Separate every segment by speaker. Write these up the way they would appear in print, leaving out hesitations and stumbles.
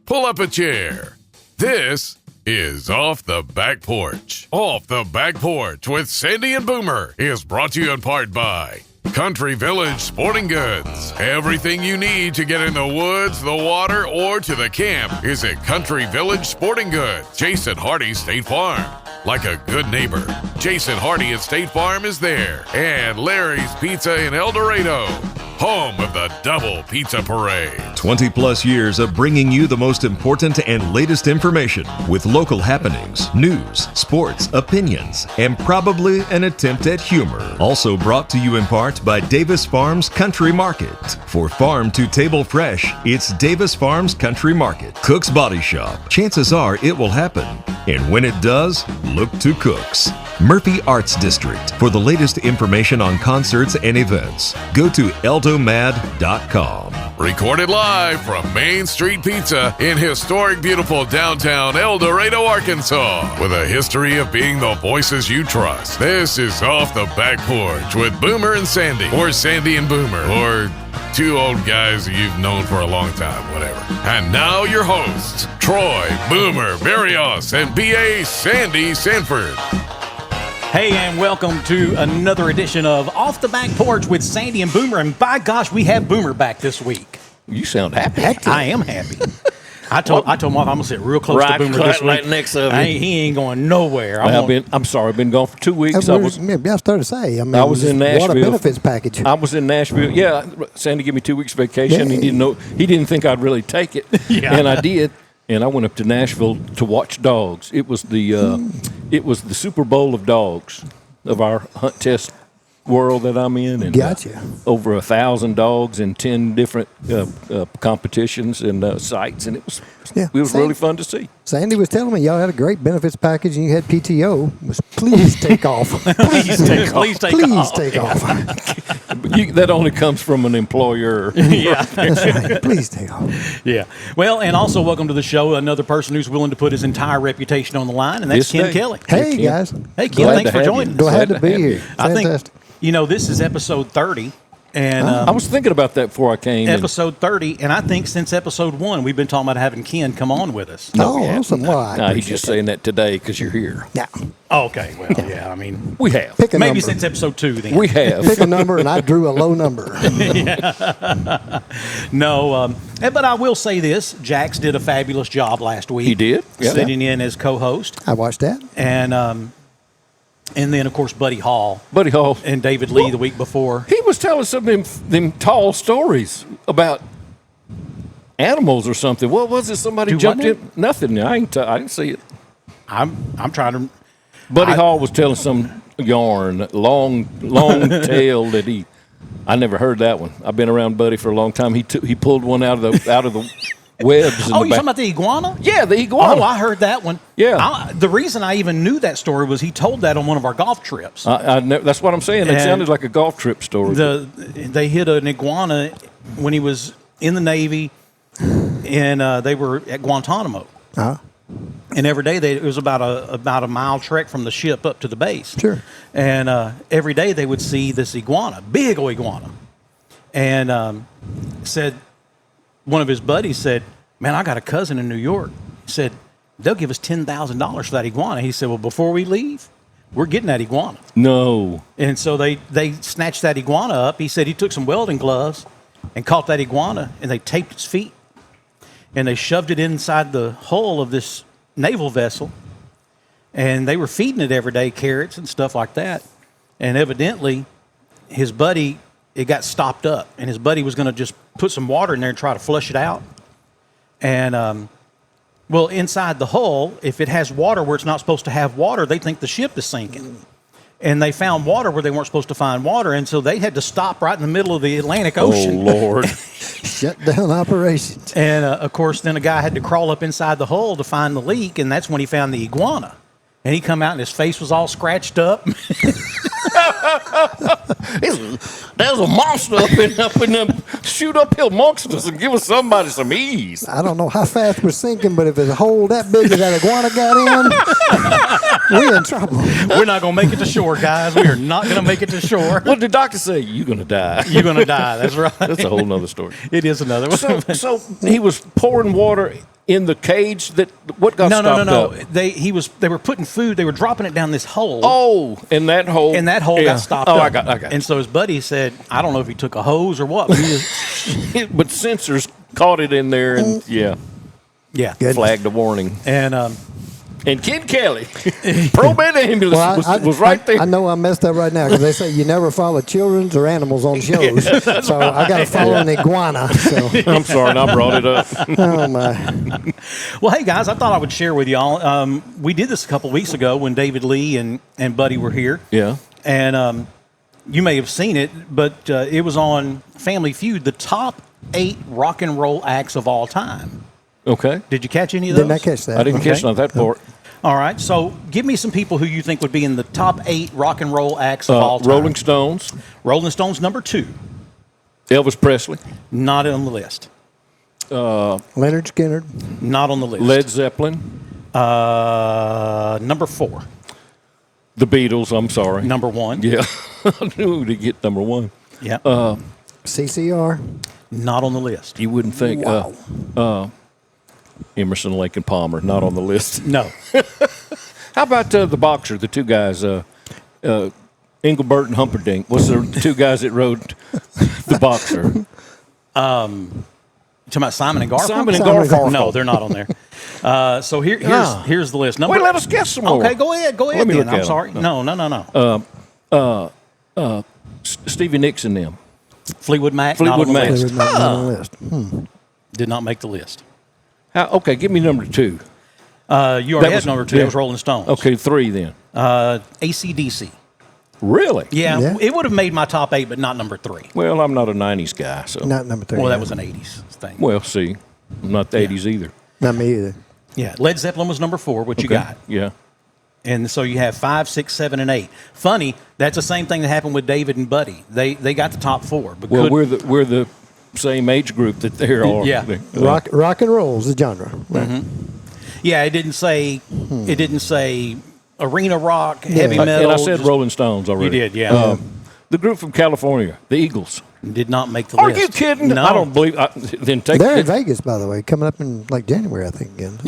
Speaker 1: pull up a chair. This is Off the Back Porch. Off the Back Porch with Sandy and Boomer is brought to you in part by Country Village Sporting Goods. Everything you need to get in the woods, the water, or to the camp is at Country Village Sporting Goods. Jason Hardy State Farm. Like a good neighbor, Jason Hardy at State Farm is there. And Larry's Pizza in El Dorado, home of the Double Pizza Parade.
Speaker 2: 20 plus years of bringing you the most important and latest information with local happenings, news, sports, opinions, and probably an attempt at humor. Also brought to you in part by Davis Farms Country Market. For farm to table fresh, it's Davis Farms Country Market. Cook's Body Shop. Chances are it will happen. And when it does, look to Cook's. Murphy Arts District. For the latest information on concerts and events, go to eldomad.com.
Speaker 1: Recorded live from Main Street Pizza in historic, beautiful downtown El Dorado, Arkansas. With a history of being the voices you trust. This is Off the Back Porch with Boomer and Sandy. Or Sandy and Boomer. Or two old guys you've known for a long time, whatever. And now your hosts, Troy, Boomer, Barrios, and B.A. Sandy Sanford.
Speaker 3: Hey, and welcome to another edition of Off the Back Porch with Sandy and Boomer. And by gosh, we have Boomer back this week.
Speaker 4: You sound happy.
Speaker 3: I am happy. I told Mark I'm going to sit real close to Boomer this week.
Speaker 4: Right next to me.
Speaker 3: He ain't going nowhere.
Speaker 4: I'm sorry. I've been gone for 2 weeks.
Speaker 5: I was starting to say. I
Speaker 4: was in Nashville.
Speaker 5: What a benefits package.
Speaker 4: I was in Nashville. Yeah, Sandy gave me 2 weeks vacation.
Speaker 5: Yeah.
Speaker 4: He didn't think I'd really take it, and I did. And I went up to Nashville to watch dogs. It was the Super Bowl of dogs of our hunt test world that I'm in. And,
Speaker 5: gotcha.
Speaker 4: Over 1,000 dogs in 10 different competitions and sites, and it was really fun to see.
Speaker 5: Sandy was telling me y'all had a great benefits package and you had PTO. Please take off.
Speaker 3: Please take off.
Speaker 4: That only comes from an employer.
Speaker 3: Yeah.
Speaker 5: That's right. Please take off.
Speaker 3: Yeah. Well, and also welcome to the show, another person who's willing to put his entire reputation on the line, and that's Ken Kelley.
Speaker 5: Hey, guys.
Speaker 3: Hey, Ken, thanks for joining us.
Speaker 5: Glad to be here.
Speaker 3: I
Speaker 5: Fantastic.
Speaker 3: think, this is episode 30. And
Speaker 4: I was thinking about that before I came.
Speaker 3: Episode 30, and I think since episode 1, we've been talking about having Ken come on with us.
Speaker 5: Awesome. Well,
Speaker 4: he's just saying that today because you're here.
Speaker 5: Yeah.
Speaker 3: Okay. Well, yeah. I mean,
Speaker 4: we have.
Speaker 5: Pick a
Speaker 3: maybe
Speaker 5: number.
Speaker 3: Since episode 2, then.
Speaker 4: We have.
Speaker 5: Pick a number, and I drew a low number.
Speaker 3: No, but I will say this: Jax did a fabulous job last week.
Speaker 4: He did.
Speaker 3: Sitting in as co-host.
Speaker 5: I watched that.
Speaker 3: And then, of course, Buddy Hall. And David Lee the week before.
Speaker 4: He was telling some of them tall stories about animals or something. What was it? Somebody jumped in? Nothing. I didn't see it.
Speaker 3: I'm trying to.
Speaker 4: Buddy Hall was telling some yarn, long tale that I never heard that one. I've been around Buddy for a long time. He pulled one out of the webs.
Speaker 3: Oh, you talking about the iguana?
Speaker 4: Yeah, the iguana.
Speaker 3: Oh, I heard that one.
Speaker 4: Yeah.
Speaker 3: The reason I even knew that story was he told that on one of our golf trips.
Speaker 4: That's what I'm saying. It sounded like a golf trip story.
Speaker 3: They hit an iguana when he was in the Navy, and they were at Guantanamo.
Speaker 5: Uh-huh.
Speaker 3: And every day it was about a mile trek from the ship up to the base.
Speaker 5: Sure.
Speaker 3: And every day they would see this iguana, big old iguana, and said. One of his buddies said, "Man, I got a cousin in New York." He said, "They'll give us $10,000 for that iguana." He said, "Well, before we leave, we're getting that iguana."
Speaker 4: No.
Speaker 3: And so they snatched that iguana up. He said he took some welding gloves and caught that iguana, and they taped its feet. And they shoved it inside the hull of this naval vessel. And they were feeding it every day, carrots and stuff like that. And evidently, his buddy... it got stopped up, and his buddy was going to just put some water in there and try to flush it out. And, inside the hull, if it has water where it's not supposed to have water, they think the ship is sinking. And they found water where they weren't supposed to find water, and so they had to stop right in the middle of the Atlantic Ocean.
Speaker 4: Oh, Lord.
Speaker 5: Shut down operations.
Speaker 3: And, of course, then a guy had to crawl up inside the hull to find the leak, and that's when he found the iguana. And he come out, and his face was all scratched up.
Speaker 4: There's a monster up in them shoot uphill monsters and give us somebody some ease.
Speaker 5: I don't know how fast we're sinking, but if there's a hole that big that iguana got in, we're in trouble.
Speaker 3: We're not going to make it to shore, guys. We are not going to make it to shore.
Speaker 4: What did the doctor say? You're going to die.
Speaker 3: You're going to die. That's right.
Speaker 4: That's a whole nother story.
Speaker 3: It is another one.
Speaker 4: So he was pouring water in the cage that what got
Speaker 3: No.
Speaker 4: stopped up?
Speaker 3: They were putting food. They were dropping it down this hole.
Speaker 4: Oh, and that hole.
Speaker 3: And that hole
Speaker 4: yeah.
Speaker 3: got stopped
Speaker 4: Oh,
Speaker 3: up.
Speaker 4: I got.
Speaker 3: And so his buddy said, I don't know if he took a hose or what. But, he just,
Speaker 4: But sensors caught it in there, and
Speaker 3: yeah.
Speaker 4: flagged a warning.
Speaker 3: And
Speaker 4: Ken Kelley, ProMed ambulance was right there.
Speaker 5: I know I messed up right now because they say you never follow children's or animals on shows. So I got to follow an iguana. So.
Speaker 4: I'm sorry, and I brought it up.
Speaker 5: Oh, my.
Speaker 3: Well, hey, guys, I thought I would share with y'all. We did this a couple weeks ago when David Lee and Buddy were here.
Speaker 4: Yeah.
Speaker 3: And you may have seen it, but it was on Family Feud, the top 8 rock and roll acts of all time.
Speaker 4: Okay.
Speaker 3: Did you catch any of those?
Speaker 5: Didn't I catch that?
Speaker 4: I didn't catch none of that part.
Speaker 3: All right. So give me some people who you think would be in the top 8 rock and roll acts of all time.
Speaker 4: Rolling Stones.
Speaker 3: Rolling Stones, number 2.
Speaker 4: Elvis Presley.
Speaker 3: Not on the list.
Speaker 5: Leonard Skinner.
Speaker 3: Not on the list.
Speaker 4: Led Zeppelin.
Speaker 3: Number 4.
Speaker 4: The Beatles. I'm sorry.
Speaker 3: Number 1.
Speaker 4: Yeah. I knew to get number 1.
Speaker 3: Yeah.
Speaker 5: CCR.
Speaker 3: Not on the list.
Speaker 4: You wouldn't think.
Speaker 5: Wow.
Speaker 4: Emerson, Lake, and Palmer. Not on the list.
Speaker 3: No.
Speaker 4: How about the boxer, the 2 guys, Engelbert and Humperdinck? What's the 2 guys that rode the boxer?
Speaker 3: You talking about Simon and Garfunkel?
Speaker 4: Simon and
Speaker 5: Simon and
Speaker 4: Garfunkel.
Speaker 3: No, they're not on there. So here's the list.
Speaker 4: Wait, let us guess some more.
Speaker 3: Okay, go ahead.
Speaker 4: Let me
Speaker 3: Then.
Speaker 4: look
Speaker 3: I'm
Speaker 4: at
Speaker 3: sorry.
Speaker 4: them.
Speaker 3: No.
Speaker 4: Stevie Nicks and them.
Speaker 3: Fleetwood Mac.
Speaker 4: Fleetwood
Speaker 3: not on the
Speaker 4: Mac.
Speaker 3: list.
Speaker 5: They were not on the list.
Speaker 3: Did not make the list.
Speaker 4: Okay, give me number 2.
Speaker 3: You already had number 2.
Speaker 4: yeah.
Speaker 3: That was Rolling Stones.
Speaker 4: Okay, 3 then.
Speaker 3: AC/DC.
Speaker 4: Really?
Speaker 3: Yeah,
Speaker 5: Yeah.
Speaker 3: it would have made my top 8, but not number 3.
Speaker 4: Well, I'm not a 90s guy, so.
Speaker 5: Not number 3.
Speaker 3: Well, that was an 80s thing.
Speaker 4: Well, see, I'm not the 80s either.
Speaker 5: Not me either.
Speaker 3: Yeah, Led Zeppelin was number 4. What you got?
Speaker 4: Yeah.
Speaker 3: And so you have 5, 6, 7, and 8. Funny, that's the same thing that happened with David and Buddy. They got the top 4. But
Speaker 4: Well, we're the same age group that they are.
Speaker 3: Yeah.
Speaker 5: Rock and roll is the genre. Right.
Speaker 3: yeah, it didn't say arena rock, heavy metal.
Speaker 4: And I said Rolling Stones already.
Speaker 3: You did, yeah.
Speaker 4: The group from California, the Eagles.
Speaker 3: Did not make the
Speaker 4: Are
Speaker 3: list.
Speaker 4: you kidding?
Speaker 3: No.
Speaker 4: I don't believe. Then take
Speaker 5: They're in
Speaker 4: it.
Speaker 5: Vegas, by the way, coming up in like January, I think, again.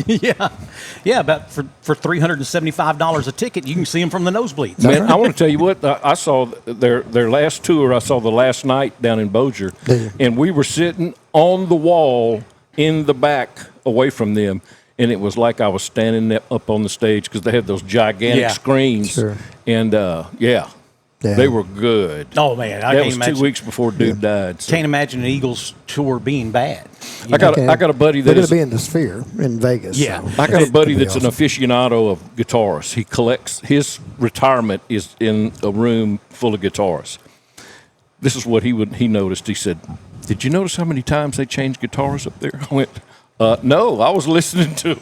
Speaker 3: yeah. About for $375 a ticket, you can see them from the nosebleeds.
Speaker 4: Man, I want to tell you what I saw their last tour. I saw the last night down in Bossier, and we were sitting on the wall in the back, away from them, and it was like I was standing up on the stage because they had those gigantic screens,
Speaker 5: Sure.
Speaker 4: and
Speaker 5: Yeah.
Speaker 4: they were good.
Speaker 3: Oh man, I
Speaker 4: that
Speaker 3: can't
Speaker 4: was
Speaker 3: imagine.
Speaker 4: 2 weeks before dude died. So.
Speaker 3: Can't imagine an Eagles tour being bad.
Speaker 4: I got a buddy
Speaker 5: They're
Speaker 4: that
Speaker 5: going
Speaker 4: is.
Speaker 5: to be in the Sphere in Vegas.
Speaker 3: Yeah.
Speaker 5: So.
Speaker 4: I got a buddy
Speaker 5: That'd be
Speaker 4: that's an aficionado of guitarists. He collects. His retirement is in a room full of guitarists. This is what he noticed. He said, "Did you notice how many times they changed guitars up there?" I went, "No, I was listening to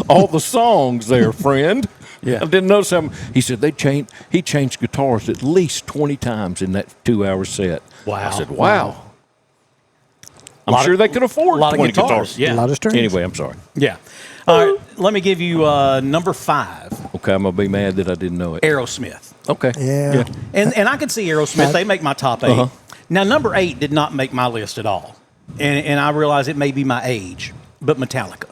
Speaker 4: all the songs there, friend."
Speaker 3: Yeah.
Speaker 4: I didn't notice how. He said he changed guitars at least 20 times in that 2-hour set.
Speaker 3: Wow.
Speaker 4: I said, "Wow." I'm sure they could afford
Speaker 3: a lot of
Speaker 4: 20
Speaker 3: guitars. Yeah.
Speaker 5: A lot of strings.
Speaker 4: Anyway, I'm sorry.
Speaker 3: Yeah. All right, let me give you number 5,
Speaker 4: Okay, I'm gonna be mad that I didn't know it.
Speaker 3: Aerosmith.
Speaker 4: Okay.
Speaker 5: Yeah.
Speaker 3: And I could see Aerosmith. They make my top 8. Now, number 8 did not make my list at all. And I realize it may be my age, but Metallica.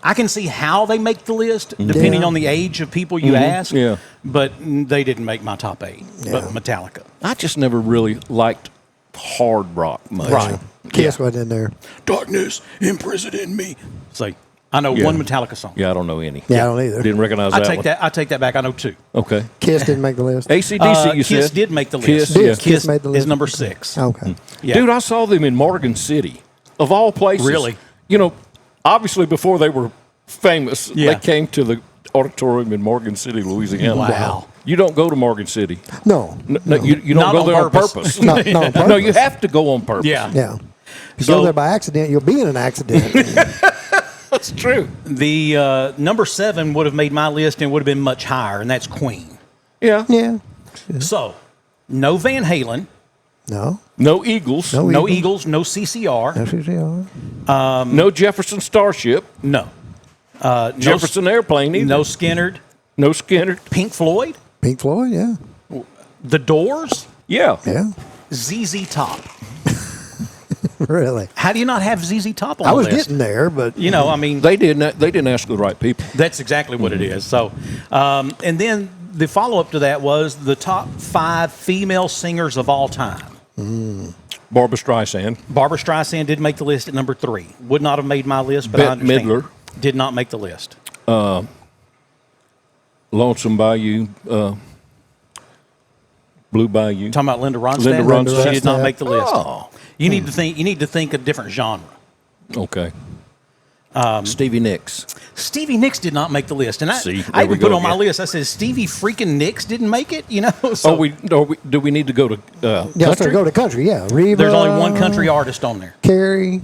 Speaker 3: I can see how they make the list, depending on the age of people you ask.
Speaker 4: Yeah.
Speaker 3: But they didn't make my top 8. But Metallica.
Speaker 4: I just never really liked hard rock much.
Speaker 3: Right.
Speaker 5: Kiss wasn't in there.
Speaker 3: Darkness imprisoned in me. So I know one Metallica song.
Speaker 4: Yeah, I don't know any.
Speaker 5: Yeah, I don't either.
Speaker 4: Didn't recognize
Speaker 3: I
Speaker 4: that
Speaker 3: take
Speaker 4: one.
Speaker 3: that. I take that back. I know 2.
Speaker 4: Okay.
Speaker 5: Kiss didn't make the list.
Speaker 4: AC/DC, you
Speaker 3: Kiss
Speaker 4: said?
Speaker 3: did make the
Speaker 4: Kiss,
Speaker 3: list.
Speaker 4: yeah.
Speaker 5: Kiss made the list.
Speaker 3: Is number 6.
Speaker 5: Okay.
Speaker 3: Yeah.
Speaker 4: Dude, I saw them in Morgan City, of all places.
Speaker 3: Really?
Speaker 4: You know, obviously before they were famous,
Speaker 3: Yeah.
Speaker 4: they came to the auditorium in Morgan City, Louisiana.
Speaker 3: Wow.
Speaker 4: You don't go to Morgan City.
Speaker 5: No.
Speaker 4: No, you don't
Speaker 3: Not
Speaker 4: go
Speaker 3: on
Speaker 4: there
Speaker 3: purpose.
Speaker 4: on purpose.
Speaker 5: Not on purpose.
Speaker 4: No, you have to go on purpose.
Speaker 3: Yeah.
Speaker 5: Yeah. If you
Speaker 3: So-
Speaker 5: go there by accident, you'll be in an accident.
Speaker 4: That's true.
Speaker 3: The number 7 would have made my list and would have been much higher, and that's Queen.
Speaker 4: Yeah.
Speaker 5: yeah.
Speaker 3: So, no Van Halen,
Speaker 5: No.
Speaker 4: No Eagles.
Speaker 5: No.
Speaker 3: no Eagles, no CCR,
Speaker 5: FCCR.
Speaker 4: No Jefferson Starship.
Speaker 3: no.
Speaker 4: Jefferson Airplane either.
Speaker 3: No Skinner,
Speaker 4: No Skinner.
Speaker 3: Pink Floyd,
Speaker 5: Pink Floyd, yeah.
Speaker 3: The Doors,
Speaker 4: Yeah.
Speaker 5: Yeah.
Speaker 3: ZZ Top.
Speaker 5: Really?
Speaker 3: How do you not have ZZ Top on
Speaker 5: I
Speaker 3: the
Speaker 5: was
Speaker 3: list?
Speaker 5: getting there, but
Speaker 3: You know, I mean,
Speaker 4: They didn't ask the right people.
Speaker 3: that's exactly what it is. So, and then the follow-up to that was the top 5 female singers of all time.
Speaker 4: Barbra Streisand.
Speaker 3: Barbra Streisand did make the list at number 3. Would not have made my list, but I
Speaker 4: Bette
Speaker 3: understand.
Speaker 4: Midler.
Speaker 3: Did not make the list.
Speaker 4: Lonesome Bayou. Blue Bayou.
Speaker 3: Talking about Linda Ronstadt.
Speaker 4: Linda Ronstadt.
Speaker 3: She did not make the list.
Speaker 4: Oh.
Speaker 3: You need to think. You need to think a different genre.
Speaker 4: Okay. Stevie Nicks.
Speaker 3: Stevie Nicks did not make the list, and
Speaker 4: See,
Speaker 3: I
Speaker 4: there we
Speaker 3: even put
Speaker 4: go
Speaker 3: on my
Speaker 4: again.
Speaker 3: list. I said Stevie freaking Nicks didn't make it. You know. So
Speaker 4: Do we need to go to
Speaker 5: yeah,
Speaker 4: country?
Speaker 5: so go to country. Yeah, Reba.
Speaker 3: there's only one country artist on there.
Speaker 5: Carrie.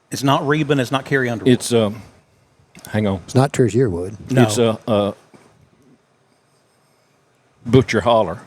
Speaker 3: It's not Reba, and it's not Carrie Underwood.
Speaker 4: It's hang on.
Speaker 5: It's not Trish Yearwood.
Speaker 3: No.
Speaker 4: It's Butcher Holler.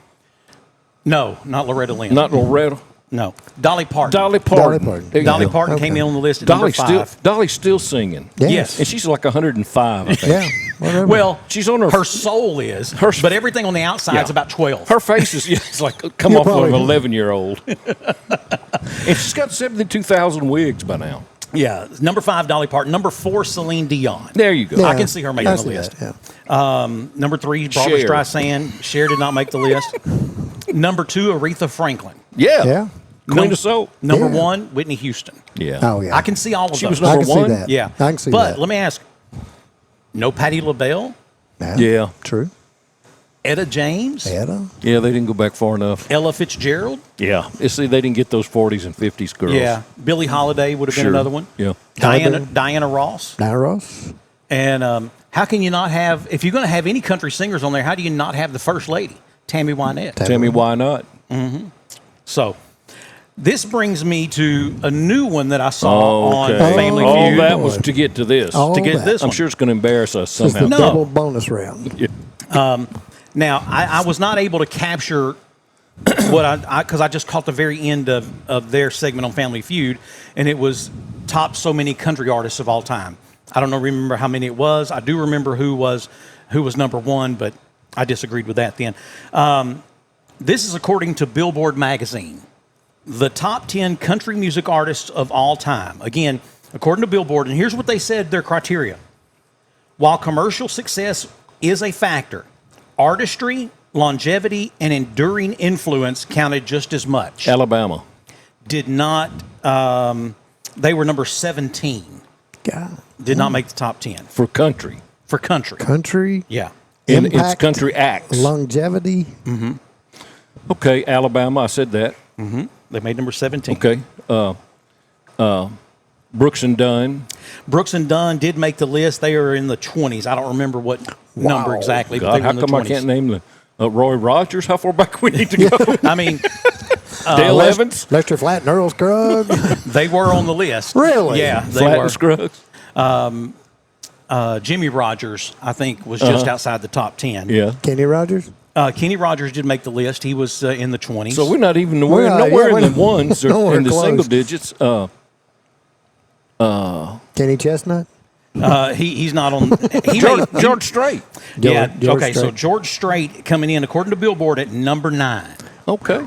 Speaker 3: No, not Loretta Lynn.
Speaker 4: Not Loretta.
Speaker 3: No. Dolly Parton.
Speaker 4: Dolly Parton.
Speaker 5: Dolly Parton.
Speaker 4: There you
Speaker 3: Dolly
Speaker 4: go.
Speaker 3: Parton
Speaker 5: Okay.
Speaker 3: came in on the list at number 5.
Speaker 4: Dolly's still singing.
Speaker 5: Yes.
Speaker 3: Yes.
Speaker 4: And she's like 105, I think.
Speaker 5: Yeah. Whatever.
Speaker 3: Well,
Speaker 4: She's on her
Speaker 3: soul is,
Speaker 4: Her-
Speaker 3: but everything on the outside is
Speaker 4: Yeah.
Speaker 3: about 12.
Speaker 4: Her face is it's like come
Speaker 5: You're
Speaker 4: off of an
Speaker 5: probably-
Speaker 4: 11-year-old. And she's got 72,000 wigs by now.
Speaker 3: Yeah, number 5, Dolly Parton. Number 4, Celine Dion.
Speaker 4: There you go.
Speaker 5: Yeah.
Speaker 3: I can see her making
Speaker 5: I
Speaker 3: the
Speaker 5: see
Speaker 3: list.
Speaker 5: that, yeah.
Speaker 3: Number 3, Barbra
Speaker 4: Cher.
Speaker 3: Streisand. Cher did not make the list. Number 2, Aretha Franklin.
Speaker 4: Yeah.
Speaker 5: Yeah.
Speaker 4: Queen of Soul.
Speaker 3: Number
Speaker 5: Yeah.
Speaker 3: 1, Whitney Houston.
Speaker 4: Yeah.
Speaker 5: Oh, yeah.
Speaker 3: I can see all of
Speaker 4: She
Speaker 3: those.
Speaker 4: was
Speaker 5: I
Speaker 4: number
Speaker 5: can see
Speaker 4: one?
Speaker 5: that.
Speaker 3: Yeah,
Speaker 5: I can see
Speaker 3: but
Speaker 5: that.
Speaker 3: let me ask: no Patti LaBelle,
Speaker 4: Yeah.
Speaker 5: True.
Speaker 3: Etta James,
Speaker 5: Etta.
Speaker 4: Yeah, they didn't go back far enough.
Speaker 3: Ella Fitzgerald.
Speaker 4: Yeah. You see, they didn't get those 40s and 50s girls.
Speaker 3: Yeah, Billie Holiday would have been
Speaker 4: Sure.
Speaker 3: another one.
Speaker 4: Yeah.
Speaker 3: Diana Ross.
Speaker 5: Diana Ross.
Speaker 3: And how can you not have? If you're going to have any country singers on there, how do you not have the First Lady, Tammy Wynette?
Speaker 4: Tell me why not?
Speaker 3: So, this brings me to a new one that I saw on
Speaker 4: Okay.
Speaker 3: Family
Speaker 4: All
Speaker 3: Feud.
Speaker 4: that was to get to this.
Speaker 5: All
Speaker 3: to get
Speaker 5: that.
Speaker 3: this
Speaker 4: I'm
Speaker 3: one.
Speaker 4: sure it's going to embarrass us
Speaker 5: It's
Speaker 4: somehow.
Speaker 5: the
Speaker 3: No.
Speaker 5: double bonus round.
Speaker 3: Now, I was not able to capture what because I just caught the very end of their segment on Family Feud, and it was top so many country artists of all time. I don't remember how many it was. I do remember who was number 1, but I disagreed with that then. This is according to Billboard magazine, the top 10 country music artists of all time. Again, according to Billboard, and here's what they said their criteria. While commercial success is a factor, artistry, longevity, and enduring influence counted just as much.
Speaker 4: Alabama.
Speaker 3: Did not, they were number 17.
Speaker 5: God.
Speaker 3: Did not make the top 10
Speaker 4: For country.
Speaker 3: for country.
Speaker 5: Country.
Speaker 3: Yeah.
Speaker 4: In its
Speaker 5: Impact,
Speaker 4: country acts.
Speaker 5: Longevity.
Speaker 4: Okay, Alabama, I said that.
Speaker 3: They made number 17.
Speaker 4: Okay. Brooks and Dunn.
Speaker 3: Brooks and Dunn did make the list. They are in the 20s. I don't remember what number exactly, but
Speaker 4: God,
Speaker 3: they were
Speaker 4: how
Speaker 3: in the
Speaker 4: come
Speaker 3: 20s.
Speaker 4: I can't name the Roy Rogers? How far back we need to go?
Speaker 3: I mean,
Speaker 4: Dale Evans?
Speaker 5: Lester Flatt and Earl Scruggs.
Speaker 3: they were on the list.
Speaker 5: Really?
Speaker 3: Yeah, they
Speaker 4: Flat
Speaker 3: were.
Speaker 4: and Scruggs?
Speaker 3: Jimmy Rogers, I think, was just outside the top 10.
Speaker 4: Yeah.
Speaker 5: Kenny Rogers.
Speaker 3: Kenny Rogers did make the list. He was in the 20s.
Speaker 4: So we're not even
Speaker 5: We're not-
Speaker 4: nowhere
Speaker 5: yeah,
Speaker 4: in the
Speaker 5: we're-
Speaker 4: ones or
Speaker 5: nowhere
Speaker 4: in the
Speaker 5: close.
Speaker 4: single digits.
Speaker 5: Kenny Chestnut.
Speaker 3: he's not on. He
Speaker 4: George,
Speaker 3: made,
Speaker 4: George Strait.
Speaker 3: yeah.
Speaker 5: George
Speaker 3: Okay. So
Speaker 5: Strait.
Speaker 3: George Strait coming in according to Billboard at number 9.
Speaker 4: Okay.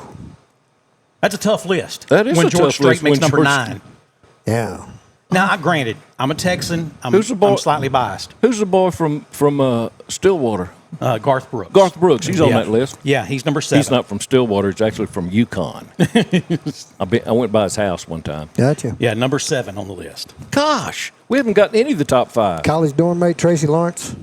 Speaker 3: That's a tough list.
Speaker 4: That is
Speaker 3: when
Speaker 4: a
Speaker 3: George
Speaker 4: tough
Speaker 3: Strait
Speaker 4: list
Speaker 3: makes
Speaker 4: when
Speaker 3: number
Speaker 4: George-
Speaker 3: 9.
Speaker 5: Yeah.
Speaker 3: Now, granted, I'm a Texan.
Speaker 4: Who's the boy-
Speaker 3: I'm slightly biased.
Speaker 4: Who's the boy from Stillwater?
Speaker 3: Garth Brooks.
Speaker 4: Garth Brooks. He's on
Speaker 3: Yeah.
Speaker 4: that list.
Speaker 3: Yeah, he's number 7.
Speaker 4: He's not from Stillwater. He's actually from Yukon. I went by his house one time.
Speaker 5: Gotcha.
Speaker 3: Yeah, number 7 on the list.
Speaker 4: Gosh, we haven't gotten any of the top 5.
Speaker 5: College dorm mate Tracy Lawrence.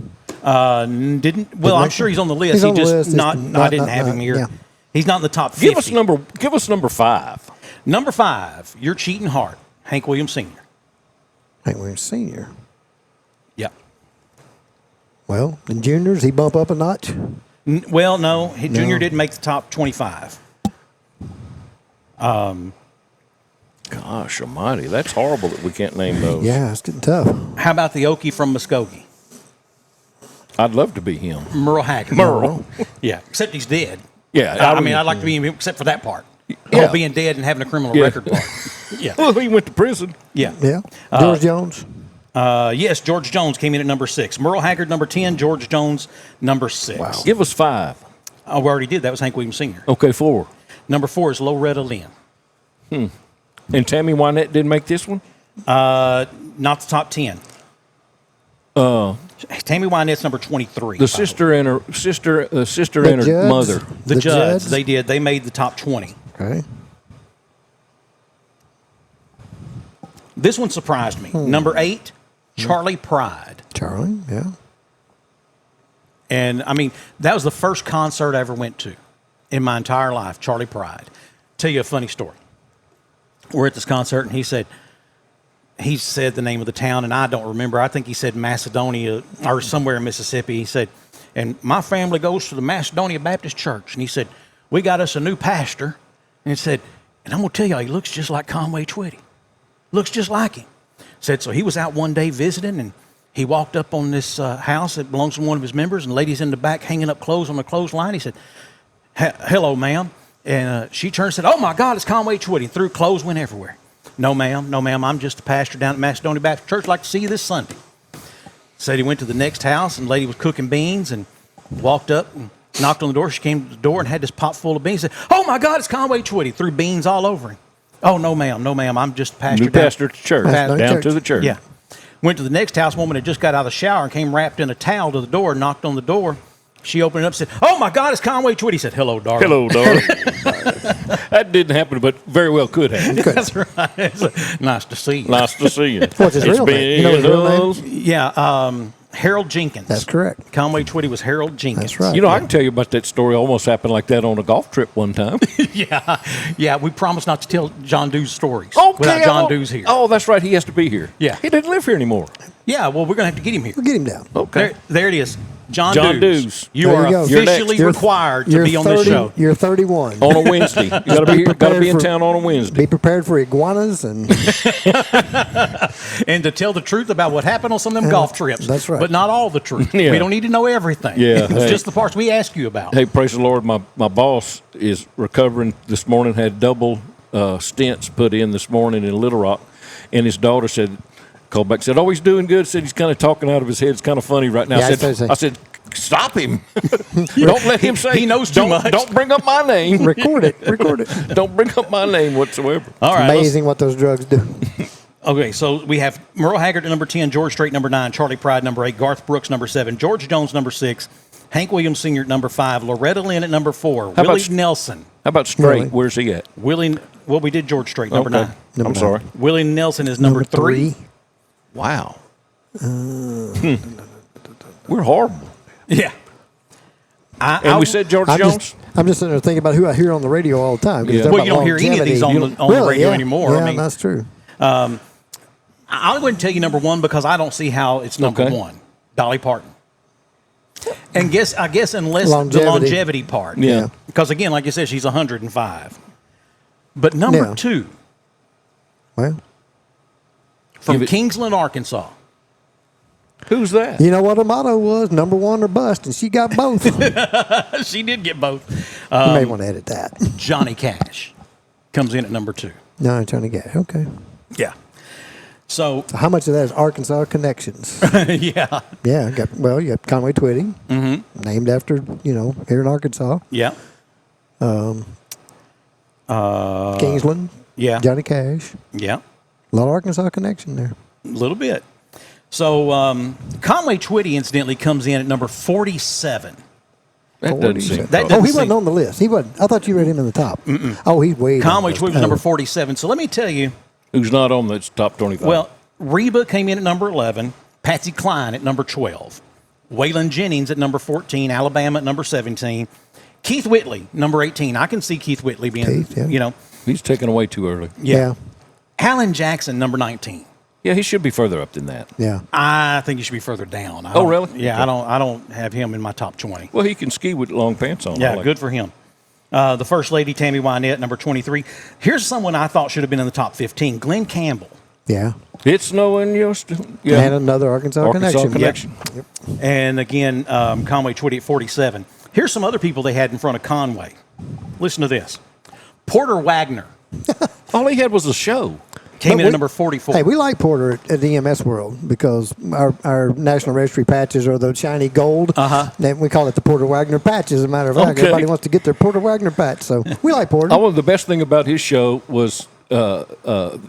Speaker 3: Didn't. Well, I'm
Speaker 5: make
Speaker 3: sure
Speaker 5: it?
Speaker 3: he's on the list.
Speaker 5: He's
Speaker 3: He
Speaker 5: on the
Speaker 3: just
Speaker 5: list. It's
Speaker 3: not. I
Speaker 5: not-
Speaker 3: didn't
Speaker 5: not-
Speaker 3: have him here.
Speaker 5: yeah.
Speaker 3: He's not in the top 50.
Speaker 4: Give us number 5.
Speaker 3: Number 5. You're cheating hard. Hank Williams Sr.
Speaker 5: Hank Williams Sr.
Speaker 3: Yeah.
Speaker 5: Well, in juniors, he bump up a notch.
Speaker 3: Well, no, Junior didn't make the top 25.
Speaker 4: Gosh almighty, that's horrible that we can't name those.
Speaker 5: Yeah, it's getting tough.
Speaker 3: How about the Okie from Muskogee?
Speaker 4: I'd love to be him.
Speaker 3: Merle Haggard.
Speaker 4: Merle.
Speaker 3: Yeah, except he's dead.
Speaker 4: Yeah,
Speaker 3: I mean, I'd like to be him except for that part.
Speaker 4: Yeah.
Speaker 3: Oh, being dead and having a criminal
Speaker 4: Yeah.
Speaker 3: record part. Yeah.
Speaker 4: Well, he went to prison.
Speaker 3: Yeah.
Speaker 5: Yeah. George Jones.
Speaker 3: Yes, George Jones came in at number 6. Merle Haggard, number 10. George Jones, number 6.
Speaker 5: Wow.
Speaker 4: Give us 5.
Speaker 3: Oh, we already did. That was Hank Williams Sr.
Speaker 4: Okay, 4.
Speaker 3: Number 4 is Loretta Lynn.
Speaker 4: And Tammy Wynette didn't make this one?
Speaker 3: Not the top 10. Tammy Wynette's number 23.
Speaker 4: The sister and her sister and her
Speaker 5: Judds?
Speaker 4: mother.
Speaker 3: The Judds,
Speaker 5: Judds?
Speaker 3: they did. They made the top 20.
Speaker 5: Okay.
Speaker 3: This one surprised me. Number 8, Charlie Pride.
Speaker 5: Charlie, yeah.
Speaker 3: And, I mean, that was the first concert I ever went to in my entire life, Charlie Pride. Tell you a funny story. We're at this concert, and he said the name of the town, and I don't remember. I think he said Macedonia or somewhere in Mississippi. He said, and my family goes to the Macedonia Baptist Church. And he said, we got us a new pastor. And he said, and I'm going to tell you, he looks just like Conway Twitty. Looks just like him. Said, so he was out one day visiting, and he walked up on this house that belongs to one of his members, and ladies in the back hanging up clothes on the clothesline. He said, hello, ma'am. And she turned and said, oh, my God, it's Conway Twitty. Threw clothes, went everywhere. No, ma'am. I'm just a pastor down at Macedonia Baptist Church. I'd like to see you this Sunday. Said he went to the next house, and the lady was cooking beans and walked up and knocked on the door. She came to the door and had this pot full of beans. Said, oh, my God, it's Conway Twitty. Threw beans all over him. Oh, no, ma'am. I'm just a pastor.
Speaker 4: New pastor to church.
Speaker 5: Down
Speaker 4: Down to the church.
Speaker 3: Yeah. Went to the next house. Woman had just got out of the shower and came wrapped in a towel to the door, knocked on the door. She opened it up and said, oh, my God, it's Conway Twitty. He said, hello, darling.
Speaker 4: Hello, darling. That didn't happen, but very well could happen.
Speaker 3: That's right. It's nice to see you.
Speaker 4: Nice to see you.
Speaker 5: What's his real name? You know his real name?
Speaker 3: Yeah, Harold Jenkins.
Speaker 5: That's correct.
Speaker 3: Conway Twitty was Harold Jenkins.
Speaker 5: That's right.
Speaker 4: You know, I can tell you about that story. Almost happened like that on a golf trip one time.
Speaker 3: Yeah, we promised not to tell John Dew's stories without John Dew's here.
Speaker 4: Oh, that's right. He has to be here.
Speaker 3: Yeah.
Speaker 4: He doesn't live here anymore.
Speaker 3: Yeah, well, we're going to have to get him here.
Speaker 5: We'll get him down.
Speaker 4: Okay.
Speaker 3: There it is. John
Speaker 4: John
Speaker 3: Dews.
Speaker 4: Dews.
Speaker 3: You
Speaker 5: There
Speaker 3: are
Speaker 5: you go.
Speaker 3: officially
Speaker 5: You're-
Speaker 3: required to
Speaker 5: you're
Speaker 3: be on this
Speaker 5: 30
Speaker 3: show.
Speaker 5: You're 31.
Speaker 4: On a Wednesday. You got to be here. Got to be in town on a Wednesday.
Speaker 5: Be prepared for iguanas and
Speaker 3: And to tell the truth about what happened on some of them golf trips.
Speaker 5: that's right.
Speaker 3: But not all the truth.
Speaker 4: Yeah.
Speaker 3: We don't need to know everything.
Speaker 4: Yeah,
Speaker 3: It's
Speaker 4: hey.
Speaker 3: just the parts we ask you about.
Speaker 4: Hey, praise the Lord. My boss is recovering this morning, had double stents put in this morning in Little Rock. And his daughter called back, said, oh, he's doing good. Said he's kind of talking out of his head. It's kind of funny right now.
Speaker 5: Yeah,
Speaker 4: I said, stop him. Don't let him say
Speaker 3: He knows too much.
Speaker 4: Don't bring up my name.
Speaker 5: record it.
Speaker 4: Don't bring up my name whatsoever.
Speaker 3: All right.
Speaker 5: Amazing what those drugs do.
Speaker 3: Okay, so we have Merle Haggard at number 10, George Strait number 9, Charlie Pride number 8, Garth Brooks number 7, George Jones number 6, Hank Williams Sr. at number 5, Loretta Lynn at number 4,
Speaker 4: about
Speaker 3: Willie
Speaker 4: s-
Speaker 3: Nelson.
Speaker 4: How about Strait?
Speaker 5: Really?
Speaker 4: Where's he at?
Speaker 3: We did George Strait number 9.
Speaker 5: Number
Speaker 4: I'm
Speaker 5: 9.
Speaker 4: sorry.
Speaker 3: Willie Nelson is number 3.
Speaker 4: Wow. We're horrible.
Speaker 3: Yeah.
Speaker 4: And we said George Jones?
Speaker 5: I'm just sitting there thinking about who I hear on the radio all the time. 'cause
Speaker 4: Yeah.
Speaker 5: they're
Speaker 3: Well,
Speaker 5: about
Speaker 3: you don't hear any of these
Speaker 5: longevity.
Speaker 3: on the
Speaker 5: Really?
Speaker 3: radio
Speaker 5: Yeah.
Speaker 3: anymore.
Speaker 5: Yeah,
Speaker 3: I mean,
Speaker 5: that's true.
Speaker 3: I wouldn't tell you number 1 because I don't see how it's number
Speaker 4: Okay.
Speaker 3: 1. Dolly Parton. And I guess unless
Speaker 5: Longevity.
Speaker 3: the longevity part.
Speaker 4: Yeah.
Speaker 3: Because again, like you said, she's 105. But number
Speaker 5: Yeah.
Speaker 3: 2
Speaker 5: Well,
Speaker 3: from
Speaker 4: Give it-
Speaker 3: Kingsland, Arkansas.
Speaker 4: Who's that?
Speaker 5: you know what her motto was? Number 1 or bust, and she got both. You
Speaker 3: She did get both.
Speaker 5: may want to edit that.
Speaker 3: Johnny Cash comes in at number 2.
Speaker 5: No, I'm trying to get okay.
Speaker 3: Yeah. So,
Speaker 5: So how much of that is Arkansas connections?
Speaker 3: yeah.
Speaker 5: Yeah, you got Conway Twitty, named after here in Arkansas.
Speaker 3: Yeah.
Speaker 5: Kingsland,
Speaker 3: Yeah.
Speaker 5: Johnny Cash,
Speaker 3: Yeah.
Speaker 5: a lot of Arkansas connection there.
Speaker 3: A little bit. So, Conway Twitty, incidentally, comes in at number 47.
Speaker 4: That doesn't seem
Speaker 3: That
Speaker 4: close.
Speaker 5: Oh,
Speaker 3: doesn't
Speaker 5: he wasn't
Speaker 3: seem-
Speaker 5: on the list. He wasn't. I thought you read him in the top. Oh, he's way.
Speaker 3: Conway
Speaker 5: down.
Speaker 3: Twitty was number 47. So let me tell you,
Speaker 4: Who's not on the top 25?
Speaker 3: well, Reba came in at number 11, Patsy Cline at number 12, Waylon Jennings at number 14, Alabama at number 17, Keith Whitley, number 18. I can see Keith Whitley being,
Speaker 5: Keith, yeah.
Speaker 4: he's taken away too early.
Speaker 5: Yeah,
Speaker 3: Alan Jackson, number 19.
Speaker 4: Yeah, he should be further up than that.
Speaker 5: yeah.
Speaker 3: I think he should be further down.
Speaker 4: Oh, really?
Speaker 3: Yeah,
Speaker 4: Okay.
Speaker 3: I don't have him in my top 20.
Speaker 4: Well, he can ski with long pants on. I
Speaker 3: Yeah,
Speaker 4: like
Speaker 3: good for him. The First Lady, Tammy Wynette, number 23. Here's someone I thought should have been in the top 15, Glenn Campbell.
Speaker 5: Yeah.
Speaker 4: It's snowing, yeah.
Speaker 5: And another Arkansas connection.
Speaker 3: And again, Conway Twitty at 47. Here's some other people they had in front of Conway. Listen to this. Porter Wagner
Speaker 4: All he had was a show.
Speaker 3: came
Speaker 5: But
Speaker 3: in
Speaker 5: we-
Speaker 3: at number 44.
Speaker 5: Hey, we like Porter at the EMS World because our National Registry patches are the shiny gold. Then we call it the Porter Wagner patch, as a matter of fact.
Speaker 4: Okay.
Speaker 5: Everybody wants to get their Porter Wagner patch, so we like Porter.
Speaker 4: The best thing about his show was the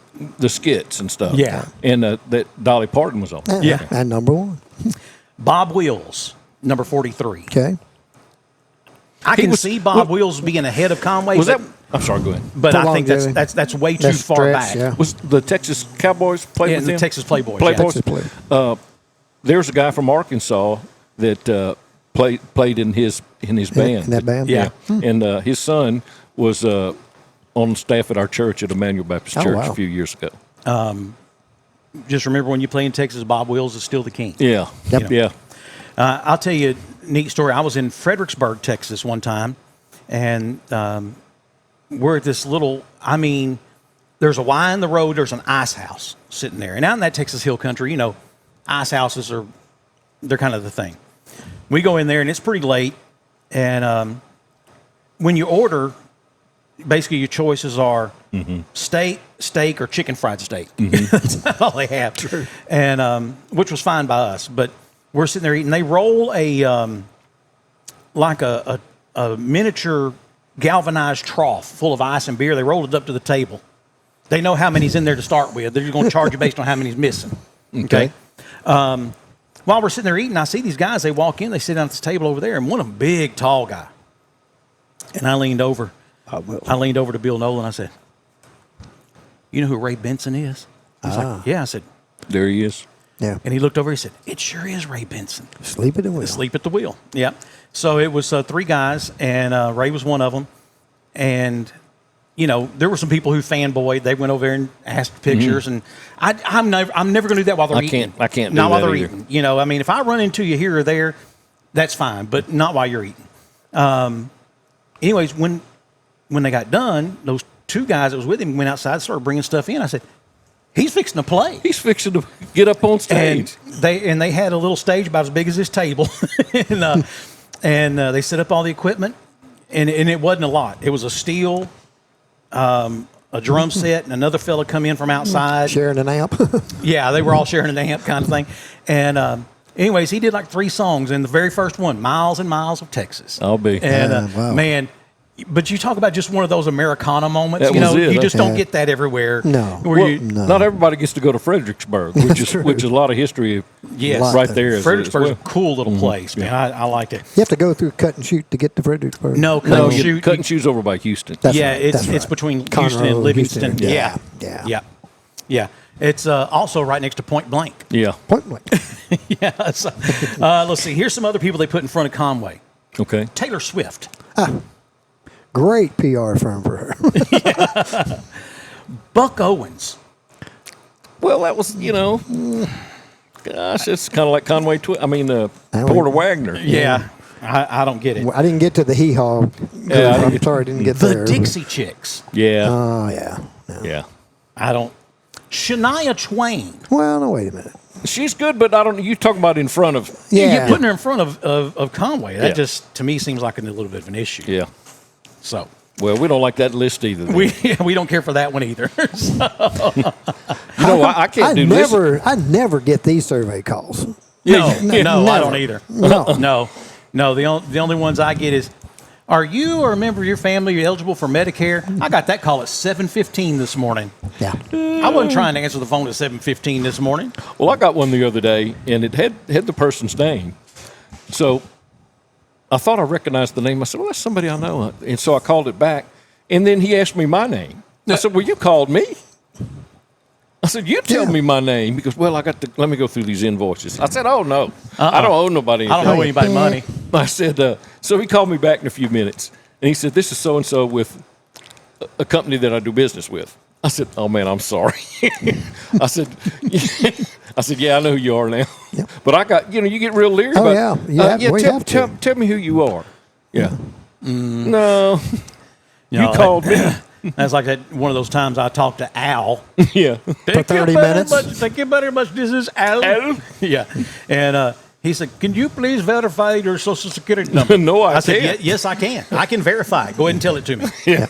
Speaker 4: skits and stuff.
Speaker 3: Yeah.
Speaker 4: And that Dolly Parton was on.
Speaker 3: Yeah.
Speaker 5: And number one.
Speaker 3: Bob Wills, number 43.
Speaker 5: Okay.
Speaker 3: I can see Bob Wills being ahead of Conway.
Speaker 4: Was
Speaker 3: but,
Speaker 4: that? I'm sorry. Go ahead.
Speaker 3: But
Speaker 5: For
Speaker 3: I think
Speaker 5: longevity.
Speaker 3: that's way too
Speaker 5: That's
Speaker 3: far
Speaker 5: stretch,
Speaker 3: back.
Speaker 5: yeah.
Speaker 4: Was the Texas Cowboys played
Speaker 3: Yeah,
Speaker 4: with
Speaker 3: the
Speaker 4: them?
Speaker 3: Texas Playboys.
Speaker 4: Playboys.
Speaker 5: Texas Play.
Speaker 4: There's a guy from Arkansas that played in his band.
Speaker 5: In that band?
Speaker 3: Yeah.
Speaker 4: And his son was on staff at our church at Emmanuel Baptist
Speaker 5: Oh,
Speaker 4: Church
Speaker 5: wow.
Speaker 4: a few years ago.
Speaker 3: Just remember when you play in Texas, Bob Wills is still the king.
Speaker 4: Yeah.
Speaker 5: Yep.
Speaker 4: Yeah.
Speaker 3: I'll tell you a neat story. I was in Fredericksburg, Texas one time, and we're at this little, there's a Y in the road, there's an ice house sitting there. And out in that Texas Hill country, ice houses they're kind of the thing. We go in there, and it's pretty late, and when you order, basically your choices are steak, or chicken fried steak. That's all they have. True. And which was fine by us, but we're sitting there eating. They roll a miniature galvanized trough full of ice and beer. They roll it up to the table. They know how many's in there to start with. They're just going to charge you based on how many's missing. Okay. While we're sitting there eating, I see these guys. They walk in. They sit down at this table over there, and one of them, big, tall guy. And I leaned over. I leaned over to Bill Nolan. I said, "You know who Ray Benson is?" I was like, "Yeah." I said,
Speaker 4: There he is.
Speaker 5: Yeah.
Speaker 3: and he looked over. He said, "It sure is Ray Benson."
Speaker 5: Sleep at the wheel.
Speaker 3: Sleep at the wheel. Yeah. So it was 3 guys, and Ray was one of them. And there were some people who fanboyed. They went over there and asked pictures, and I'm never going to do that while they're eating.
Speaker 4: I can't do
Speaker 3: not while
Speaker 4: that
Speaker 3: they're
Speaker 4: either.
Speaker 3: eating. If I run into you here or there, that's fine, but not while you're eating. Anyways, when they got done, those 2 guys that was with him went outside and started bringing stuff in. I said, "He's fixing to play."
Speaker 4: He's fixing to get up on stage.
Speaker 3: And they had a little stage about as big as this table, and they set up all the equipment, and it wasn't a lot. It was a steel, a drum set, and another fella come in from outside.
Speaker 5: Sharing an amp.
Speaker 3: Yeah, they were all sharing an amp kind of thing. And anyways, he did like 3 songs, and the very first one, "Miles and Miles of Texas."
Speaker 4: I'll be.
Speaker 3: And
Speaker 5: wow.
Speaker 3: man. But you talk about just one of those Americana moments.
Speaker 4: That was it.
Speaker 3: You just don't
Speaker 5: Yeah.
Speaker 3: get that everywhere.
Speaker 5: No.
Speaker 3: No.
Speaker 4: Not everybody gets to go to Fredericksburg, which is a lot of history.
Speaker 3: Yes.
Speaker 4: Right there.
Speaker 3: Fredericksburg's
Speaker 4: as
Speaker 3: a cool little place, man. I liked it.
Speaker 5: You have to go through cut and shoot to get to Fredericksburg.
Speaker 3: No, cut
Speaker 4: No,
Speaker 3: and shoot.
Speaker 4: cut and shoot's over by Houston.
Speaker 5: That's
Speaker 3: Yeah,
Speaker 5: right,
Speaker 3: it's
Speaker 5: that's right.
Speaker 3: between
Speaker 5: Conroe,
Speaker 3: Houston and Livingston.
Speaker 5: Houston.
Speaker 3: Yeah. Yeah. It's also right next to Point Blank.
Speaker 4: Yeah.
Speaker 5: Point blank.
Speaker 3: Yeah. So, let's see. Here's some other people they put in front of Conway.
Speaker 4: Okay.
Speaker 3: Taylor Swift.
Speaker 5: Great PR firm for her.
Speaker 3: Buck Owens.
Speaker 4: Well, that was, gosh, it's kind of like Conway Twitty. Porter Wagner.
Speaker 3: Yeah. I don't get it.
Speaker 5: I didn't get to the hee-haw.
Speaker 4: Yeah,
Speaker 5: I'm sorry I didn't get
Speaker 3: The
Speaker 5: there.
Speaker 3: Dixie Chicks.
Speaker 4: Yeah.
Speaker 5: Oh, yeah. No.
Speaker 4: Yeah.
Speaker 3: I don't. Shania Twain.
Speaker 5: Well, no, wait a minute.
Speaker 4: She's good, but I don't. You talking about in front of?
Speaker 5: Yeah.
Speaker 3: You're putting her in front of Conway. That
Speaker 4: Yeah.
Speaker 3: just, to me, seems like a little bit of an issue.
Speaker 4: Yeah.
Speaker 3: So.
Speaker 4: Well, we don't like that list either. then.
Speaker 3: We don't care for that one either.
Speaker 4: I can't do list.
Speaker 5: I never get these survey calls.
Speaker 3: No, I
Speaker 5: never.
Speaker 3: don't either.
Speaker 5: No.
Speaker 3: No. The only ones I get is, "Are you or a member of your family eligible for Medicare?" I got that call at 7:15 this morning.
Speaker 5: Yeah.
Speaker 3: I wasn't trying to answer the phone at 7:15 this morning.
Speaker 4: Well, I got one the other day, and it had the person's name. So I thought I recognized the name. I said, "Well, that's somebody I know." And so I called it back, and then he asked me my name. I said, "Well, you called me." I said, "You tell me my name." Because, well, let me go through these invoices. I said, "Oh, no. I don't owe nobody anything."
Speaker 3: I don't owe anybody money.
Speaker 4: I said, so he called me back in a few minutes, and he said, "This is so-and-so with a company that I do business with." I said, "Oh, man, I'm sorry." I said, "Yeah, I know who you are now."
Speaker 5: Yep.
Speaker 4: But I got, you get real leery
Speaker 5: Oh,
Speaker 4: about
Speaker 5: yeah. We have to.
Speaker 4: tell me who you are. Yeah. No. You
Speaker 3: No,
Speaker 4: called me.
Speaker 3: That's like one of those times I talked to Al.
Speaker 4: Yeah.
Speaker 5: For 30 minutes.
Speaker 3: Thank you very much. This is Al. Yeah. And he said, "Can you please verify your social security number?"
Speaker 4: No, I
Speaker 3: said,
Speaker 4: can't.
Speaker 3: Yes, I can. I can verify. Go ahead and tell it to me.
Speaker 4: Yeah.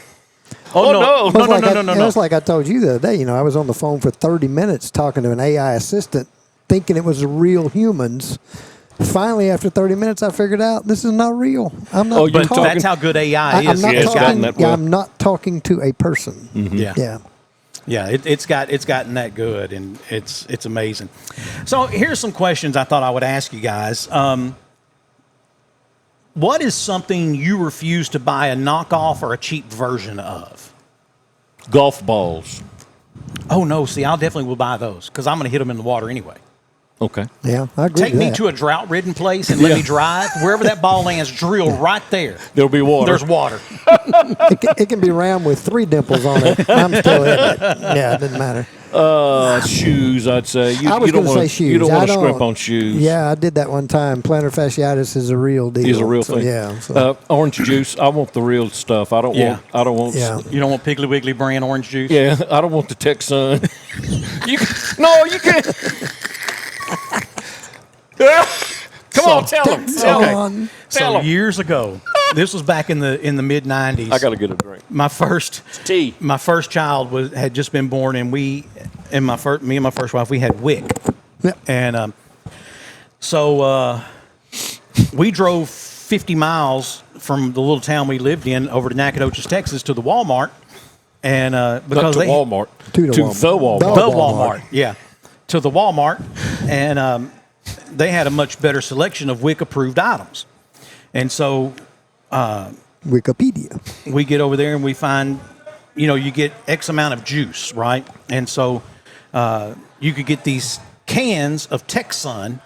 Speaker 3: Oh,
Speaker 4: no.
Speaker 5: It was like I told you the other day. I was on the phone for 30 minutes talking to an AI assistant, thinking it was real humans. Finally, after 30 minutes, I figured out this is not real. I'm not.
Speaker 4: Oh, you're
Speaker 3: But
Speaker 4: talking-
Speaker 3: that's how good AI
Speaker 5: I'm
Speaker 3: is.
Speaker 5: not
Speaker 4: Yeah, it's gotten
Speaker 5: talking.
Speaker 4: that
Speaker 5: Yeah,
Speaker 4: way.
Speaker 5: I'm not talking to a person.
Speaker 3: Yeah.
Speaker 5: Yeah.
Speaker 3: Yeah, it's gotten that good, and it's amazing. So here's some questions I thought I would ask you guys. What is something you refuse to buy a knockoff or a cheap version of?
Speaker 4: Golf balls.
Speaker 3: Oh no, see, I definitely will buy those because I'm going to hit them in the water anyway.
Speaker 4: Okay.
Speaker 5: Yeah, I agree
Speaker 3: Take
Speaker 5: with
Speaker 3: me
Speaker 5: that.
Speaker 3: to a drought-ridden place and let me drive. Wherever that ball lands, drill right there.
Speaker 4: There'll be water.
Speaker 3: There's water.
Speaker 5: It can be round with 3 dimples on it. I'm still hitting it. Yeah, it doesn't matter.
Speaker 4: Shoes, I'd say.
Speaker 5: I was going to say shoes.
Speaker 4: You don't
Speaker 5: I
Speaker 4: want to scrimp on shoes.
Speaker 5: Yeah, I did that one time. Plantar fasciitis is a real deal.
Speaker 4: Is a real
Speaker 5: So,
Speaker 4: thing.
Speaker 5: Yeah. So.
Speaker 4: Orange juice. I want the real stuff. I don't
Speaker 3: Yeah.
Speaker 4: want.
Speaker 5: Yeah.
Speaker 3: You don't want Piggly Wiggly brand orange juice?
Speaker 4: Yeah, I don't want the Texan. you can't. Come on, tell him.
Speaker 5: Okay.
Speaker 3: So
Speaker 4: Tell 'em.
Speaker 3: years ago, this was back in the mid '90s.
Speaker 4: I got to get a drink.
Speaker 3: My first
Speaker 4: Tea.
Speaker 3: My first child had just been born, and me and my first wife, we had WIC,
Speaker 5: Yep.
Speaker 3: and so we drove 50 miles from the little town we lived in over to Nacogdoches, Texas, to the Walmart, and because
Speaker 4: Not to
Speaker 3: they
Speaker 4: Walmart.
Speaker 5: To the
Speaker 4: the
Speaker 5: Walmart.
Speaker 4: Walmart.
Speaker 3: the
Speaker 5: Walmart.
Speaker 3: Walmart, yeah, to the Walmart, and they had a much better selection of WIC approved items, and so
Speaker 5: Wikipedia.
Speaker 3: we get over there and we find, you get X amount of juice, right? And so you could get these cans of Texan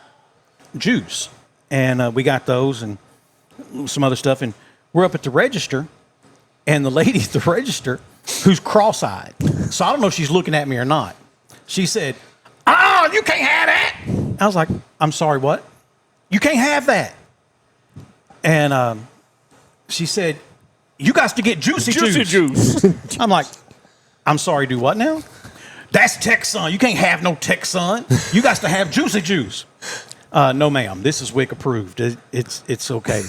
Speaker 3: juice, and we got those and some other stuff, and we're up at the register, and the lady at the register, who's cross-eyed, so I don't know if she's looking at me or not, she said, "Oh, you can't have that." I was like, "I'm sorry, what? You can't have that." And she said, "You got to get juicy juice." I'm like, "I'm sorry, do what now?" "That's Texan. You can't have no Texan. You got to have juicy juice." "No, ma'am. This is WIC approved. It's okay."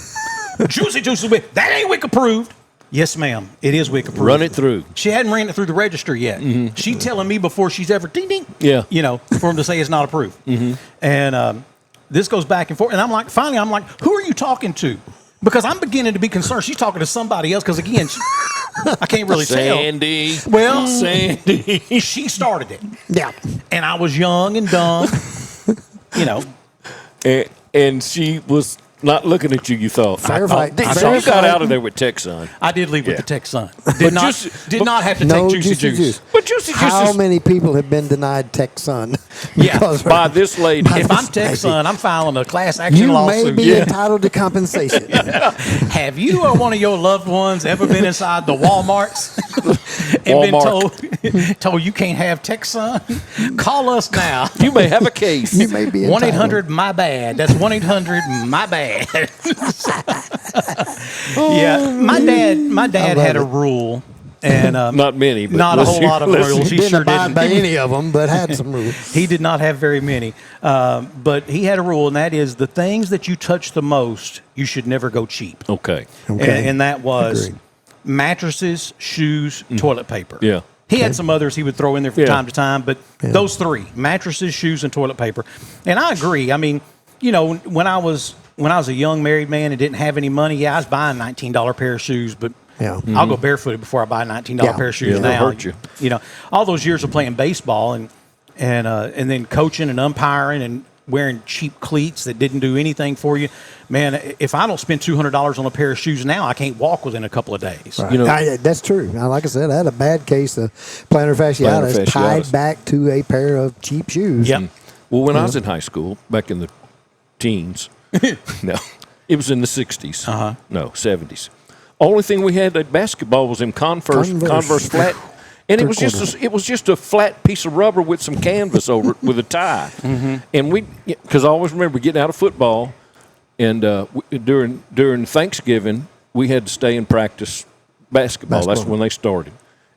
Speaker 3: "Juicy juice is WIC. That ain't WIC approved." "Yes, ma'am. It is WIC approved."
Speaker 4: Run it through.
Speaker 3: She hadn't ran it through the register yet.
Speaker 4: Mm-hmm.
Speaker 3: She telling me before she's ever ding ding.
Speaker 4: Yeah.
Speaker 3: For them to say it's not approved. Mm-hmm. And this goes back and forth. And finally, I'm like, who are you talking to? Because I'm beginning to be concerned. She's talking to somebody else. Because again, I can't really
Speaker 4: Sandy.
Speaker 3: tell. Well,
Speaker 4: Sandy.
Speaker 3: she started it,
Speaker 5: Yeah.
Speaker 3: and I was young and dumb.
Speaker 4: And she was not looking at you, you thought.
Speaker 5: Fair fight.
Speaker 4: So you got out of there with Texan.
Speaker 3: I did leave with the Texan.
Speaker 4: But
Speaker 3: Did not have to
Speaker 5: No
Speaker 3: take juicy juice.
Speaker 4: But juicy juice
Speaker 5: How
Speaker 4: is
Speaker 5: many people have been denied Texan?
Speaker 3: Yeah.
Speaker 5: Because-
Speaker 4: by this lady.
Speaker 3: If I'm Texan, I'm filing a class action
Speaker 5: You
Speaker 3: lawsuit.
Speaker 5: may be entitled to compensation.
Speaker 3: Have you or one of your loved ones ever been inside the Walmarts and been told you can't have Texan? Call us now.
Speaker 4: You may have a case.
Speaker 5: You may be entitled.
Speaker 3: 1-800-MY-BAD. That's 1-800-MY-BAD. Yeah, my dad had a rule, and
Speaker 4: Not many, but
Speaker 3: not a whole lot of rules. He
Speaker 5: Didn't
Speaker 3: sure
Speaker 5: abide
Speaker 3: didn't.
Speaker 5: by any of them, but had some rules.
Speaker 3: He did not have very many, but he had a rule, and that is the things that you touch the most, you should never go cheap.
Speaker 4: Okay.
Speaker 3: And that was
Speaker 5: Agreed.
Speaker 3: mattresses, shoes, toilet paper.
Speaker 4: Yeah.
Speaker 3: He had some others he would throw in there from
Speaker 4: Yeah.
Speaker 3: time to time, but those three, mattresses, shoes, and toilet paper. And I agree. I mean, when I was a young married man and didn't have any money, I was buying $19 pair of shoes, but
Speaker 5: Yeah.
Speaker 3: I'll go barefooted before I buy a $19 pair of shoes
Speaker 4: Yeah,
Speaker 3: now.
Speaker 4: it'll hurt you.
Speaker 3: All those years of playing baseball and then coaching and umpiring and wearing cheap cleats that didn't do anything for you. Man, if I don't spend $200 on a pair of shoes now, I can't walk within a couple of days.
Speaker 5: Right. That's true. Now, like I said, I had a bad case of plantar fasciitis tied back to a pair of cheap shoes.
Speaker 3: Yep.
Speaker 4: Well, when I was in high school, back in the teens, no, it was in the 60s. No, 70s. Only thing we had at basketball was in Converse flat. And it was just a flat piece of rubber with some canvas over it with a tie. And because I always remember getting out of football, and during Thanksgiving we had to stay and practice basketball. That's when they started.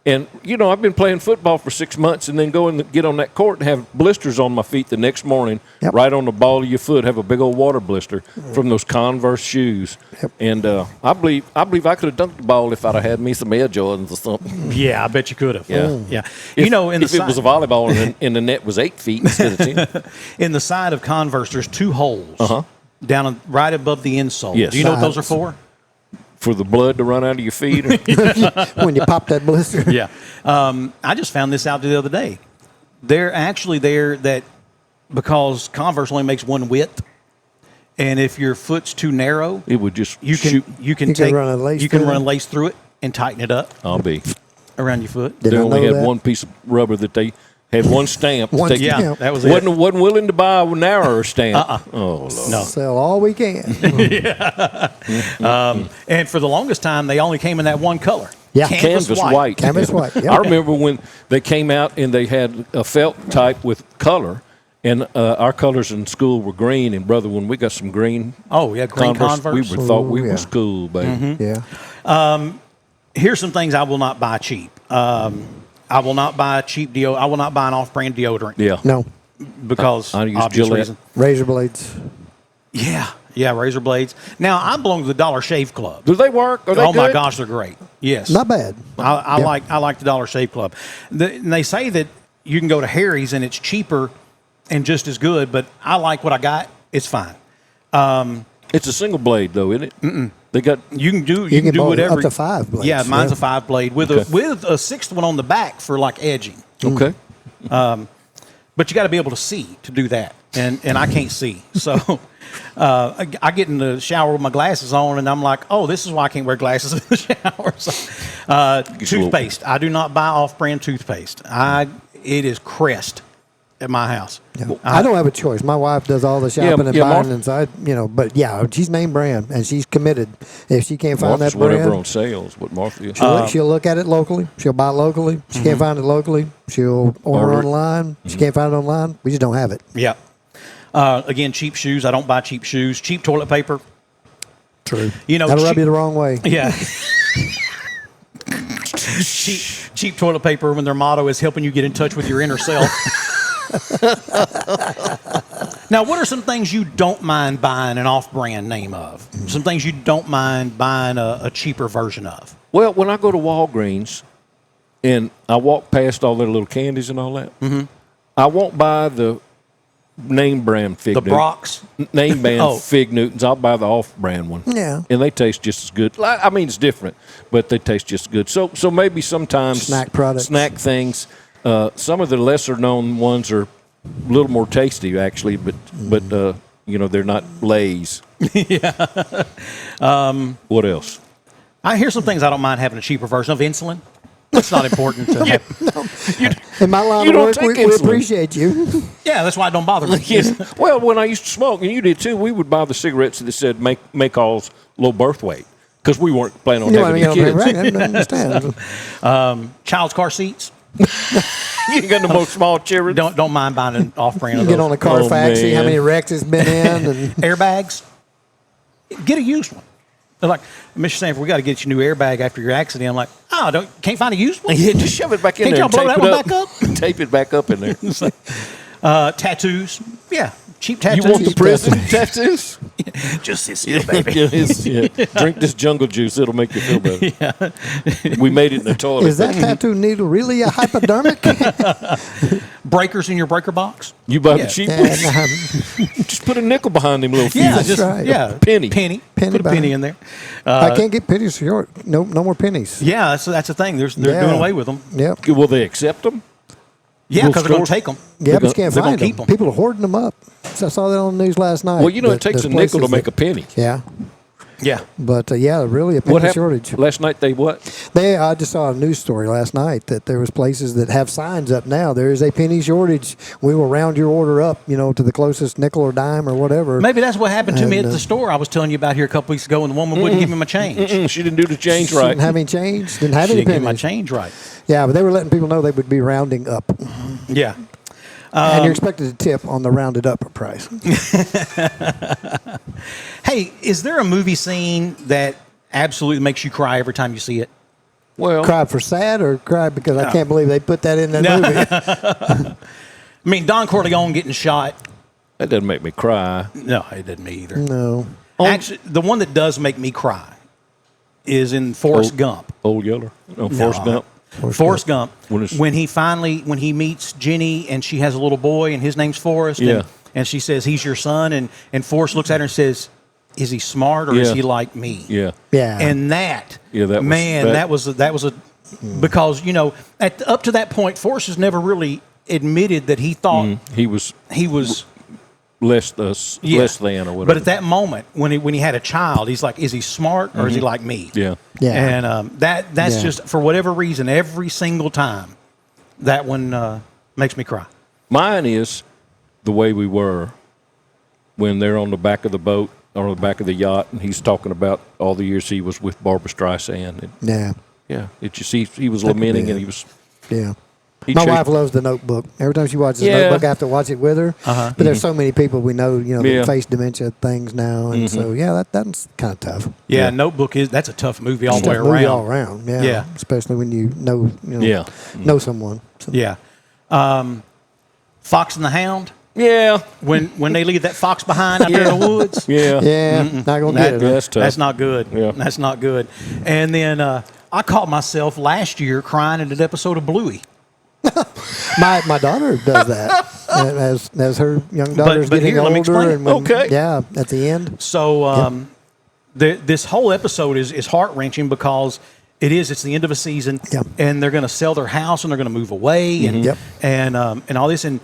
Speaker 4: And I've been playing football for 6 months, and then go and get on that court and have blisters on my feet the next morning, right on the ball of your foot. Have a big old water blister from those Converse shoes. And I believe I could have dunked the ball if I'd have had me some Air Jordans or something.
Speaker 3: Yeah, I bet you could have.
Speaker 4: Yeah.
Speaker 3: If
Speaker 4: it was a volleyball and the net was 8 feet instead of 10.
Speaker 3: In the side of Converse, there's two holes down right above the insole.
Speaker 4: Yes.
Speaker 3: Do you know what those are for?
Speaker 4: for the blood to run out of your feet?
Speaker 5: When you pop that blister.
Speaker 3: Yeah. I just found this out the other day. They're actually there that because Converse only makes one width, and if your foot's too narrow,
Speaker 4: It would just
Speaker 3: you can
Speaker 4: shoot.
Speaker 3: you can take
Speaker 5: run a lace
Speaker 3: you can
Speaker 5: through
Speaker 3: run a
Speaker 5: it.
Speaker 3: lace through it and tighten it up
Speaker 4: I'll be.
Speaker 3: around your foot.
Speaker 5: Did
Speaker 4: They
Speaker 5: I
Speaker 4: only
Speaker 5: know
Speaker 4: had
Speaker 5: that?
Speaker 4: one piece of rubber that they had one stamp.
Speaker 5: One
Speaker 4: They
Speaker 5: stamp. Yeah,
Speaker 3: that was
Speaker 4: wasn't willing to buy a narrower stamp. Oh, Lord.
Speaker 3: No.
Speaker 5: Sell all we can.
Speaker 3: And for the longest time, they only came in that one color.
Speaker 5: Yeah.
Speaker 4: Canvas white.
Speaker 5: Canvas white, yeah.
Speaker 4: I remember when they came out and they had a felt type with color, and our colors in school were green. And brother, when we got some green,
Speaker 3: Oh, yeah, green Converse.
Speaker 4: we thought we
Speaker 5: Oh, yeah.
Speaker 4: was cool, baby.
Speaker 5: Yeah.
Speaker 3: Here's some things I will not buy cheap. I will not buy cheap deodorant. I will not buy an off-brand deodorant.
Speaker 4: Yeah.
Speaker 5: No.
Speaker 3: Because
Speaker 4: I use
Speaker 3: obvious
Speaker 4: Gillette.
Speaker 3: reason.
Speaker 5: Razor blades.
Speaker 3: Yeah, razor blades. Now I belong to the Dollar Shave Club.
Speaker 4: Do they work? Are they
Speaker 3: Oh my
Speaker 4: good?
Speaker 3: gosh, they're great. Yes,
Speaker 5: Not bad.
Speaker 3: I
Speaker 5: Yeah.
Speaker 3: like the Dollar Shave Club. And they say that you can go to Harry's and it's cheaper and just as good, but I like what I got. It's fine.
Speaker 4: It's a single blade, though, isn't it? Mm-mm. They got.
Speaker 3: You can do
Speaker 5: both
Speaker 3: whatever.
Speaker 5: up to 5 blades.
Speaker 3: Yeah, mine's
Speaker 5: Yeah.
Speaker 3: a 5 blade with
Speaker 4: Okay.
Speaker 3: with a 6th one on the back for like edging.
Speaker 4: Okay.
Speaker 3: But you got to be able to see to do that, and I can't see. So I get in the shower with my glasses on, and I'm like, oh, this is why I can't wear glasses in the shower. So, toothpaste. I do not buy off-brand toothpaste. It is Crest at my house.
Speaker 5: Yeah. I don't have a choice. My wife does all the shopping and
Speaker 4: yeah,
Speaker 5: buying,
Speaker 4: Martha-
Speaker 5: and so but yeah, she's name brand and she's committed. If she can't find
Speaker 4: Martha's
Speaker 5: that brand,
Speaker 4: whatever on sales. What Martha is.
Speaker 5: she'll look at it locally. She'll buy it locally. She can't find it locally. She'll order
Speaker 4: Order it.
Speaker 5: online. She can't find it online. We just don't have it.
Speaker 3: Yeah. Again, cheap shoes. I don't buy cheap shoes. Cheap toilet paper.
Speaker 5: True.
Speaker 3: cheap-
Speaker 5: That'll rub you the wrong way.
Speaker 3: Yeah. cheap toilet paper when their motto is helping you get in touch with your inner self. Now, what are some things you don't mind buying an off-brand name of? Some things you don't mind buying a cheaper version of?
Speaker 4: Well, when I go to Walgreens and I walk past all their little candies and all that, I won't buy the name brand Fig
Speaker 3: The
Speaker 4: Newton.
Speaker 3: Brock's?
Speaker 4: Name brand
Speaker 3: Oh.
Speaker 4: Fig Newtons. I'll buy the off-brand one.
Speaker 5: Yeah.
Speaker 4: And they taste just as good. I mean, it's different, but they taste just as good. So maybe sometimes
Speaker 5: Snack products.
Speaker 4: snack things. Some of the lesser-known ones are a little more tasty, actually, but they're not Lay's. What else?
Speaker 3: Here's some things I don't mind having a cheaper version of insulin. It's not important to have.
Speaker 5: In my line
Speaker 4: You
Speaker 5: of
Speaker 4: don't
Speaker 5: work,
Speaker 4: take
Speaker 5: we
Speaker 4: insulin.
Speaker 5: appreciate you.
Speaker 3: Yeah, that's why it don't bother me.
Speaker 4: Yes. Well, when I used to smoke, and you did too, we would buy the cigarettes that said make all's low birth weight because we weren't planning on having any kids.
Speaker 5: Right, I understand.
Speaker 3: Child's car seats.
Speaker 4: You ain't got no more small children.
Speaker 3: Don't mind buying an off-brand
Speaker 5: You
Speaker 3: of
Speaker 5: get
Speaker 3: those.
Speaker 5: on the Carfax, see how
Speaker 4: man.
Speaker 5: many wrecks it's been in, and
Speaker 3: Airbags. Get a used one. They're like, Mr. Sanford, we got to get you a new airbag after your accident. I'm like, can't find a used one?
Speaker 4: Yeah, just shove it back in
Speaker 3: Can't
Speaker 4: there.
Speaker 3: y'all blow
Speaker 4: and
Speaker 3: that
Speaker 4: tape
Speaker 3: one
Speaker 4: it
Speaker 3: back up?
Speaker 4: Tape it back up in there.
Speaker 3: Tattoos. Yeah, cheap
Speaker 4: You
Speaker 3: tattoos.
Speaker 4: want the prison tattoos?
Speaker 3: Just this here, baby.
Speaker 4: Yeah. Drink this jungle juice; it'll make you feel better. We made it in the toilet.
Speaker 5: is that tattoo needle really a hypodermic?
Speaker 3: Breakers in your breaker box.
Speaker 4: You buy
Speaker 3: Yeah.
Speaker 4: the cheap
Speaker 5: And,
Speaker 4: ones? Just put a nickel behind them little
Speaker 3: Yeah,
Speaker 4: fuses.
Speaker 3: just
Speaker 5: right.
Speaker 4: Penny.
Speaker 3: Penny.
Speaker 5: Penny
Speaker 3: Put a
Speaker 5: behind.
Speaker 3: penny in there.
Speaker 5: I can't get pennies for your no more pennies.
Speaker 3: Yeah, that's the thing. They're
Speaker 5: Yeah.
Speaker 3: doing away with them.
Speaker 5: Yep.
Speaker 4: Will they accept them?
Speaker 3: Yeah,
Speaker 4: Little
Speaker 3: because they're going to
Speaker 4: store-
Speaker 3: take them.
Speaker 5: Yeah, but you can't
Speaker 3: they're gonna
Speaker 5: find them.
Speaker 3: keep 'em.
Speaker 5: People are hoarding them up. So I saw that on the news last night.
Speaker 4: Well, you know,
Speaker 5: that
Speaker 4: it takes
Speaker 5: there's
Speaker 4: a nickel to
Speaker 5: places
Speaker 4: make
Speaker 5: that-
Speaker 4: a penny.
Speaker 5: Yeah,
Speaker 3: Yeah.
Speaker 5: but really a penny
Speaker 4: What happened
Speaker 5: shortage.
Speaker 4: last night? They what?
Speaker 5: I just saw a news story last night that there was places that have signs up now. There is a penny shortage. We will round your order up, to the closest nickel or dime or whatever.
Speaker 3: Maybe that's what happened to me at
Speaker 5: And,
Speaker 3: the store I was telling you about here a couple weeks ago, and the woman wouldn't give me my change.
Speaker 4: She didn't do the change
Speaker 5: She
Speaker 4: right.
Speaker 5: Didn't have any change. Didn't have
Speaker 3: She
Speaker 5: any
Speaker 3: didn't give me my
Speaker 5: pennies.
Speaker 3: change right.
Speaker 5: Yeah, but they were letting people know they would be rounding up,
Speaker 3: Yeah.
Speaker 5: and you're expected to tip on the rounded up price.
Speaker 3: Hey, is there a movie scene that absolutely makes you cry every time you see it?
Speaker 4: Well,
Speaker 5: Cry for sad or cry because I can't believe they put that in that movie.
Speaker 3: I mean, Don Corleone getting shot.
Speaker 4: that doesn't make me cry.
Speaker 3: No, it didn't me either.
Speaker 5: No.
Speaker 3: Actually, the one that does make me cry is in Forrest Gump.
Speaker 4: Old Yeller. No, Forrest Gump.
Speaker 3: Forrest Gump.
Speaker 4: When
Speaker 3: When he meets Jenny and she has a little boy and his name's Forrest.
Speaker 4: Yeah.
Speaker 3: And she says, he's your son. And Forrest looks at her and says, is he smart or is he like me?
Speaker 4: Yeah.
Speaker 5: Yeah.
Speaker 3: And that,
Speaker 4: that was
Speaker 3: that was a because up to that point, Forrest has never really admitted that he thought he was
Speaker 4: less than or whatever.
Speaker 3: But at that moment, when he had a child, he's like, is he smart or is he like me?
Speaker 4: Yeah.
Speaker 3: And that's just, for whatever reason, every single time, that one makes me cry.
Speaker 4: Mine is the way we were when they're on the back of the boat or the back of the yacht, and he's talking about all the years he was with Barbara Streisand. And, it just he was lamenting, and he was.
Speaker 5: Yeah. My wife loves The Notebook. Every time she watches The Notebook, I have to watch it with her. But there's so many people we know, that face dementia things now, and so that's kind of tough.
Speaker 3: Yeah, Notebook that's a tough movie all the way around.
Speaker 5: Movie all around. Yeah. Especially when you know someone. So.
Speaker 3: Yeah. Fox and the Hound.
Speaker 4: Yeah.
Speaker 3: When they leave that fox behind out there in the woods.
Speaker 5: Not gonna get it.
Speaker 4: That's tough.
Speaker 3: That's not good.
Speaker 4: Yeah.
Speaker 3: That's not good. And then I caught myself last year crying in an episode of Bluey.
Speaker 5: My daughter does that as her young daughter's
Speaker 3: but
Speaker 5: getting
Speaker 3: here, let me
Speaker 5: older.
Speaker 3: explain.
Speaker 5: And at the end.
Speaker 3: So this whole episode is heart wrenching because it's the end of a season, and they're going to sell their house and they're going to move away, and all this, and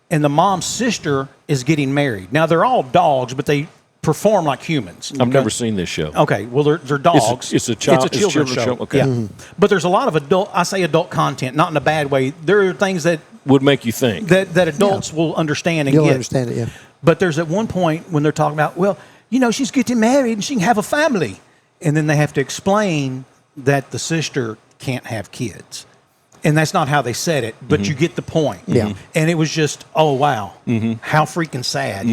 Speaker 3: the mom's sister is getting married. Now they're all dogs, but they perform like humans.
Speaker 4: I've never seen this show.
Speaker 3: Okay, well they're dogs.
Speaker 4: It's a children's show. Okay.
Speaker 3: Yeah. But there's a lot of adult content, not in a bad way. There are things that
Speaker 4: would make you think
Speaker 3: that adults will understand and
Speaker 5: You'll
Speaker 3: get.
Speaker 5: understand it, yeah.
Speaker 3: But there's at one point when they're talking about, she's getting married and she can have a family, and then they have to explain that the sister can't have kids. And that's not how they said it, but you get the point.
Speaker 5: Yeah.
Speaker 3: And it was just, oh wow, how freaking sad.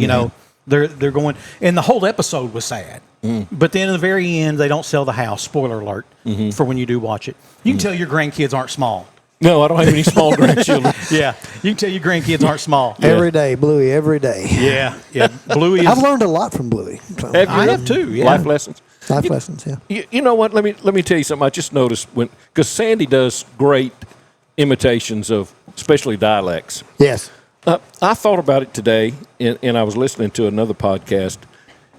Speaker 3: They're going, and the whole episode was sad. But then in the very end, they don't sell the house. Spoiler alert for when you do watch it. You can tell your grandkids aren't small.
Speaker 4: No, I don't have any small grandchildren.
Speaker 3: Yeah, you can tell your grandkids aren't small.
Speaker 5: Every day, Bluey, every day.
Speaker 3: Yeah. Bluey.
Speaker 5: I've learned a lot from Bluey. So.
Speaker 3: I have too. Yeah.
Speaker 4: Life lessons.
Speaker 5: Life lessons. Yeah.
Speaker 4: You know what? Let me tell you something. I just noticed because Sandy does great imitations of especially dialects.
Speaker 5: Yes.
Speaker 4: I thought about it today, and I was listening to another podcast,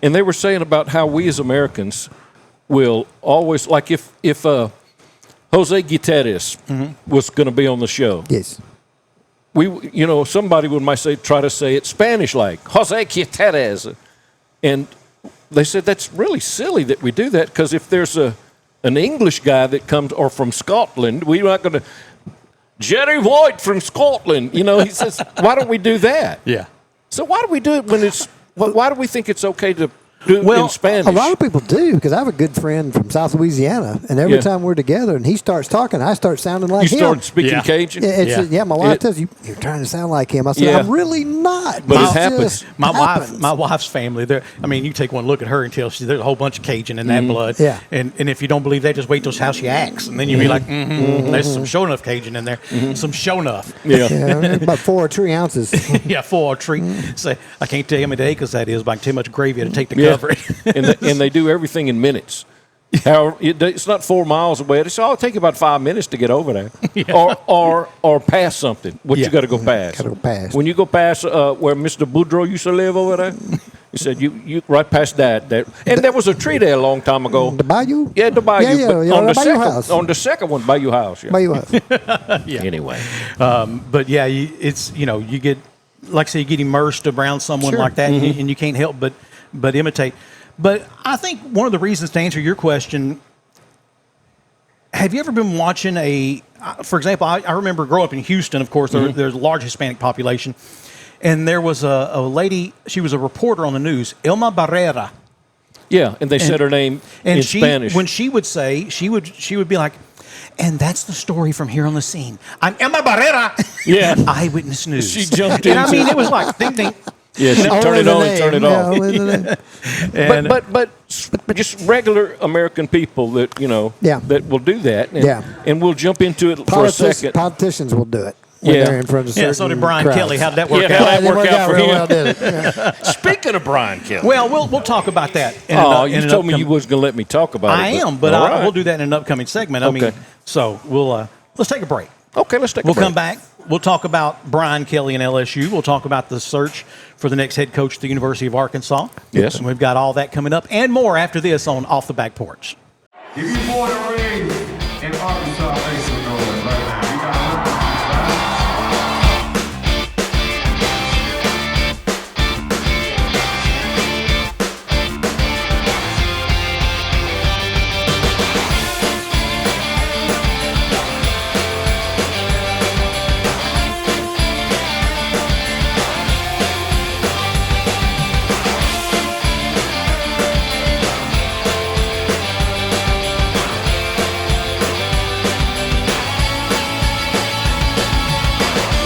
Speaker 4: and they were saying about how we as Americans will always, like if Jose Gutierrez was going to be on the show.
Speaker 5: Yes.
Speaker 4: Somebody might try to say it Spanish like Jose Gutierrez, and they said that's really silly that we do that because if there's an English guy that comes or from Scotland, we're not going to. Jerry White from Scotland, he says, why don't we do that?
Speaker 3: Yeah.
Speaker 4: So why do we do it when it's? Why do we think it's okay to do it in Spanish?
Speaker 5: A lot of people do because I have a good friend from South Louisiana, and every time we're together and he starts talking, I start sounding like him.
Speaker 4: You start speaking Cajun.
Speaker 5: My wife tells you you're trying to sound like him. I said I'm really not.
Speaker 4: But it happens.
Speaker 3: My wife's family. You take one look at her and tell there's a whole bunch of Cajun in that blood.
Speaker 5: Yeah.
Speaker 3: And if you don't believe that, just wait till how she acts, and then you'll be like, there's some show enough Cajun in there, some show enough.
Speaker 5: Yeah. About 4 or 3 ounces.
Speaker 3: 4 or 3. So I can't tell you how many acres that is, but I can too much gravy to take to cover it.
Speaker 4: And they do everything in minutes. However, it's not 4 miles away. It'll take about 5 minutes to get over there, or past something. You got to go past.
Speaker 5: Got to go past.
Speaker 4: When you go past where Mr. Boudreaux used to live over there, he said you right past that. And there was a tree there a long time ago.
Speaker 5: The bayou.
Speaker 4: Yeah, the bayou.
Speaker 5: Yeah,
Speaker 4: on the second one, Bayou House. Yeah.
Speaker 5: Bayou House.
Speaker 4: Anyway,
Speaker 3: but you get, like I say, you get immersed around someone like that, and you can't help but imitate. But I think one of the reasons, to answer your question, have you ever been watching for example, I remember growing up in Houston, of course, there's a large Hispanic population, and there was a lady, she was a reporter on the news, Elma Barrera.
Speaker 4: Yeah, and they said her name in Spanish.
Speaker 3: When she would say, she would be like, and that's the story from here on the scene. I'm Elma Barrera.
Speaker 4: Yeah.
Speaker 3: Eyewitness News.
Speaker 4: She jumped in.
Speaker 3: And it was like, ding, ding.
Speaker 4: Yeah, she turn it on and turn it off. But just regular American people that that will do that, and we'll jump into it for a second.
Speaker 5: Politicians will do it. They're in front of
Speaker 3: so did Brian
Speaker 5: crowds.
Speaker 3: Kelley. How did that work out?
Speaker 4: That worked out for him.
Speaker 5: Well, did it?
Speaker 4: Speaking of Brian Kelley,
Speaker 3: well, we'll talk about that.
Speaker 4: You told me you wasn't going to let me talk about it.
Speaker 3: I am, but we'll do that in an upcoming segment. So we'll let's take a break.
Speaker 4: Okay, let's take a break.
Speaker 3: We'll come back We'll talk about Brian Kelley and LSU. We'll talk about the search for the next head coach at the University of Arkansas.
Speaker 4: Yes.
Speaker 3: And we've got all that coming up and more after this on Off the Back Porch.
Speaker 6: If you're born and raised in Arkansas, make some noise right now. You got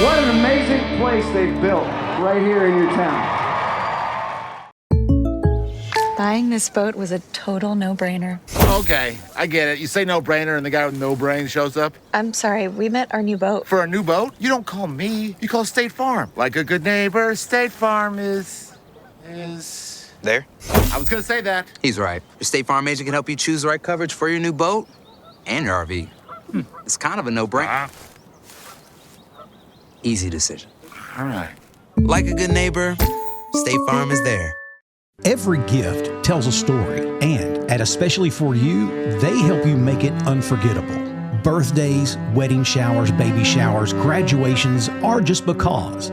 Speaker 7: What an amazing place they've built right here in your town.
Speaker 8: Buying this boat was a total no-brainer.
Speaker 9: Okay, I get it. You say no-brainer and the guy with no brain shows up.
Speaker 8: I'm sorry, we met our new boat.
Speaker 9: For a new boat? You don't call me. You call State Farm. Like a good neighbor, State Farm is...
Speaker 10: There?
Speaker 9: I was gonna say that.
Speaker 10: He's right. Your State Farm agent can help you choose the right coverage for your new boat and your RV. It's kind of a no-brainer. Easy decision.
Speaker 9: All right.
Speaker 10: Like a good neighbor, State Farm is there.
Speaker 11: Every gift tells a story, and at Especially For You, they help you make it unforgettable. Birthdays, wedding showers, baby showers, graduations are just because.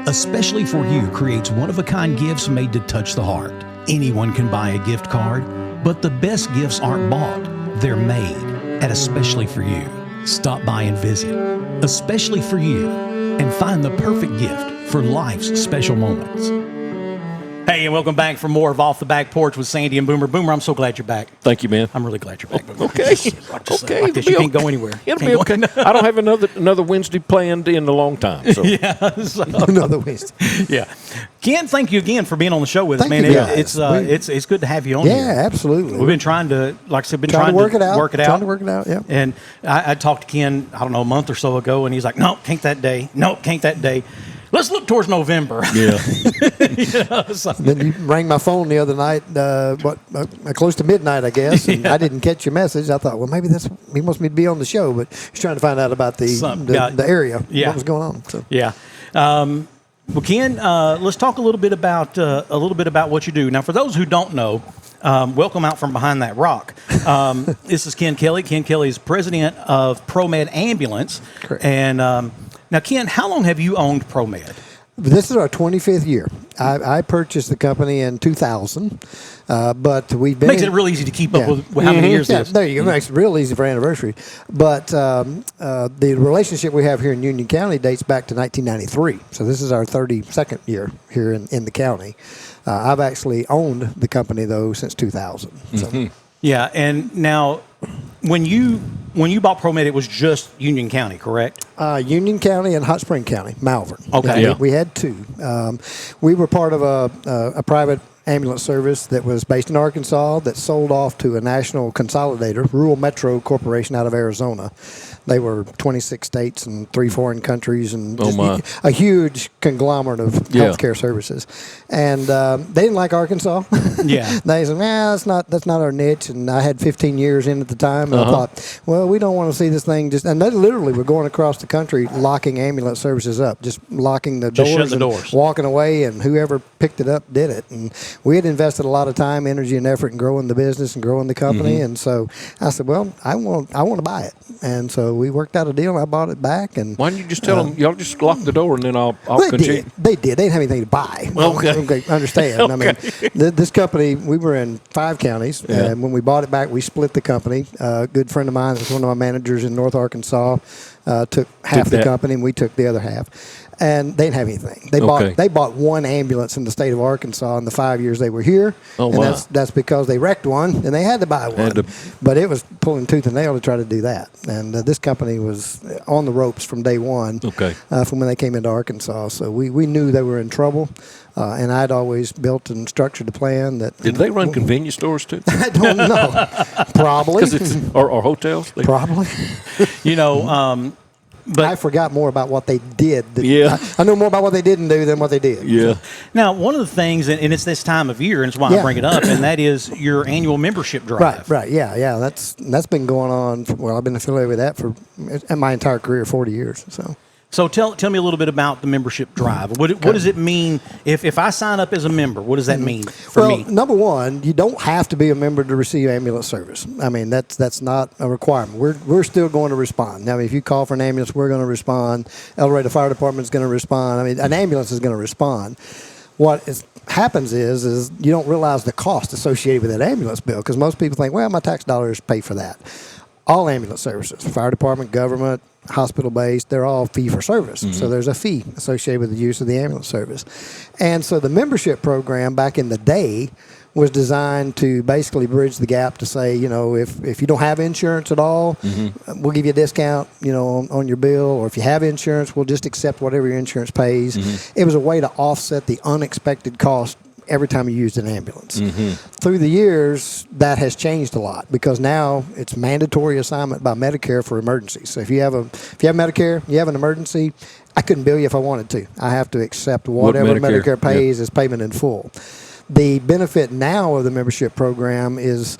Speaker 11: Especially For You creates one-of-a-kind gifts made to touch the heart. Anyone can buy a gift card, but the best gifts aren't bought. They're made at Especially For You. Stop by and visit Especially For You and find the perfect gift for life's special moments.
Speaker 3: Hey, and welcome back for more of Off the Back Porch with Sandy and Boomer. Boomer, I'm so glad you're back.
Speaker 4: Thank you, man.
Speaker 3: I'm really glad you're back. Boomer.
Speaker 4: Okay.
Speaker 3: Okay. Like this, you can't go anywhere.
Speaker 4: It'll
Speaker 3: Can't
Speaker 4: be
Speaker 3: go-
Speaker 4: okay. I don't have another Wednesday planned in a long time. So.
Speaker 3: Yeah. So,
Speaker 5: Another Wednesday.
Speaker 3: yeah. Ken, thank you again for being on the show with us,
Speaker 5: Thank
Speaker 3: man.
Speaker 5: you, guys.
Speaker 3: It's good to have you on
Speaker 5: Yeah,
Speaker 3: here.
Speaker 5: absolutely.
Speaker 3: We've been trying to, like I said,
Speaker 5: trying to work it out.
Speaker 3: Trying
Speaker 5: to work it out, yeah.
Speaker 3: And I talked to Ken, I don't know, a month or so ago, and he's like, no, can't that day. No, can't that day. Let's look towards November.
Speaker 4: Yeah.
Speaker 3: So-
Speaker 5: Then you rang my phone the other night, close to midnight, I guess, and I didn't catch your message. I thought, well, maybe he wants me to be on the show, but he's trying to find out about the area, what was going on. So.
Speaker 3: Yeah. Well, Ken, let's talk a little bit about what you do. Now, for those who don't know, welcome out from behind that rock. This is Ken Kelley. Ken Kelley is president of ProMed Ambulance.
Speaker 5: Correct.
Speaker 3: And now, Ken, how long have you owned ProMed?
Speaker 5: This is our 25th year. I purchased the company in 2000, but we've been...
Speaker 3: Makes it real easy to keep up with how many years it is.
Speaker 5: There you go. Makes it real easy for anniversary. But the relationship we have here in Union County dates back to 1993. So this is our 32nd year here in the county. I've actually owned the company, though, since 2000. So.
Speaker 3: Yeah, and now... When you bought ProMed, it was just Union County, correct?
Speaker 5: Union County and Hot Spring County, Malvern.
Speaker 3: Okay.
Speaker 5: Yeah. We had two. We were part of a private ambulance service that was based in Arkansas that sold off to a national consolidator, Rural Metro Corporation out of Arizona. They were 26 states and 3 foreign countries and just a huge conglomerate of healthcare services. And they didn't like Arkansas.
Speaker 3: Yeah.
Speaker 5: They said, that's not our niche. And I had 15 years in at the time. And I thought, well, we don't want to see this thing just... And they literally were going across the country locking ambulance services up, just locking the doors.
Speaker 3: Shut the doors.
Speaker 5: Walking away, and whoever picked it up did it. And we had invested a lot of time, energy, and effort in growing the business and growing the company. And so I said, well, I want to buy it. And so we worked out a deal, and I bought it back. And
Speaker 4: why don't you just tell them, y'all just lock the door, and then I'll
Speaker 5: they
Speaker 4: continue?
Speaker 5: They did. They didn't have anything to buy.
Speaker 4: Okay.
Speaker 5: Understand. I mean, this company, we were in 5 counties.
Speaker 4: Yeah.
Speaker 5: And when we bought it back, we split the company. A good friend of mine, was one of my managers in North Arkansas, took half the company, and we took the other half. And they didn't have anything. They bought one ambulance in the state of Arkansas in the 5 years they were here.
Speaker 4: Oh,
Speaker 5: and
Speaker 4: wow.
Speaker 5: that's because they wrecked one, and they had to buy one. But it was pulling tooth and nail to try to do that. And this company was on the ropes from day one, from when they came into Arkansas. So we knew they were in trouble. And I'd always built and structured a plan that...
Speaker 4: Did they run convenience stores, too?
Speaker 5: I don't know. Probably.
Speaker 4: Or hotels?
Speaker 5: Probably. But I forgot more about what they did. I know more about what they didn't do than what they did.
Speaker 4: Yeah.
Speaker 3: Now, one of the things, and it's this time of year, and it's why I bring it up, and that is your annual membership drive.
Speaker 5: Right. Yeah. That's been going on. I've been affiliated with that for my entire career, 40 years. So.
Speaker 3: So tell me a little bit about the membership drive. What does it mean if I sign up as a member? What does that mean for me?
Speaker 5: Well, number one, you don't have to be a member to receive ambulance service. I mean, that's not a requirement. We're still going to respond. Now, if you call for an ambulance, we're going to respond. El Dorado Fire Department is going to respond. I mean, an ambulance is going to respond. What happens is you don't realize the cost associated with that ambulance bill, because most people think, well, my tax dollars pay for that. All ambulance services, fire department, government, hospital-based, they're all fee-for-service. So there's a fee associated with the use of the ambulance service. And so the membership program back in the day was designed to basically bridge the gap to say, if you don't have insurance at all, we'll give you a discount, on your bill. Or if you have insurance, we'll just accept whatever your insurance pays. It was a way to offset the unexpected cost every time you used an ambulance. Through the years, that has changed a lot, because now it's mandatory assignment by Medicare for emergencies. So if you have Medicare, you have an emergency, I couldn't bill you if I wanted to. I have to accept whatever Medicare pays as payment in full. The benefit now of the membership program is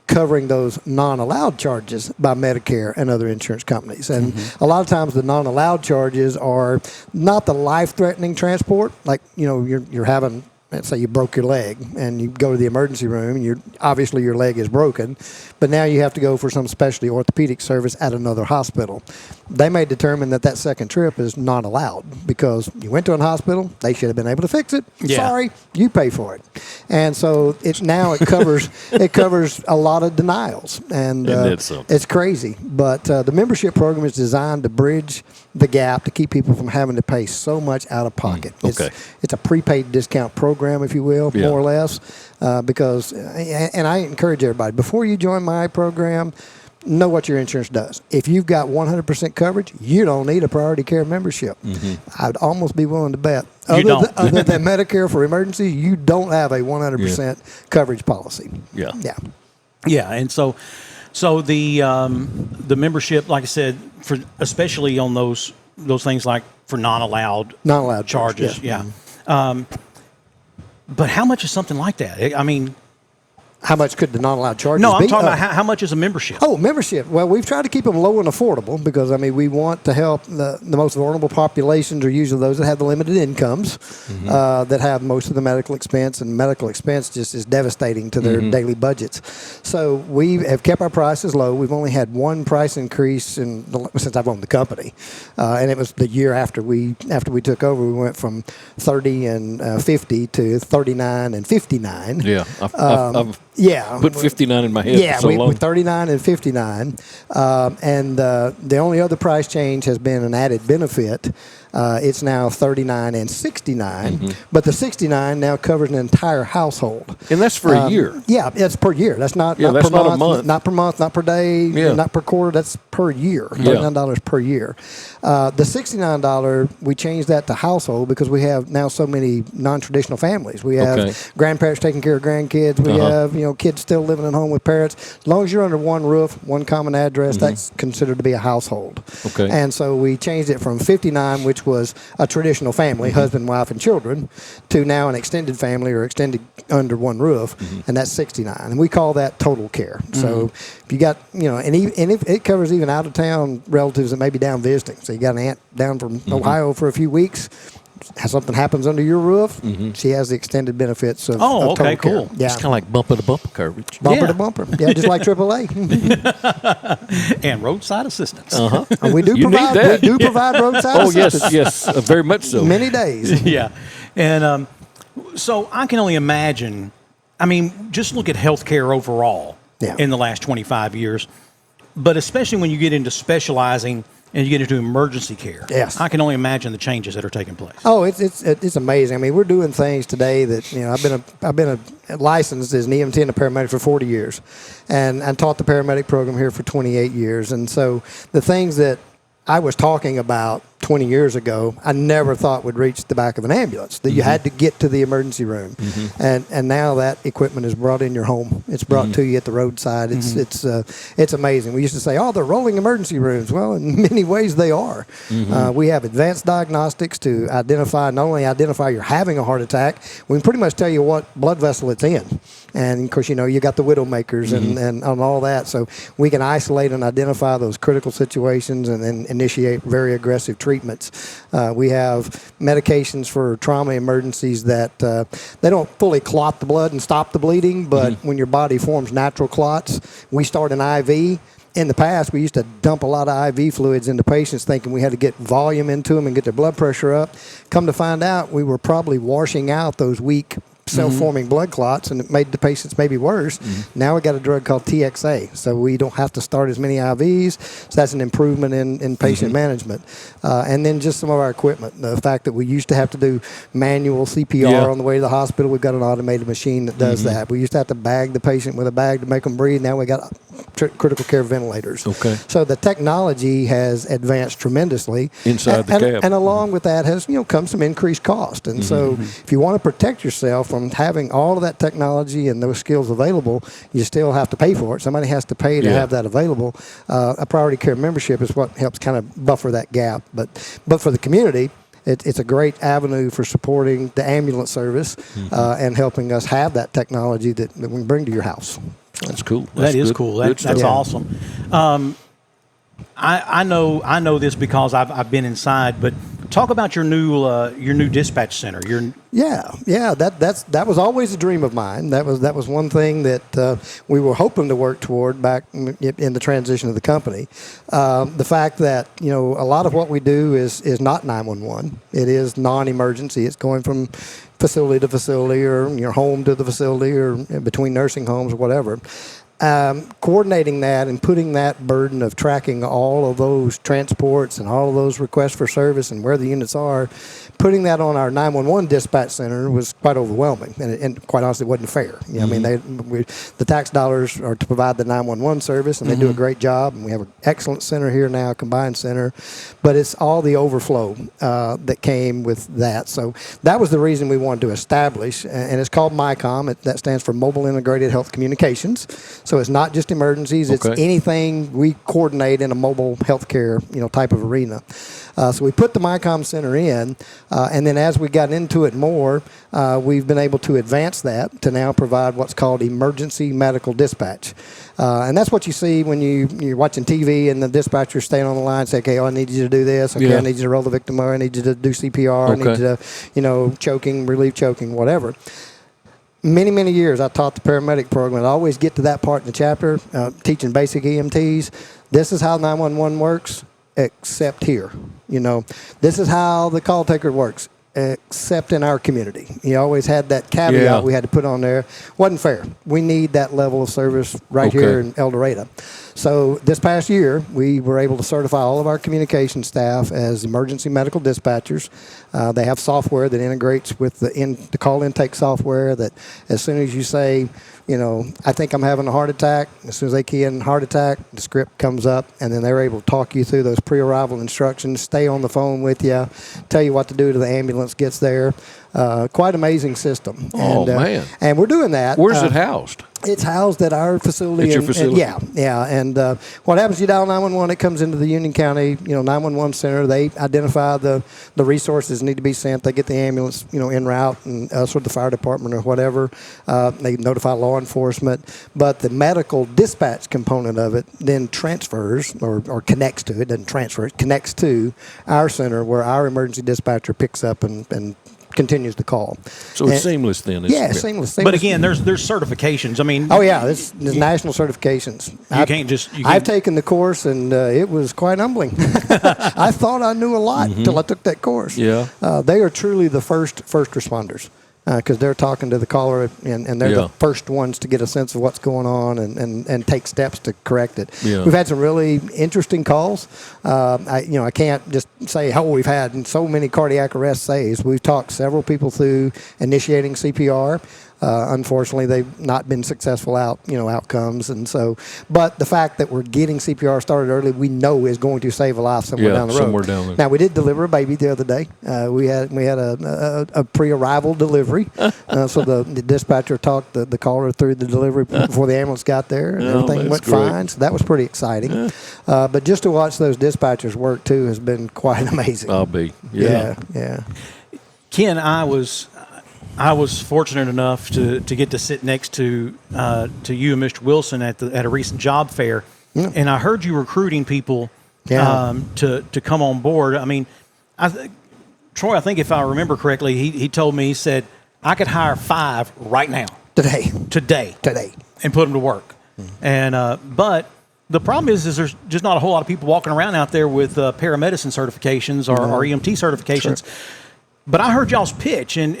Speaker 5: covering those non-allowed charges by Medicare and other insurance companies. And a lot of times the non-allowed charges are not the life-threatening transport, like, you're having, let's say you broke your leg and you go to the emergency room and obviously your leg is broken, but now you have to go for some specialty orthopedic service at another hospital. They may determine that second trip is not allowed because you went to a hospital, they should have been able to fix it. Yeah. Sorry, you pay for it. And so it covers it covers a lot of denials, and it's crazy. But the membership program is designed to bridge the gap to keep people from having to pay so much out of pocket. It's a prepaid discount program, if you will, more or less, because, and I encourage everybody, before you join my program, know what your insurance does. If you've got 100% coverage, you don't need a priority care membership. I'd almost be willing to bet. Other than Medicare for emergency, you don't have a 100% coverage policy.
Speaker 3: Yeah, and so the membership, like I said, for especially on those things like for non-allowed charges. But how much is something like that? I mean,
Speaker 5: how much could the non-allowed charges be?
Speaker 3: No, I'm talking about how much is a membership?
Speaker 5: Oh, membership. Well, we've tried to keep them low and affordable because, we want to help the most vulnerable populations are usually those that have the limited incomes, that have most of the medical expense, and medical expense just is devastating to their daily budgets. So we have kept our prices low. We've only had one price increase since I've owned the company, and it was the year after we took over. We went from 30 and 50 to 39 and 59.
Speaker 4: Yeah, I've put 59 in my head for so long.
Speaker 5: 39 and 59. And the only other price change has been an added benefit. It's now 39 and 69, but the 69 now covers an entire household.
Speaker 4: And that's for a year.
Speaker 5: Yeah, it's per year. That's not
Speaker 4: that's
Speaker 5: per
Speaker 4: not
Speaker 5: month,
Speaker 4: a month.
Speaker 5: not per month, not per day, not per quarter. That's per year, $39 per year. The $69, we changed that to household because we have now so many non-traditional families. We have grandparents taking care of grandkids. We have kids still living at home with parents. As long as you're under one roof, one common address, that's considered to be a household. And so we changed it from 59, which was a traditional family, husband, wife, and children, to now an extended family or extended under one roof, and that's 69. And we call that total care. So if you got, and if it covers even out-of-town relatives that may be down visiting. So you got an aunt down from Ohio for a few weeks, something happens under your roof, she has the extended benefits of total care.
Speaker 3: Cool.
Speaker 5: Yeah.
Speaker 4: It's kind of like bumper-to-bumper coverage.
Speaker 5: Bumper to bumper. Yeah, just like AAA.
Speaker 3: And roadside assistance.
Speaker 5: And we do provide roadside assistance.
Speaker 4: Oh, yes, very much so.
Speaker 5: Many days.
Speaker 3: Yeah. And so I can only imagine, just look at healthcare overall in the last 25 years, but especially when you get into specializing and you get into emergency care.
Speaker 5: Yes.
Speaker 3: I can only imagine the changes that are taking place.
Speaker 5: Oh, it's amazing. We're doing things today that I've been licensed as an EMT and a paramedic for 40 years, and taught the paramedic program here for 28 years. And so the things that I was talking about 20 years ago, I never thought would reach the back of an ambulance, that you had to get to the emergency room. And now that equipment is brought in your home. It's brought to you at the roadside. It's amazing. We used to say, they're rolling emergency rooms. Well, in many ways they are. We have advanced diagnostics to not only identify you're having a heart attack, we can pretty much tell you what blood vessel it's in. And of course, you got the widowmakers and all that. So we can isolate and identify those critical situations and then initiate very aggressive treatment. treatments. We have medications for trauma emergencies that they don't fully clot the blood and stop the bleeding, but when your body forms natural clots, we start an IV. In the past, we used to dump a lot of IV fluids into patients thinking we had to get volume into them and get their blood pressure up. Come to find out, we were probably washing out those weak self-forming blood clots, and it made the patients maybe worse. Now we got a drug called TXA, so we don't have to start as many IVs. So that's an improvement in patient management. And then just some of our equipment. The fact that we used to have to do manual CPR on the way to the hospital, we've got an automated machine that does that. We used to have to bag the patient with a bag to make them breathe. Now we got critical care ventilators.
Speaker 4: Okay.
Speaker 5: So the technology has advanced tremendously.
Speaker 4: Inside the cab.
Speaker 5: And along with that has, come some increased cost. And so if you want to protect yourself from having all of that technology and those skills available, you still have to pay for it. Somebody has to pay to have that available. A priority care membership is what helps kind of buffer that gap. But for the community, it's a great avenue for supporting the ambulance service and helping us have that technology that we can bring to your house.
Speaker 4: That's cool.
Speaker 3: That is cool. That's awesome. I know this because I've been inside, but talk about your new dispatch center.
Speaker 5: That was always a dream of mine. That was one thing that we were hoping to work toward back in the transition of the company. The fact that a lot of what we do is not 911. It is non-emergency. It's going from facility to facility, or your home to the facility, or between nursing homes or whatever. Coordinating that and putting that burden of tracking all of those transports and all of those requests for service and where the units are, putting that on our 911 dispatch center was quite overwhelming, and quite honestly, it wasn't fair. I mean, the tax dollars are to provide the 911 service, and they do a great job. And we have an excellent center here now, a combined center, but it's all the overflow that came with that. So that was the reason we wanted to establish, and it's called MyCom. That stands for Mobile Integrated Health Communications. So it's not just emergencies; it's anything we coordinate in a mobile healthcare, type of arena. So we put the MyCom Center in, and then as we got into it more, we've been able to advance that to now provide what's called emergency medical dispatch. And that's what you see when you're watching TV and the dispatcher staying on the line and say, okay, I need you to do this. Okay, I need you to roll the victim over. I need you to do CPR. I need you to, choking, relieve choking, whatever. Many, many years I taught the paramedic program. I always get to that part in the chapter, teaching basic EMTs. This is how 911 works, except here. This is how the call taker works, except in our community. You always had that caveat we had to put on there. Wasn't fair. We need that level of service right here in El Dorado. So this past year, we were able to certify all of our communication staff as emergency medical dispatchers. They have software that integrates with the call intake software that as soon as you say, I think I'm having a heart attack, as soon as they key in heart attack, the script comes up, and then they're able to talk you through those pre-arrival instructions, stay on the phone with you, tell you what to do till the ambulance gets there. Quite amazing system.
Speaker 4: Man.
Speaker 5: And we're doing that.
Speaker 4: Where's it housed?
Speaker 5: It's housed at our facility.
Speaker 4: At your facility?
Speaker 5: And what happens, you dial 911, it comes into the Union County, 911 center. They identify the resources need to be sent. They get the ambulance, en route, and us or the fire department or whatever. They notify law enforcement. But the medical dispatch component of it then transfers or connects to, it doesn't transfer, it connects to our center where our emergency dispatcher picks up and continues the call.
Speaker 4: So it's seamless then.
Speaker 5: Seamless.
Speaker 3: But again, there's certifications. I mean,
Speaker 5: there's national certifications. I've taken the course, and it was quite humbling. I thought I knew a lot until I took that course.
Speaker 4: Yeah.
Speaker 5: They are truly the first responders. Because they're talking to the caller, and they're the first ones to get a sense of what's going on and take steps to correct it. Yeah. We've had some really interesting calls. I can't just say, we've had so many cardiac arrest saves. We've talked several people through initiating CPR. Unfortunately, they've not been successful outcomes, and so. But the fact that we're getting CPR started early, we know is going to save a life somewhere down the road.
Speaker 4: Somewhere down there.
Speaker 5: Now, we did deliver a baby the other day. We had a pre-arrival delivery, so the dispatcher talked the caller through the delivery before the ambulance got there, and everything went fine. So that was pretty exciting. But just to watch those dispatchers work too has been quite amazing.
Speaker 4: I'll be.
Speaker 5: Yeah.
Speaker 3: Ken, I was fortunate enough to get to sit next to you and Mr. Wilson at a recent job fair, and I heard you recruiting people to come on board. I mean, Troy, I think if I remember correctly, he told me, he said, I could hire 5 right now.
Speaker 5: Today.
Speaker 3: And put them to work. And but the problem is there's just not a whole lot of people walking around out there with paramedicine certifications or EMT certifications. Sure. But I heard y'all's pitch, and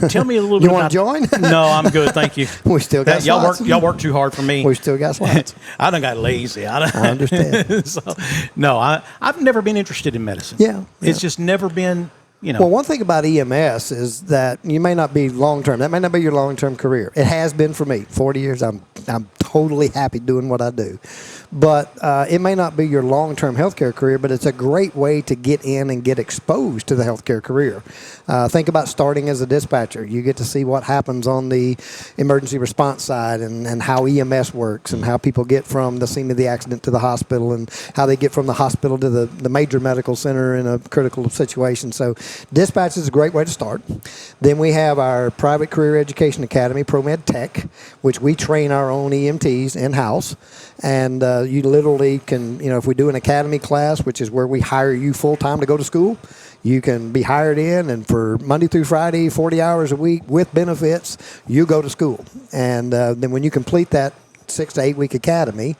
Speaker 3: tell me a little bit
Speaker 5: about... You want to join?
Speaker 3: No, I'm good, thank you.
Speaker 5: We still got slots.
Speaker 3: Y'all work too hard for me.
Speaker 5: We still got slots.
Speaker 3: I done got lazy. I
Speaker 5: understand.
Speaker 3: So, no, I've never been interested in medicine.
Speaker 5: Yeah.
Speaker 3: It's just never been,
Speaker 5: Well, one thing about EMS is that you may not be long-term. That may not be your long-term career. It has been for me. 40 years, I'm totally happy doing what I do. But it may not be your long-term healthcare career, but it's a great way to get in and get exposed to the healthcare career. Think about starting as a dispatcher. You get to see what happens on the emergency response side and how EMS works and how people get from the scene of the accident to the hospital and how they get from the hospital to the major medical center in a critical situation. So dispatch is a great way to start. Then we have our private career education academy, ProMed Tech, which we train our own EMTs in-house. And you literally can, if we do an academy class, which is where we hire you full-time to go to school, you can be hired in, and for Monday through Friday, 40 hours a week with benefits, you go to school. And then when you complete that 6 to 8 week academy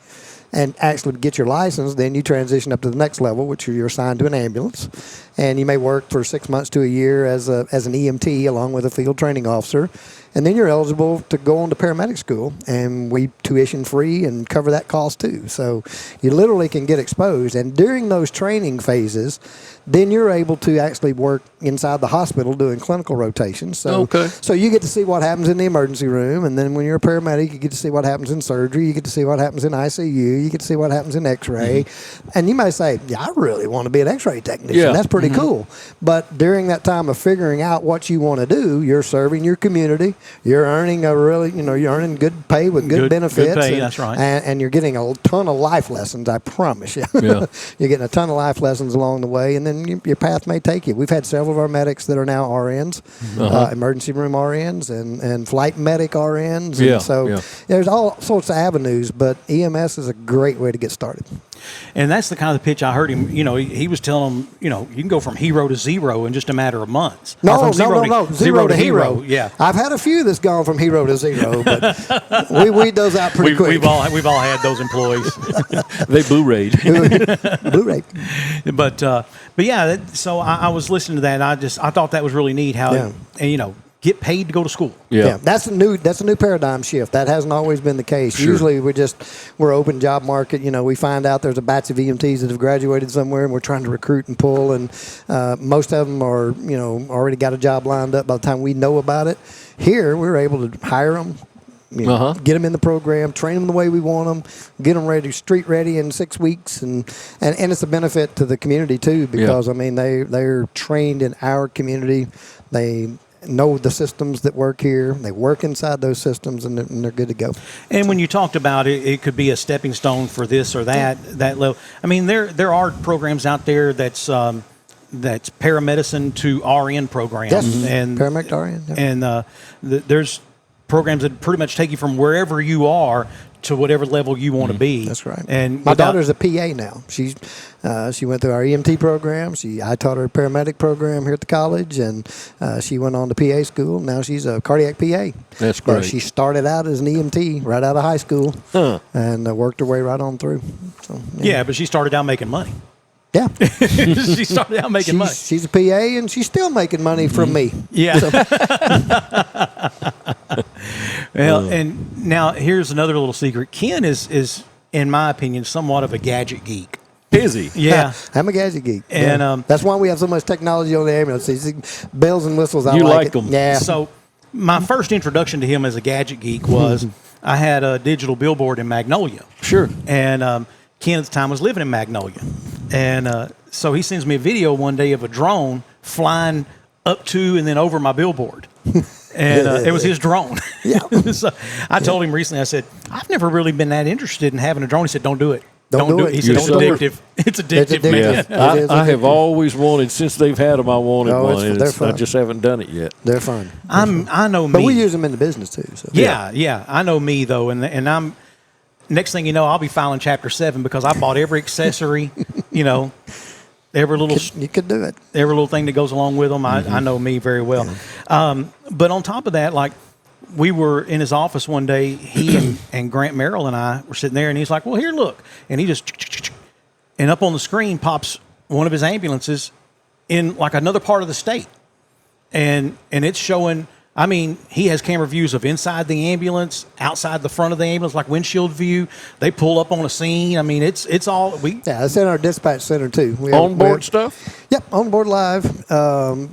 Speaker 5: and actually get your license, then you transition up to the next level, which you're assigned to an ambulance. And you may work for 6 months to a year as an EMT along with a field training officer. And then you're eligible to go on to paramedic school, and we tuition free and cover that cost too. So you literally can get exposed. And during those training phases, then you're able to actually work inside the hospital doing clinical rotations. So, so you get to see what happens in the emergency room, and then when you're a paramedic, you get to see what happens in surgery, you get to see what happens in ICU, you get to see what happens in X-ray. And you may say, yeah, I really want to be an X-ray technician. Yeah. That's pretty cool. But during that time of figuring out what you want to do, you're serving your community, you're earning you're earning good pay with good benefits.
Speaker 3: Good pay, that's right.
Speaker 5: And you're getting a ton of life lessons, I promise you. Yeah. You're getting a ton of life lessons along the way, and then your path may take you. We've had several of our medics that are now RNs, emergency room RNs, and flight medic RNs. And so there's all sorts of avenues, but EMS is a great way to get started.
Speaker 3: And that's the kind of the pitch I heard him. He was telling them, you can go from hero to zero in just a matter of months.
Speaker 5: No. Zero to hero.
Speaker 3: Yeah.
Speaker 5: I've had a few that's gone from hero to zero, but we weed those out pretty quick.
Speaker 3: We've all had those employees.
Speaker 4: They Blu-rayed.
Speaker 5: Blu-ray.
Speaker 3: But yeah, so I was listening to that, and I thought that was really neat how, get paid to go to school.
Speaker 5: Yeah. That's a new paradigm shift. That hasn't always been the case. Sure. Usually we're open job market. We find out there's a batch of EMTs that have graduated somewhere, and we're trying to recruit and pull, and most of them are, already got a job lined up by the time we know about it. Here, we're able to hire them, get them in the program, train them the way we want them, get them ready, street ready in 6 weeks, and it's a benefit to the community too, because they're trained in our community. They know the systems that work here. They work inside those systems, and they're good to go.
Speaker 3: And when you talked about it, it could be a stepping stone for this or that level. I mean, there are programs out there that's paramedicine to RN programs.
Speaker 5: Yes,
Speaker 3: and
Speaker 5: paramedic to RN. Yeah.
Speaker 3: And there's programs that pretty much take you from wherever you are to whatever level you want to be.
Speaker 5: That's right.
Speaker 3: And
Speaker 5: my daughter's a PA now. She went through our EMT program. I taught her a paramedic program here at the college, and she went on to PA school. Now she's a cardiac PA.
Speaker 4: That's great.
Speaker 5: She started out as an EMT right out of high school, and worked her way right on through. So,
Speaker 3: yeah, but she started out making money.
Speaker 5: Yeah.
Speaker 3: She started out making money.
Speaker 5: She's a PA, and she's still making money from me.
Speaker 3: Yeah. So. Well, and now here's another little secret. Ken is, in my opinion, somewhat of a gadget geek.
Speaker 4: Is he?
Speaker 3: Yeah.
Speaker 5: I'm a gadget geek.
Speaker 3: And
Speaker 5: that's why we have so much technology on the ambulance. These bells and whistles, I
Speaker 4: you
Speaker 5: like
Speaker 4: them.
Speaker 5: Yeah.
Speaker 3: So my first introduction to him as a gadget geek was I had a digital billboard in Magnolia.
Speaker 4: Sure.
Speaker 3: And Ken at the time was living in Magnolia. And so he sends me a video one day of a drone flying up to and then over my billboard. And it was his drone.
Speaker 5: Yeah.
Speaker 3: So I told him recently, I said, I've never really been that interested in having a drone. He said, don't do it.
Speaker 5: Don't do it.
Speaker 3: He said, it's addictive. It's addictive, man.
Speaker 4: Yeah. I have always wanted, since they've had them, I wanted one.
Speaker 5: They're fun.
Speaker 4: I just haven't done it yet.
Speaker 5: They're fun.
Speaker 3: I know me.
Speaker 5: But we use them in the business too. So.
Speaker 3: Yeah. I know me, though. And I'm, next thing you know, I'll be filing Chapter 7 because I bought every accessory, every little
Speaker 5: you could do it.
Speaker 3: Every little thing that goes along with them. I know me very well. But on top of that, like we were in his office one day, he and Grant Merrill and I were sitting there, and he's like, "Well, here, look," and he just and up on the screen pops one of his ambulances in like another part of the state, and it's showing. I mean, he has camera views of inside the ambulance, outside the front of the ambulance, like windshield view. They pull up on a scene. I mean, it's all we.
Speaker 5: Yeah, it's in our dispatch center too.
Speaker 4: Onboard stuff.
Speaker 5: Yep, onboard live.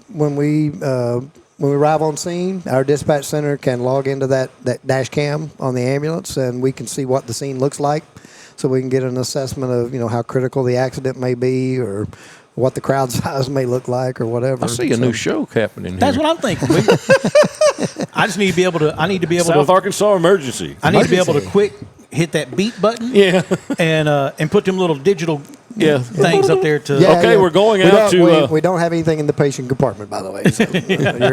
Speaker 5: When we arrive on scene, our dispatch center can log into that dash cam on the ambulance, and we can see what the scene looks like, so we can get an assessment of how critical the accident may be or what the crowd size may look like or whatever.
Speaker 4: I see a new show happening here.
Speaker 3: That's what I'm thinking. I just need to be able to. I need to be able
Speaker 4: South
Speaker 3: to.
Speaker 4: Arkansas emergency.
Speaker 3: I need to be able to quick hit that beat button.
Speaker 4: Yeah.
Speaker 3: And put them little digital things up there to.
Speaker 4: We're going out to.
Speaker 5: We don't have anything in the patient compartment, by the way. So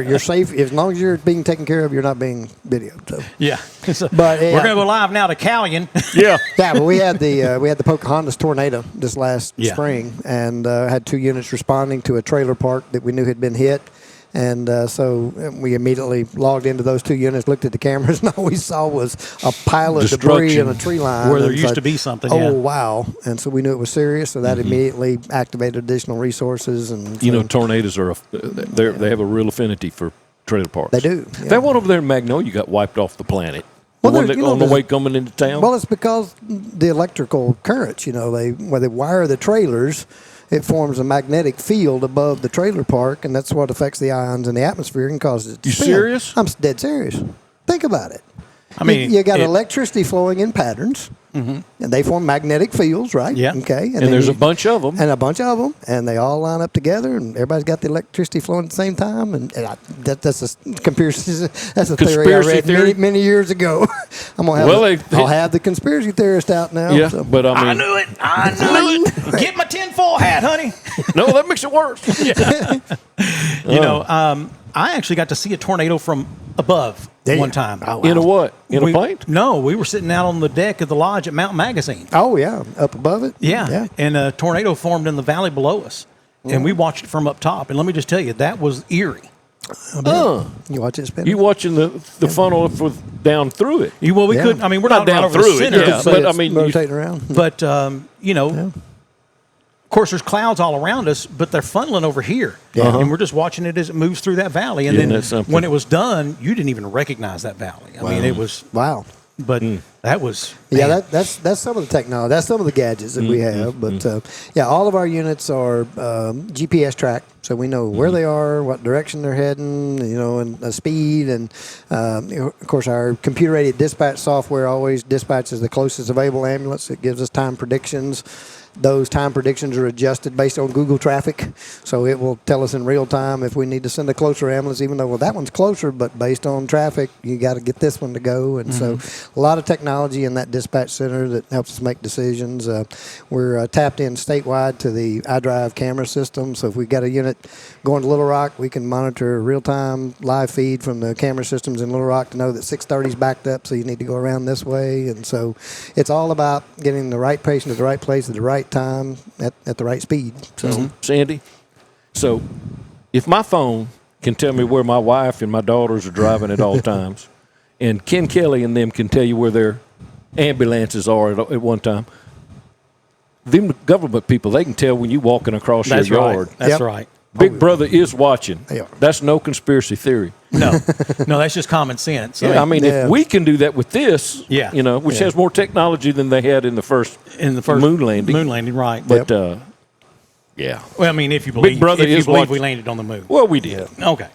Speaker 5: you're safe as long as you're being taken care of. You're not being videoed. So.
Speaker 3: Yeah. So
Speaker 5: but
Speaker 3: we're going to go live now to Callion.
Speaker 4: Yeah.
Speaker 5: Yeah. But we had the Pocahontas tornado this last spring, and had 2 units responding to a trailer park that we knew had been hit. And so we immediately logged into those 2 units, looked at the cameras, and all we saw was a pile of debris in a tree line.
Speaker 3: Where there used to be something.
Speaker 5: Oh, wow. And so we knew it was serious, so that immediately activated additional resources. And so,
Speaker 4: tornadoes are they have a real affinity for trailer parks.
Speaker 5: They do. Yeah.
Speaker 4: That one over there in Magnolia got wiped off the planet.
Speaker 5: Well,
Speaker 4: on the way coming into town?
Speaker 5: Well, it's because the electrical currents, where they wire the trailers, it forms a magnetic field above the trailer park, and that's what affects the ions in the atmosphere and causes it to spin.
Speaker 4: Serious?
Speaker 5: I'm dead serious. Think about it.
Speaker 3: I mean,
Speaker 5: you got electricity flowing in patterns, and they form magnetic fields, right?
Speaker 3: Yeah.
Speaker 5: Okay.
Speaker 4: And there's a bunch of them.
Speaker 5: And a bunch of them, and they all line up together, and everybody's got the electricity flowing at the same time. And that's a conspiracy. That's a theory I read many years ago. I'll have the conspiracy theorist out now.
Speaker 4: Yeah,
Speaker 5: so.
Speaker 4: but
Speaker 3: I knew it. Get my tinfoil hat, honey.
Speaker 4: No, that makes it worse.
Speaker 3: I actually got to see a tornado from above one time.
Speaker 5: Oh, wow.
Speaker 4: In a what? In a plane?
Speaker 3: No, we were sitting out on the deck of the lodge at Mountain Magazine.
Speaker 5: Oh, yeah. Up above it?
Speaker 3: Yeah. And a tornado formed in the valley below us. And we watched it from up top. And let me just tell you, that was eerie.
Speaker 5: You watch it spin?
Speaker 4: You watching the funnel down through it?
Speaker 3: We couldn't. I mean, we're not
Speaker 4: down
Speaker 3: right over
Speaker 4: through
Speaker 3: the center.
Speaker 4: it. Yeah, but I mean,
Speaker 5: rotating around.
Speaker 3: But of course, there's clouds all around us, but they're funneling over here, and we're just watching it as it moves through that valley. And then when it was done, you didn't even recognize that valley. I mean, it was
Speaker 5: wow.
Speaker 3: But that was
Speaker 5: that's some of the technology. That's some of the gadgets that we have. But all of our units are GPS tracked, so we know where they are, what direction they're heading, and speed. And of course, our computer-aided dispatch software always dispatches the closest available ambulance. It gives us time predictions. Those time predictions are adjusted based on Google traffic, so it will tell us in real time if we need to send a closer ambulance, even though, that one's closer, but based on traffic, you got to get this one to go. And so a lot of technology in that dispatch center that helps us make decisions. We're tapped in statewide to the iDrive camera system, so if we've got a unit going to Little Rock, we can monitor real-time live feed from the camera systems in Little Rock to know that 630 is backed up, so you need to go around this way. And so it's all about getting the right patient at the right place at the right time at the right speed. So
Speaker 4: Sandy, so if my phone can tell me where my wife and my daughters are driving at all times, and Ken Kelley and them can tell you where their ambulances are at one time, them government people, they can tell when you're walking across your yard.
Speaker 3: That's right.
Speaker 4: Big Brother is watching. That's no conspiracy theory.
Speaker 3: No, that's just common sense.
Speaker 4: Yeah, I mean, if we can do that with this, which has more technology than they had in the first moon landing.
Speaker 3: Moon landing, right?
Speaker 4: But
Speaker 3: Well, I mean, if you believe,
Speaker 4: Big Brother
Speaker 3: we landed on the moon.
Speaker 4: Well, we did.
Speaker 3: Okay,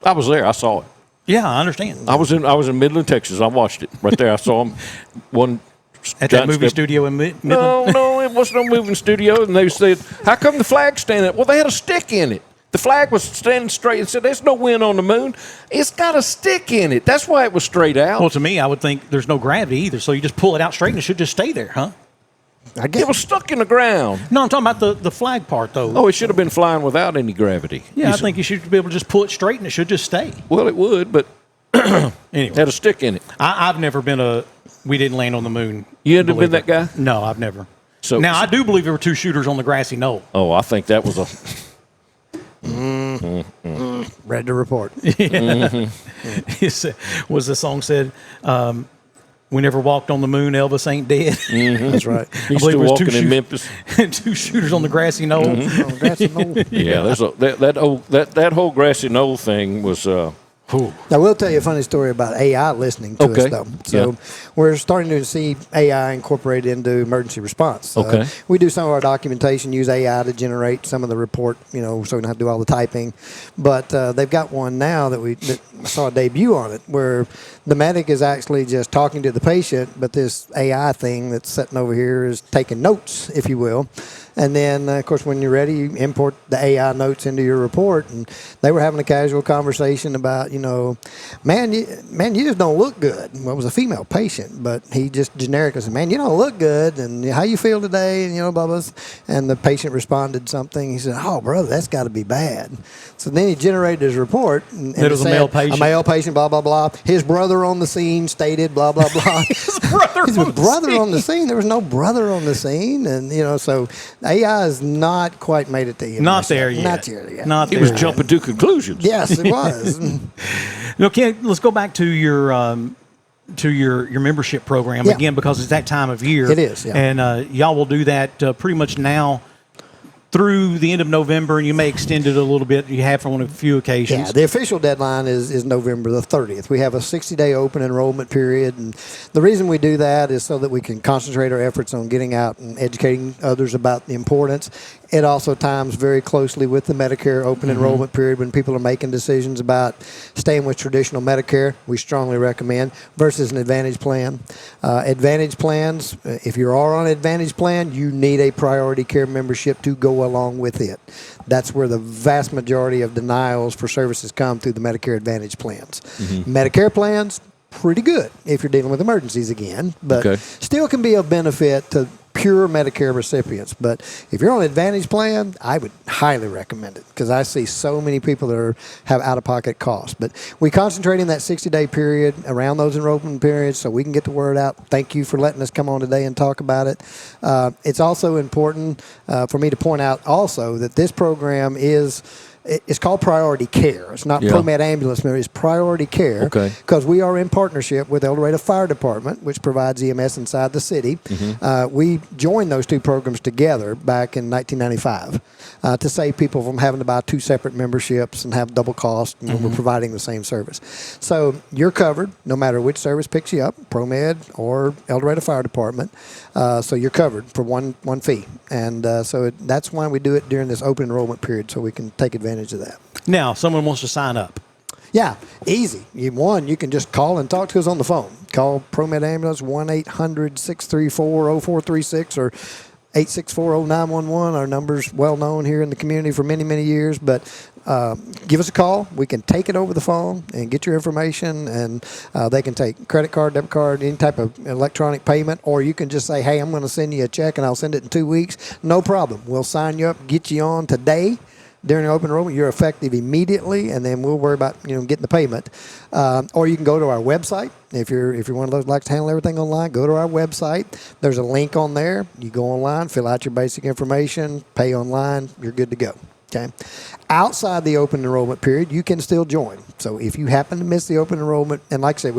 Speaker 4: I was there. I saw it.
Speaker 3: Yeah, I understand.
Speaker 4: I was in Midland, Texas. I watched it right there. I saw them one.
Speaker 3: At that movie studio in Midland?
Speaker 4: No, it wasn't a moving studio. And they said, how come the flag's standing up? Well, they had a stick in it. The flag was standing straight and said, there's no wind on the moon. It's got a stick in it. That's why it was straight out.
Speaker 3: Well, to me, I would think there's no gravity either. So you just pull it out straight and it should just stay there, huh?
Speaker 5: I guess.
Speaker 4: It was stuck in the ground.
Speaker 3: No, I'm talking about the flag part, though.
Speaker 4: Oh, it should have been flying without any gravity.
Speaker 3: Yeah, I think you should be able to just pull it straight and it should just stay.
Speaker 4: Well, it would, but
Speaker 3: anyway,
Speaker 4: had a stick in it.
Speaker 3: I've never been we didn't land on the moon.
Speaker 4: You hadn't been that guy?
Speaker 3: No, I've never.
Speaker 4: So
Speaker 3: now, I do believe there were 2 shooters on the grassy knoll.
Speaker 4: Oh, I think that was a.
Speaker 5: Read the report.
Speaker 3: Was the song said, "We never walked on the moon, Elvis ain't dead."
Speaker 5: That's right.
Speaker 4: He's still walking in Memphis.
Speaker 3: 2 shooters on the grassy knoll.
Speaker 5: On the grassy knoll.
Speaker 4: Yeah, there's that whole grassy knoll thing was.
Speaker 5: Now, we'll tell you a funny story about AI listening to us, though. So we're starting to see AI incorporated into emergency response.
Speaker 4: Okay.
Speaker 5: We do some of our documentation, use AI to generate some of the report, so we don't have to do all the typing. But they've got one now that I saw a debut on it where the medic is actually just talking to the patient, but this AI thing that's sitting over here is taking notes, if you will. And then, of course, when you're ready, you import the AI notes into your report. And they were having a casual conversation about, man, you just don't look good. Well, it was a female patient, but he just generically said, man, you don't look good. And how you feel today? And, blah, blah. And the patient responded something. He said, oh, brother, that's got to be bad. So then he generated his report. And
Speaker 3: it was a male patient.
Speaker 5: A male patient, blah, blah, blah. His brother on the scene stated, blah, blah, blah.
Speaker 3: His brother
Speaker 5: on the scene. There was no brother on the scene. And, so AI has not quite made it to you.
Speaker 3: Not there yet.
Speaker 5: Not there yet.
Speaker 3: Not
Speaker 4: He
Speaker 3: there
Speaker 4: was
Speaker 3: yet.
Speaker 4: jumping to conclusions.
Speaker 5: Yes, it was.
Speaker 3: Ken, let's go back to your membership program again, because it's that time of year.
Speaker 5: It is, yeah.
Speaker 3: And y'all will do that pretty much now through the end of November, and you may extend it a little bit. You have on a few occasions.
Speaker 5: Yeah, the official deadline is November the 30th. We have a 60-day open enrollment period, and the reason we do that is so that we can concentrate our efforts on getting out and educating others about the importance. It also times very closely with the Medicare open enrollment period when people are making decisions about staying with traditional Medicare. We strongly recommend versus an Advantage plan. Advantage plans, if you are on an Advantage plan, you need a priority care membership to go along with it. That's where the vast majority of denials for services come through the Medicare Advantage plans. Medicare plans, pretty good if you're dealing with emergencies again, but still can be of benefit to pure Medicare recipients. But if you're on an Advantage plan, I would highly recommend it because I see so many people that have out-of-pocket costs. But we concentrate in that 60-day period around those enrollment periods so we can get the word out. Thank you for letting us come on today and talk about it. It's also important for me to point out also that this program it's called Priority Care. It's not ProMed Ambulance, it's Priority Care because we are in partnership with El Dorado Fire Department, which provides EMS inside the city. We joined those 2 programs together back in 1995 to save people from having to buy 2 separate memberships and have double cost when we're providing the same service. So you're covered no matter which service picks you up, ProMed or El Dorado Fire Department. So you're covered for one fee. And so that's why we do it during this open enrollment period so we can take advantage of that.
Speaker 3: Now, someone wants to sign up.
Speaker 5: Yeah, easy. You can just call and talk to us on the phone. Call ProMed Ambulance 1-800-634-0436 or 864-0911. Our number's well known here in the community for many, many years. But give us a call. We can take it over the phone and get your information. And they can take credit card, debit card, any type of electronic payment. Or you can just say, hey, I'm going to send you a check and I'll send it in 2 weeks. No problem. We'll sign you up, get you on today. During the open enrollment, you're effective immediately, and then we'll worry about getting the payment. Or you can go to our website. If you're one of those that likes to handle everything online, go to our website. There's a link on there. You go online, fill out your basic information, pay online. You're good to go. Okay. Outside the open enrollment period, you can still join. So if you happen to miss the open enrollment, and like I said,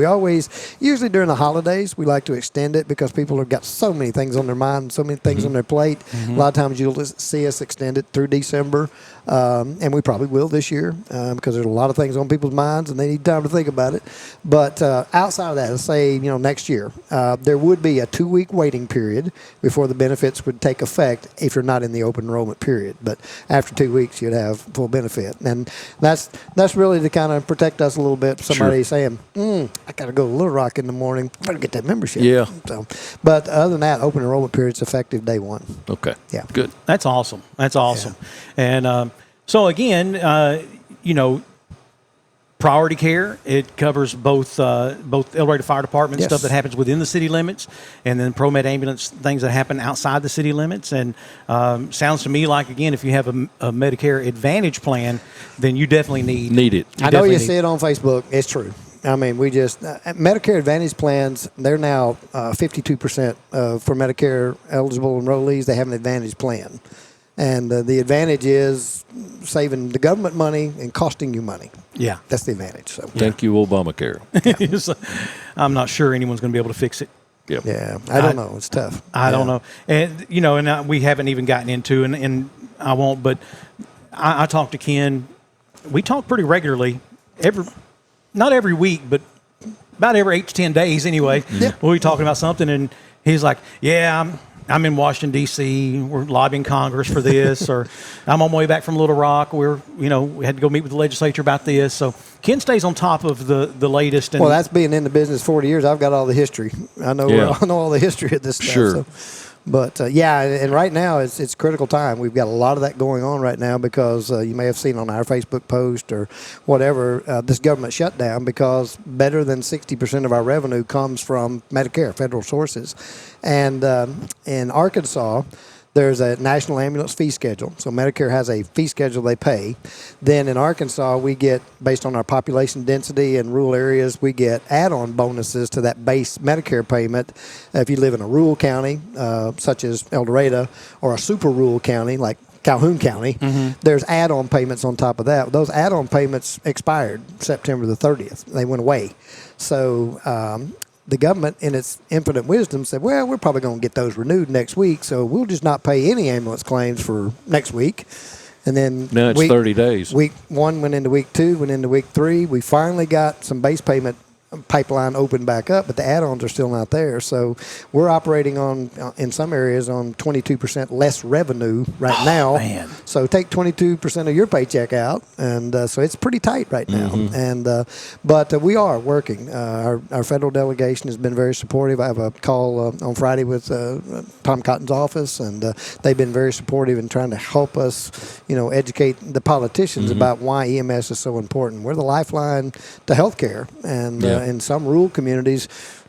Speaker 5: usually during the holidays, we like to extend it because people have got so many things on their mind, so many things on their plate. A lot of times you'll see us extend it through December, and we probably will this year because there's a lot of things on people's minds and they need time to think about it. But outside of that, let's say next year, there would be a 2-week waiting period before the benefits would take effect if you're not in the open enrollment period. But after 2 weeks, you'd have full benefit, and that's really to kind of protect us a little bit. Somebody saying, I got to go to Little Rock in the morning, I better get that membership.
Speaker 4: Yeah.
Speaker 5: So, but other than that, open enrollment period's effective day 1.
Speaker 4: Okay.
Speaker 5: Yeah.
Speaker 4: Good.
Speaker 3: That's awesome. Yeah. And so again, Priority Care, it covers both El Dorado Fire Department stuff that happens within the city limits, and then ProMed Ambulance things that happen outside the city limits. And sounds to me like, again, if you have a Medicare Advantage plan, then you definitely need
Speaker 4: it.
Speaker 5: I know you see it on Facebook. It's true. I mean, we just Medicare Advantage plans. They're now 52% for Medicare eligible enrollees. They have an Advantage plan, and the advantage is saving the government money and costing you money.
Speaker 3: Yeah,
Speaker 5: that's the advantage. So
Speaker 4: thank you, Obamacare.
Speaker 3: I'm not sure anyone's going to be able to fix it.
Speaker 4: Yep.
Speaker 5: Yeah, I don't know. It's tough.
Speaker 3: I don't know, and and we haven't even gotten into, and I won't. But I talk to Ken. We talk pretty regularly, not every week, but about every 8 to 10 days anyway. We'll be talking about something, and he's like, "Yeah, I'm in Washington D.C. We're lobbying Congress for this, or I'm on my way back from Little Rock. We had to go meet with the legislature about this." So Ken stays on top of the latest. And
Speaker 5: well, that's being in the business 40 years. I've got all the history. I know all the history of this stuff.
Speaker 4: Sure.
Speaker 5: So. But, and right now it's critical time. We've got a lot of that going on right now because you may have seen on our Facebook post or whatever, this government shutdown, because better than 60% of our revenue comes from Medicare, federal sources. And in Arkansas, there's a national ambulance fee schedule. So Medicare has a fee schedule they pay. Then in Arkansas, we get, based on our population density in rural areas, we get add-on bonuses to that base Medicare payment. If you live in a rural county, such as El Dorado, or a super rural county like Calhoun County, there's add-on payments on top of that. Those add-on payments expired September the 30th. They went away. So the government, in its infinite wisdom, said, well, we're probably going to get those renewed next week, so we'll just not pay any ambulance claims for next week. And then
Speaker 4: now it's 30 days.
Speaker 5: Week 1 went into week 2, went into week 3. We finally got some base payment pipeline opened back up, but the add-ons are still not there. So we're operating on, in some areas, on 22% less revenue right now.
Speaker 3: Man.
Speaker 5: So take 22% of your paycheck out, and so it's pretty tight right now. And but we are working. Our federal delegation has been very supportive. I have a call on Friday with Tom Cotton's office, and they've been very supportive in trying to help us, educate the politicians about why EMS is so important. We're the lifeline to healthcare, and in some rural communities,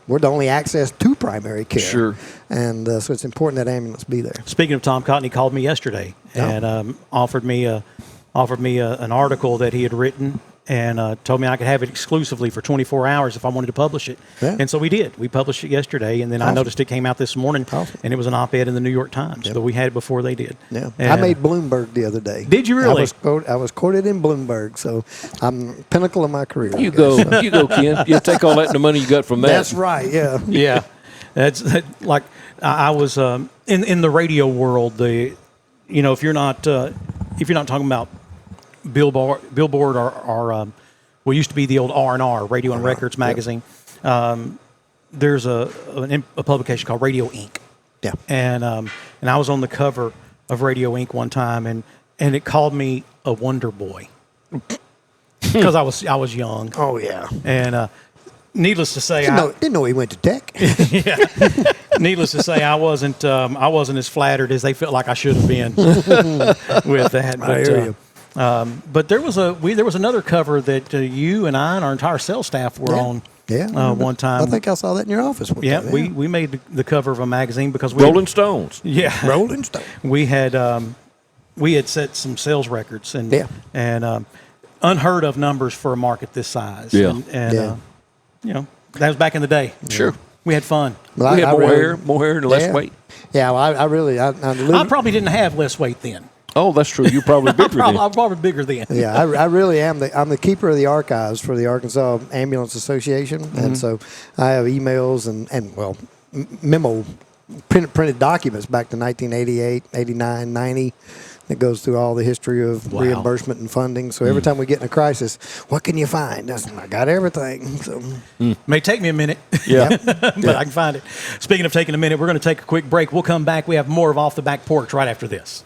Speaker 5: we're the only access to primary care.
Speaker 4: Sure.
Speaker 5: And so it's important that ambulance be there.
Speaker 3: Speaking of Tom Cotton, he called me yesterday and offered me an article that he had written, and told me I could have it exclusively for 24 hours if I wanted to publish it. Yeah. And so we did. We published it yesterday, and then I noticed it came out this morning, and it was an op-ed in the New York Times. But we had it before they did.
Speaker 5: Yeah. I made Bloomberg the other day.
Speaker 3: Did you really?
Speaker 5: I was quoted in Bloomberg, so I'm pinnacle of my career.
Speaker 4: You go, Ken. You take all that and the money you got from that.
Speaker 5: That's right. Yeah.
Speaker 3: Yeah. That's like I was in the radio world. If you're not talking about Billboard or used to be the old R&R, Radio and Records magazine. There's a publication called Radio Inc.
Speaker 5: Yeah.
Speaker 3: And I was on the cover of Radio Inc. one time, and it called me a wonder boy because I was young.
Speaker 5: Oh yeah.
Speaker 3: And needless to say,
Speaker 5: didn't know he went to tech.
Speaker 3: Yeah. Needless to say, I wasn't as flattered as they felt like I should have been with that. But,
Speaker 5: I hear you.
Speaker 3: But there was another cover that you and I and our entire sales staff were on.
Speaker 5: Yeah,
Speaker 3: one time.
Speaker 5: I think I saw that in your office.
Speaker 3: We made the cover of a magazine because
Speaker 4: Rolling Stones.
Speaker 3: Yeah,
Speaker 5: Rolling Stones.
Speaker 3: We had set some sales records and unheard of numbers for a market this size.
Speaker 4: Yeah,
Speaker 3: that was back in the day.
Speaker 4: Sure,
Speaker 3: we had fun.
Speaker 4: Well, we had more hair and less weight.
Speaker 5: Yeah, well,
Speaker 3: I probably didn't have less weight then.
Speaker 4: Oh, that's true. You're probably bigger then.
Speaker 3: I'm probably bigger then.
Speaker 5: Yeah, I really am. I'm the keeper of the archives for the Arkansas Ambulance Association, and so I have emails and memo printed documents back to 1988, 89, 90. That goes through all the history of reimbursement and funding. So every time we get in a crisis, what can you find? I got everything. So.
Speaker 3: May take me a minute, but I can find it. Speaking of taking a minute, we're going to take a quick break. We'll come back. We have more of Off the Back Porch right after this.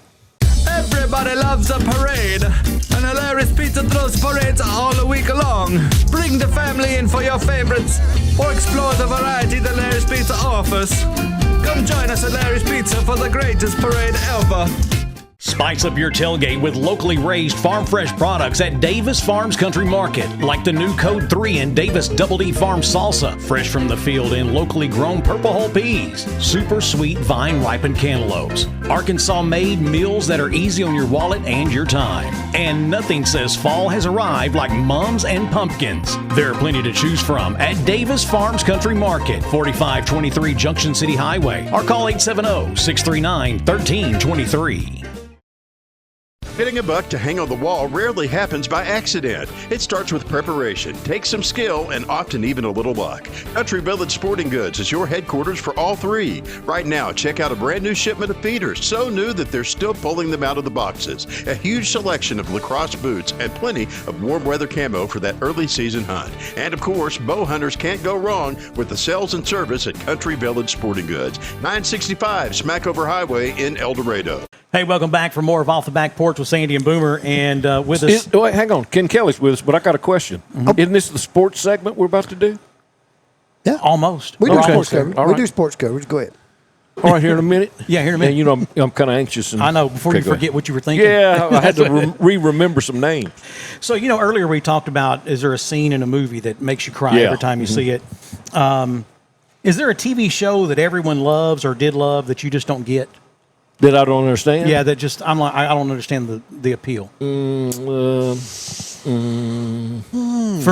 Speaker 12: Everybody loves a parade, and hilarious pizza throws parades all week long. Bring the family in for your favorites, or explore the variety that Larry's Pizza offers. Come join us at Larry's Pizza for the greatest parade ever.
Speaker 11: Spice up your tailgate with locally raised farm fresh products at Davis Farms Country Market, like the new Code 3 and Davis Double D Farm salsa, fresh from the field in locally grown purple hull peas, super sweet vine ripened cantaloupes, Arkansas made meals that are easy on your wallet and your time. And nothing says fall has arrived like mums and pumpkins. There are plenty to choose from at Davis Farms Country Market, 4523 Junction City Highway, or call 870-639-1323.
Speaker 13: Fitting a buck to hang on the wall rarely happens by accident. It starts with preparation, takes some skill, and often even a little luck. Country Village Sporting Goods is your headquarters for all three. Right now, check out a brand new shipment of feeders, so new that they're still pulling them out of the boxes. A huge selection of lacrosse boots and plenty of warm weather camo for that early season hunt. And of course, bow hunters can't go wrong with the sales and service at Country Village Sporting Goods, 965 Smackover Highway in El Dorado.
Speaker 3: Hey, welcome back for more of Off the Back Porch with Sandy and Boomer. And with us.
Speaker 4: Wait, hang on. Ken Kelley's with us, but I got a question. Isn't this the sports segment we're about to do?
Speaker 5: Yeah.
Speaker 3: Almost.
Speaker 5: We do
Speaker 3: We're
Speaker 5: sports
Speaker 3: almost
Speaker 5: coverage. We do sports coverage. Go ahead.
Speaker 4: All right, here in a minute.
Speaker 3: Yeah, here in a minute.
Speaker 4: And you know, I'm kind of anxious. And,
Speaker 3: I know, before you forget what you were thinking.
Speaker 4: Yeah, I had to remember some names.
Speaker 3: So, you know, earlier we talked about, is there a scene in a movie that makes you cry every time you see it? Is there a TV show that everyone loves or did love that you just don't get?
Speaker 4: That I don't understand?
Speaker 3: Yeah, that just, I don't understand the appeal. For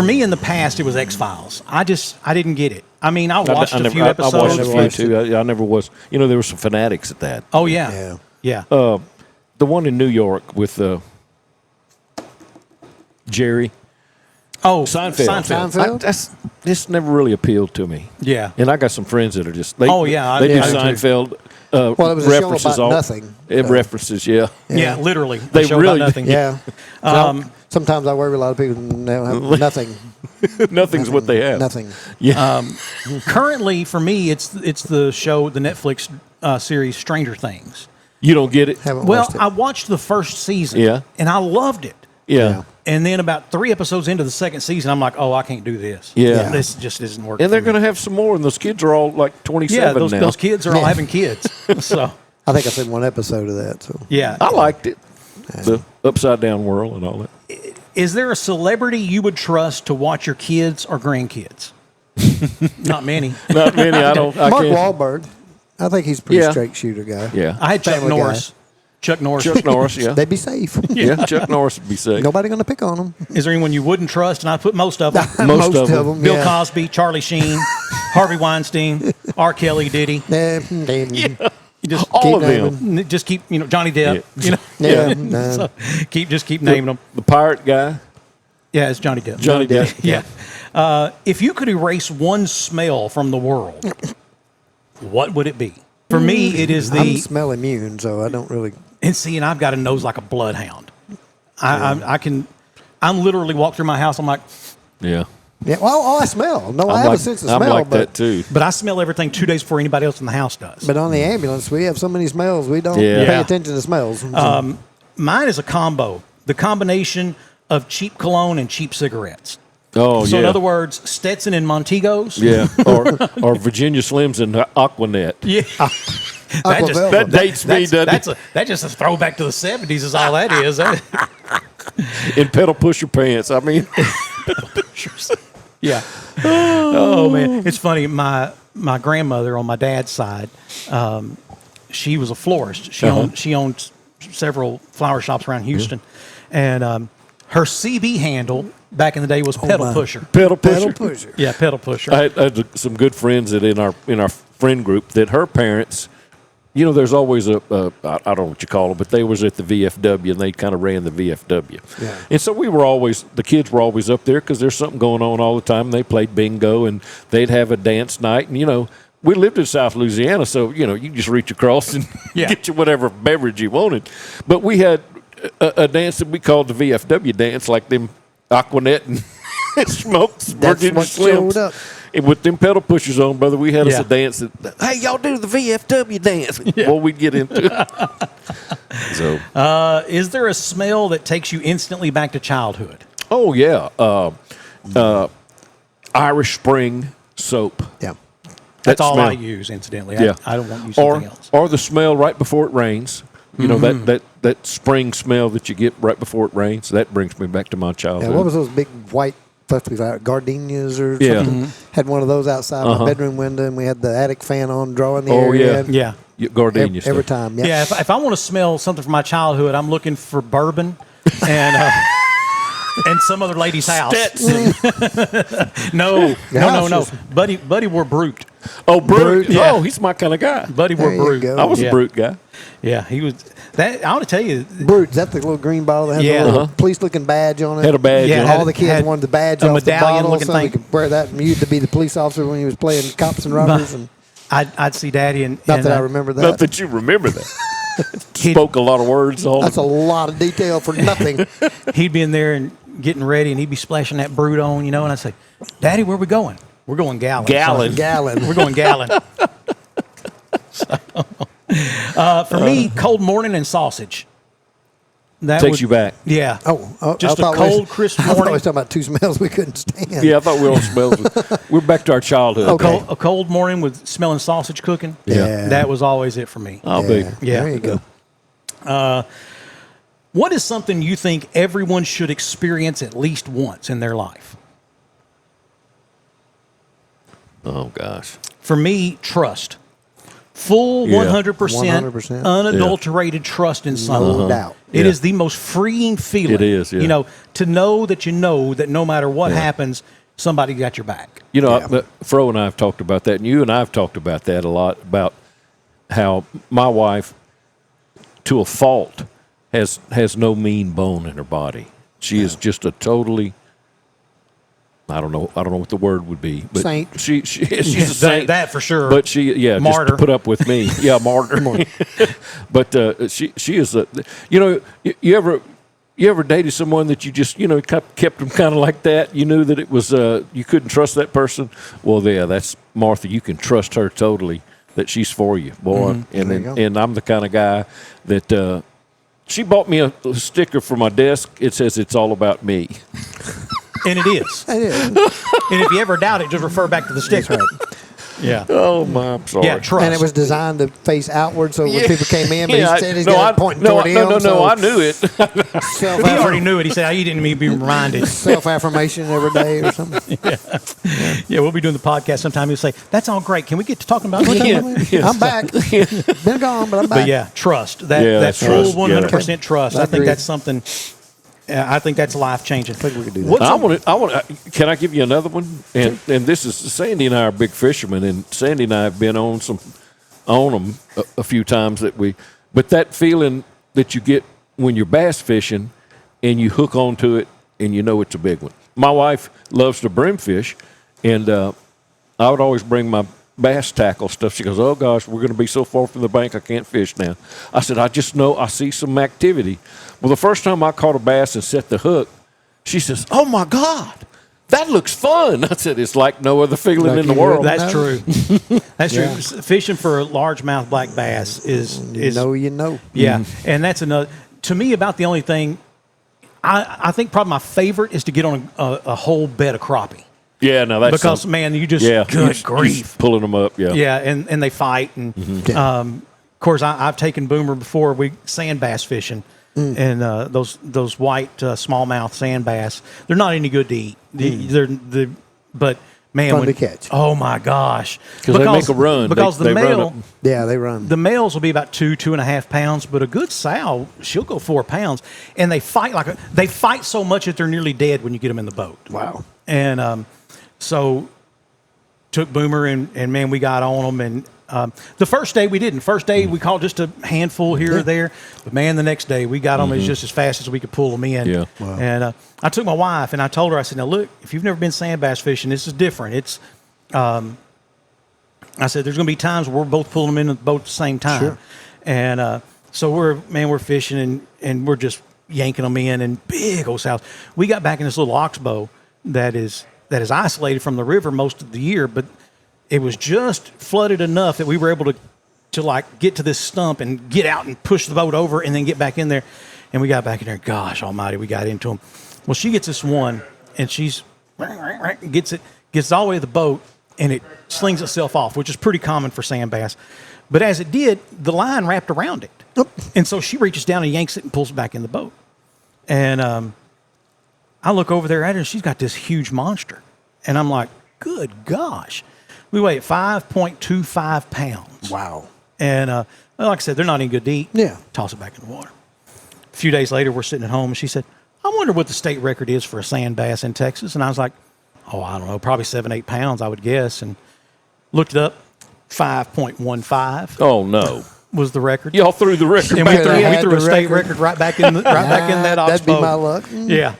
Speaker 3: me in the past, it was X-Files. I didn't get it. I mean, I watched a few episodes.
Speaker 4: I watched a few too. I never was. You know, there were some fanatics at that.
Speaker 3: Oh, yeah. Yeah.
Speaker 4: The one in New York with Jerry.
Speaker 3: Oh,
Speaker 4: Seinfeld. This never really appealed to me.
Speaker 3: Yeah.
Speaker 4: And I got some friends that are just, they do Seinfeld.
Speaker 5: Well, it was a show about nothing.
Speaker 4: References, yeah.
Speaker 3: Yeah, literally.
Speaker 4: They
Speaker 3: show
Speaker 4: really,
Speaker 3: about nothing.
Speaker 5: Yeah. Sometimes I worry with a lot of people and they don't have nothing.
Speaker 4: Nothing's what they have.
Speaker 5: Nothing.
Speaker 4: Yeah.
Speaker 3: Currently, for me, it's the show, the Netflix series Stranger Things.
Speaker 4: You don't get it?
Speaker 5: Haven't watched it.
Speaker 3: I watched the first season.
Speaker 4: Yeah.
Speaker 3: And I loved it.
Speaker 4: Yeah.
Speaker 3: And then about 3 episodes into the second season, I'm like, oh, I can't do this.
Speaker 4: Yeah.
Speaker 3: This just isn't working.
Speaker 4: And they're going to have some more, and those kids are all like 27 now.
Speaker 3: Those kids are all having kids. So
Speaker 5: I think I've seen one episode of that. So
Speaker 3: yeah.
Speaker 4: I liked it. The upside down world and all that.
Speaker 3: Is there a celebrity you would trust to watch your kids or grandkids? Not many.
Speaker 4: Not many.
Speaker 5: Mark Wahlberg. I think he's a pretty straight shooter guy.
Speaker 4: Yeah.
Speaker 3: I had Chuck Norris. Chuck Norris,
Speaker 4: yeah.
Speaker 5: They'd be safe.
Speaker 4: Yeah, Chuck Norris would be safe.
Speaker 5: Nobody going to pick on them.
Speaker 3: Is there anyone you wouldn't trust? And I put most of them.
Speaker 5: Most of them.
Speaker 3: Bill Cosby, Charlie Sheen, Harvey Weinstein, R. Kelly, Diddy.
Speaker 5: Yeah.
Speaker 3: You just
Speaker 4: all of them.
Speaker 3: Just keep, Johnny Depp.
Speaker 5: Yeah.
Speaker 3: So keep naming them.
Speaker 4: The pirate guy.
Speaker 3: Yeah, it's Johnny Depp.
Speaker 4: Johnny Depp.
Speaker 3: Yeah. If you could erase one smell from the world, what would it be? For me, it is
Speaker 5: I'm smell immune, so I don't really.
Speaker 3: And I've got a nose like a bloodhound. I'm literally walk through my house. I'm like,
Speaker 4: yeah.
Speaker 5: Yeah. Well, I smell. No, I have a sense of smell.
Speaker 4: I'm like that too.
Speaker 3: But I smell everything 2 days before anybody else in the house does.
Speaker 5: But on the ambulance, we have so many smells. We don't pay attention to smells.
Speaker 3: Mine is a combo. The combination of cheap cologne and cheap cigarettes.
Speaker 4: Oh,
Speaker 3: so in other words, Stetson and Montegos.
Speaker 4: Yeah, or Virginia Slims and Aquanet.
Speaker 3: Yeah.
Speaker 4: that dates me, doesn't it?
Speaker 3: That's just a throwback to the 70s is all that is.
Speaker 4: In pedal pusher pants, I mean.
Speaker 3: Yeah. Oh, man. It's funny. My grandmother on my dad's side, she was a florist. She owned several flower shops around Houston. And her CB handle back in the day was pedal pusher.
Speaker 4: Pedal pusher.
Speaker 3: Yeah, pedal pusher.
Speaker 4: I had some good friends that in our friend group that her parents, there's always I don't know what you call them, but they was at the VFW and they kind of ran the VFW. Yeah. And so the kids were always up there because there's something going on all the time. They played bingo and they'd have a dance night. And, we lived in South Louisiana, so, you can just reach across and get you whatever beverage you wanted. But we had a dance that we called the VFW dance, like them Aquanet and Smokes, Virginia Slims. And with them pedal pushers on, brother, we had us a dance that, hey, y'all do the VFW dance before we get into it. So,
Speaker 3: is there a smell that takes you instantly back to childhood?
Speaker 4: Oh, yeah. Irish Spring soap.
Speaker 5: Yeah.
Speaker 3: That's all I use, incidentally. I don't want to use something else.
Speaker 4: Or the smell right before it rains. You know, that spring smell that you get right before it rains, that brings me back to my childhood.
Speaker 5: Yeah, what was those big white gardenias or
Speaker 4: Yeah.
Speaker 5: something? Had one of those outside my bedroom window, and we had the attic fan on, drawing the
Speaker 4: Oh,
Speaker 5: air in.
Speaker 3: Yeah.
Speaker 4: Gardenia
Speaker 5: Every
Speaker 4: stuff.
Speaker 5: time.
Speaker 3: Yeah, if I want to smell something from my childhood, I'm looking for bourbon and some other lady's house. No. Buddy wore Brute.
Speaker 4: Oh, Brute.
Speaker 3: Yeah.
Speaker 4: Oh, he's my kind of guy.
Speaker 3: Buddy wore
Speaker 5: There you
Speaker 3: Brute.
Speaker 5: go.
Speaker 4: I was a Brute guy.
Speaker 3: Yeah, he was. That I want to tell you.
Speaker 5: Brute, is that the little green bottle that had
Speaker 3: Yeah.
Speaker 5: the little police-looking badge on it?
Speaker 4: Had a badge
Speaker 3: Yeah,
Speaker 4: on
Speaker 5: All
Speaker 3: it
Speaker 5: the kids
Speaker 3: had
Speaker 5: wanted the badge
Speaker 3: a
Speaker 5: off the bottle,
Speaker 3: medallion-looking
Speaker 5: so we
Speaker 3: thing.
Speaker 5: could wear that and you to be the police officer when he was playing cops and robbers. And
Speaker 3: I'd see Daddy and
Speaker 5: not that I remember that.
Speaker 4: Not that you remember that. Spoke a lot of words on
Speaker 5: That's a lot of detail for nothing.
Speaker 3: He'd be in there and getting ready, and he'd be splashing that Brute on, and I'd say, "Daddy, where we going? We're going Gallon.
Speaker 4: Gallon.
Speaker 5: Gallon.
Speaker 3: We're going Gallon." For me, cold morning and sausage. That
Speaker 4: Takes you back.
Speaker 3: Yeah. Just
Speaker 5: I
Speaker 3: a
Speaker 5: thought
Speaker 3: cold, crisp
Speaker 5: I thought we
Speaker 3: morning.
Speaker 5: were talking about two smells we couldn't stand.
Speaker 4: Yeah, I thought we were on smells. We're back to our childhood.
Speaker 3: A cold morning with smelling sausage cooking.
Speaker 5: Yeah.
Speaker 3: That was always it for me.
Speaker 4: I'll be.
Speaker 3: Yeah.
Speaker 5: There you go.
Speaker 3: What is something you think everyone should experience at least once in their life?
Speaker 4: Oh, gosh.
Speaker 3: For me, trust. Full 100%,
Speaker 5: 100%.
Speaker 3: unadulterated trust in something.
Speaker 5: No doubt.
Speaker 3: It is the most freeing feeling.
Speaker 4: It is, yeah.
Speaker 3: To know that no matter what happens, somebody got your back.
Speaker 4: Fro and I have talked about that, and you and I have talked about that a lot, about how my wife, to a fault, has no mean bone in her body. She is just a totally, I don't know what the word would be, but
Speaker 5: Saint.
Speaker 4: she's a saint.
Speaker 3: That for sure.
Speaker 4: But martyr. Just to put up with me. Yeah, martyr. But she is a, you ever dated someone that you just, kept them kind of like that? You knew that it was, you couldn't trust that person? Well, yeah, that's Martha. You can trust her totally, that she's for you, boy.
Speaker 5: Mm-hmm.
Speaker 4: And I'm the kind of guy that, she bought me a sticker for my desk. It says it's all about me.
Speaker 3: And it is.
Speaker 5: It is.
Speaker 3: And if you ever doubt it, just refer back to the sticker. Yeah.
Speaker 4: Oh, my, I'm sorry.
Speaker 3: Yeah, trust.
Speaker 5: And it was designed to face outward, so when people came in, but
Speaker 4: Yeah,
Speaker 5: he said he's got it pointing toward him.
Speaker 4: No, I knew it.
Speaker 3: He already knew it. He said, "You didn't need to be reminded."
Speaker 5: Self-affirmation every day or something.
Speaker 3: Yeah, we'll be doing the podcast sometime. He'll say, "That's all great. Can we get to talking about it?"
Speaker 5: I'm back. Been gone, but I'm back.
Speaker 3: But yeah, trust. That
Speaker 4: that's
Speaker 3: full
Speaker 4: trust.
Speaker 3: 100% trust. I think
Speaker 5: Agreed.
Speaker 3: that's something. I think that's life changing.
Speaker 5: I think we could do that.
Speaker 4: I want. Can I give you another one? And this is, Sandy and I are big fishermen, and Sandy and I have been on them a few times but that feeling that you get when you're bass fishing and you hook onto it and it's a big one. My wife loves to brim fish, and I would always bring my bass tackle stuff. She goes, "Oh gosh, we're going to be so far from the bank, I can't fish now." I said, "I just know I see some activity." Well, the first time I caught a bass and set the hook, she says, "Oh my God, that looks fun." I said, "It's like no other feeling in the world."
Speaker 3: That's true. That's true. Fishing for a largemouth black bass is Yeah, and that's another. To me, about the only thing I think probably my favorite is to get on a whole bed of crappie.
Speaker 4: Yeah, no, that's
Speaker 3: because man, you just good grief,
Speaker 4: pulling them up. Yeah,
Speaker 3: yeah, and they fight, and of course I've taken Boomer before we sand bass fishing, and those white smallmouth sand bass, they're not any good to eat. But man,
Speaker 5: fun to catch.
Speaker 3: Oh my gosh,
Speaker 4: because they make a run.
Speaker 3: Because the male,
Speaker 5: they run.
Speaker 3: The males will be about 2.5 pounds, but a good sow, she'll go 4 pounds, and they fight they fight so much that they're nearly dead when you get them in the boat.
Speaker 5: Wow.
Speaker 3: And so took Boomer and man, we got on them. And the first day we didn't. First day we caught just a handful here or there. But man, the next day we got them just as fast as we could pull them in.
Speaker 4: Yeah.
Speaker 5: Wow.
Speaker 3: And I took my wife and I told her, I said, "Now look, if you've never been sand bass fishing, this is different. It's, I said, there's going to be times where we're both pulling them in the boat at the same time."
Speaker 5: Sure.
Speaker 3: And so we're fishing and we're just yanking them in, and big old sows. We got back in this little oxbow that is isolated from the river most of the year, but it was just flooded enough that we were able to like get to this stump and get out and push the boat over and then get back in there. And we got back in there. Gosh almighty, we got into them. Well, she gets this one and she's gets all the way to the boat and it slings itself off, which is pretty common for sand bass. But as it did, the line wrapped around it. And so she reaches down and yanks it and pulls it back in the boat. And I look over there at her, and she's got this huge monster. And I'm like, good gosh. We weigh 5.25 pounds.
Speaker 5: Wow.
Speaker 3: And like I said, they're not any good to eat.
Speaker 5: Yeah.
Speaker 3: Toss it back in the water. A few days later, we're sitting at home, and she said, I wonder what the state record is for a sand bass in Texas. And I was like, oh, I don't know, probably 7-8 pounds, I would guess. And looked it up, 5.15.
Speaker 4: Oh, no.
Speaker 3: Was the record.
Speaker 4: Y'all threw the record
Speaker 3: and
Speaker 4: back
Speaker 3: we threw a state record right back in that ox
Speaker 5: That'd be
Speaker 3: boat.
Speaker 5: my luck.
Speaker 3: Yeah.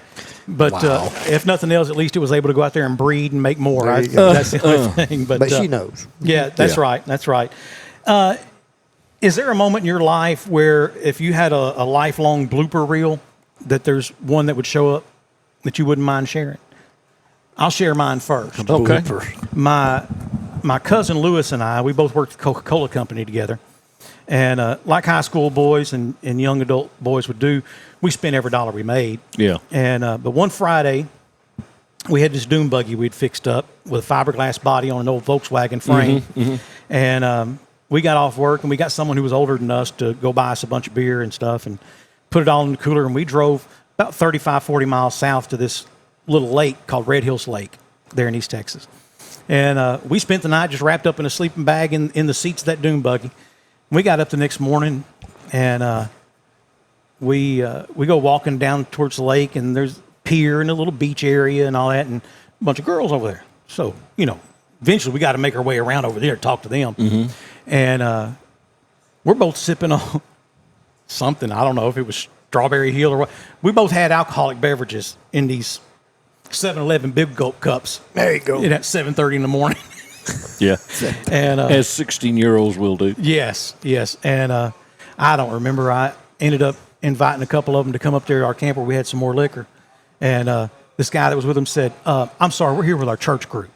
Speaker 3: But
Speaker 5: Wow.
Speaker 3: if nothing else, at least it was able to go out there and breed and make more.
Speaker 5: There you go.
Speaker 3: That's the only thing.
Speaker 5: But she knows.
Speaker 3: Yeah, that's right. That's right. Is there a moment in your life where if you had a lifelong blooper reel, that there's one that would show up that you wouldn't mind sharing? I'll share mine first.
Speaker 4: Okay.
Speaker 3: My cousin Lewis and I, we both worked at the Coca-Cola company together. And like high school boys and young adult boys would do, we spent every dollar we made.
Speaker 4: Yeah.
Speaker 3: And but one Friday, we had this dune buggy we'd fixed up with a fiberglass body on an old Volkswagen frame. And we got off work, and we got someone who was older than us to go buy us a bunch of beer and stuff and put it all in the cooler. And we drove about 35, 40 miles south to this little lake called Red Hills Lake there in East Texas. And we spent the night just wrapped up in a sleeping bag in the seats of that dune buggy. We got up the next morning, and we go walking down towards the lake, and there's a pier and a little beach area and all that, and a bunch of girls over there. So, eventually we got to make our way around over there to talk to them. And we're both sipping on something. I don't know if it was Strawberry Hill or what. We both had alcoholic beverages in these 7-Eleven Big Gulp cups.
Speaker 5: There you go.
Speaker 3: At 7:30 in the morning.
Speaker 4: Yeah.
Speaker 3: And
Speaker 4: as 16-year-olds will do.
Speaker 3: Yes. And I don't remember. I ended up inviting a couple of them to come up there to our camper. We had some more liquor. And this guy that was with them said, I'm sorry, we're here with our church group.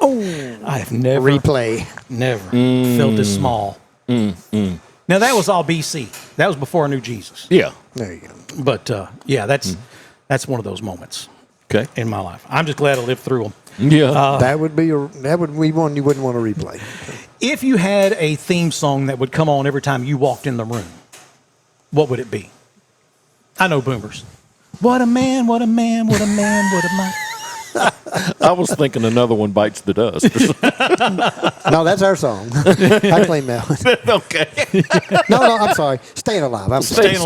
Speaker 3: I have never felt this small. Now, that was all BC. That was before I knew Jesus.
Speaker 4: Yeah.
Speaker 5: There you go.
Speaker 3: But, that's one of those moments in my life. I'm just glad I lived through them.
Speaker 4: Yeah.
Speaker 5: That would be one you wouldn't want to replay.
Speaker 3: If you had a theme song that would come on every time you walked in the room, what would it be? I know boomers. What a man, what a man, what a man, what a man.
Speaker 4: I was thinking another one bites the dust.
Speaker 5: No, that's our song. I claim that one.
Speaker 4: Okay.
Speaker 5: No, I'm sorry. Staying Alive.
Speaker 4: Staying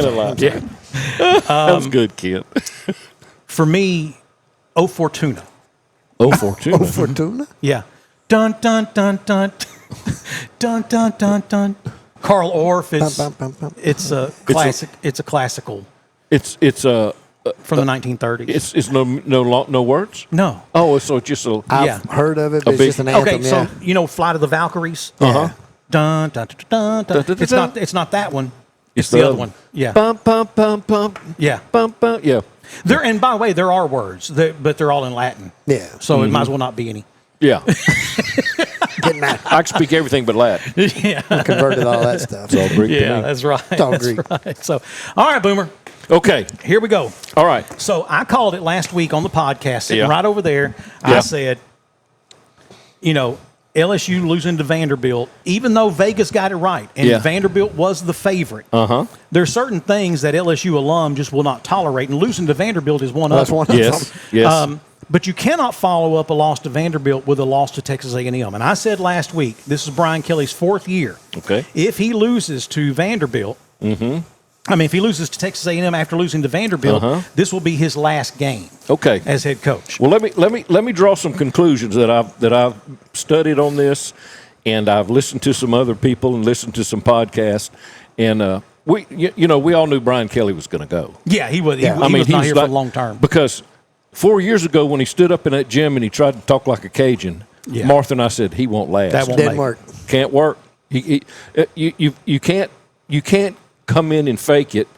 Speaker 4: alive. Yeah. That was good, Kent.
Speaker 3: For me, O Fortuna.
Speaker 4: O Fortuna.
Speaker 5: O Fortuna?
Speaker 3: Yeah. Dun, dun, dun, dun. Dun, dun, dun, dun. Carl Orff. It's a classic. It's a classical.
Speaker 4: It's
Speaker 3: from the 1930s.
Speaker 4: It's no words?
Speaker 3: No.
Speaker 4: Oh, so it's just a...
Speaker 5: I've heard of it, but it's just an anthem.
Speaker 3: Okay, so, Flight of the Valkyries?
Speaker 4: Uh-huh.
Speaker 3: Dun, dun, dun, dun, dun. It's not that one. It's the other one. Yeah.
Speaker 4: Bump, bump, bump, bump.
Speaker 3: Yeah.
Speaker 4: Bump, bump. Yeah.
Speaker 3: And by the way, there are words, but they're all in Latin.
Speaker 5: Yeah.
Speaker 3: So it might as well not be any.
Speaker 4: Yeah. I can speak everything but Latin.
Speaker 3: Yeah.
Speaker 5: Converted all that stuff.
Speaker 4: It's all Greek to me.
Speaker 3: That's right.
Speaker 5: It's all
Speaker 3: that's
Speaker 5: Greek.
Speaker 3: Right. So, all right, Boomer.
Speaker 4: Okay.
Speaker 3: Here we go.
Speaker 4: All right.
Speaker 3: So I called it last week on the podcast, sitting right over there.
Speaker 4: Yeah.
Speaker 3: I said, LSU losing to Vanderbilt, even though Vegas got it right, and Vanderbilt was the favorite. There are certain things that LSU alum just will not tolerate, and losing to Vanderbilt is one of them.
Speaker 4: Yes.
Speaker 3: But you cannot follow up a loss to Vanderbilt with a loss to Texas A&M. And I said last week, this is Brian Kelley's fourth year.
Speaker 4: Okay.
Speaker 3: If he loses to Vanderbilt, if he loses to Texas A&M after losing to Vanderbilt, this will be his last game.
Speaker 4: Okay.
Speaker 3: As head coach.
Speaker 4: Well, let me draw some conclusions that I've studied on this, and I've listened to some other people and listened to some podcasts, and we all knew Brian Kelley was going to go.
Speaker 3: Yeah, he was. He was not here for long term.
Speaker 4: Because 4 years ago when he stood up in that gym and he tried to talk like a Cajun, Martha and I said he won't last.
Speaker 3: That
Speaker 5: Didn't work.
Speaker 4: Can't work. You can't come in and fake it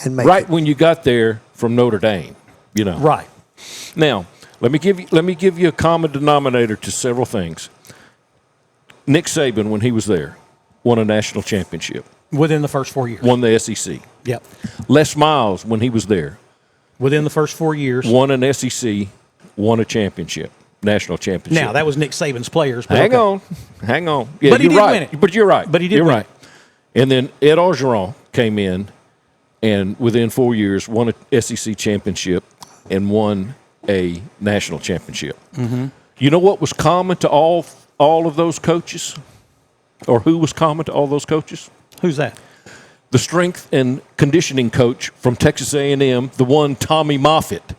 Speaker 5: and make
Speaker 4: right
Speaker 5: it.
Speaker 4: when you got there from Notre Dame.
Speaker 3: Right.
Speaker 4: Now, let me give you a common denominator to several things. Nick Saban, when he was there, won a national championship.
Speaker 3: Within the first 4 years.
Speaker 4: Won the SEC.
Speaker 3: Yep.
Speaker 4: Les Miles, when he was there,
Speaker 3: within the first 4 years.
Speaker 4: Won an SEC, won a championship, national championship.
Speaker 3: Now, that was Nick Saban's players.
Speaker 4: Hang on. Yeah,
Speaker 3: but he did
Speaker 4: right.
Speaker 3: win it.
Speaker 4: But you're right.
Speaker 3: But he did
Speaker 4: You're
Speaker 3: win
Speaker 4: right. And then Ed Orgeron came in and within 4 years won a SEC championship and won a national championship.
Speaker 3: Mm-hmm.
Speaker 4: You know what was common to all of those coaches? Or who was common to all those coaches?
Speaker 3: Who's that?
Speaker 4: The strength and conditioning coach from Texas A&M, the one Tommy Moffitt,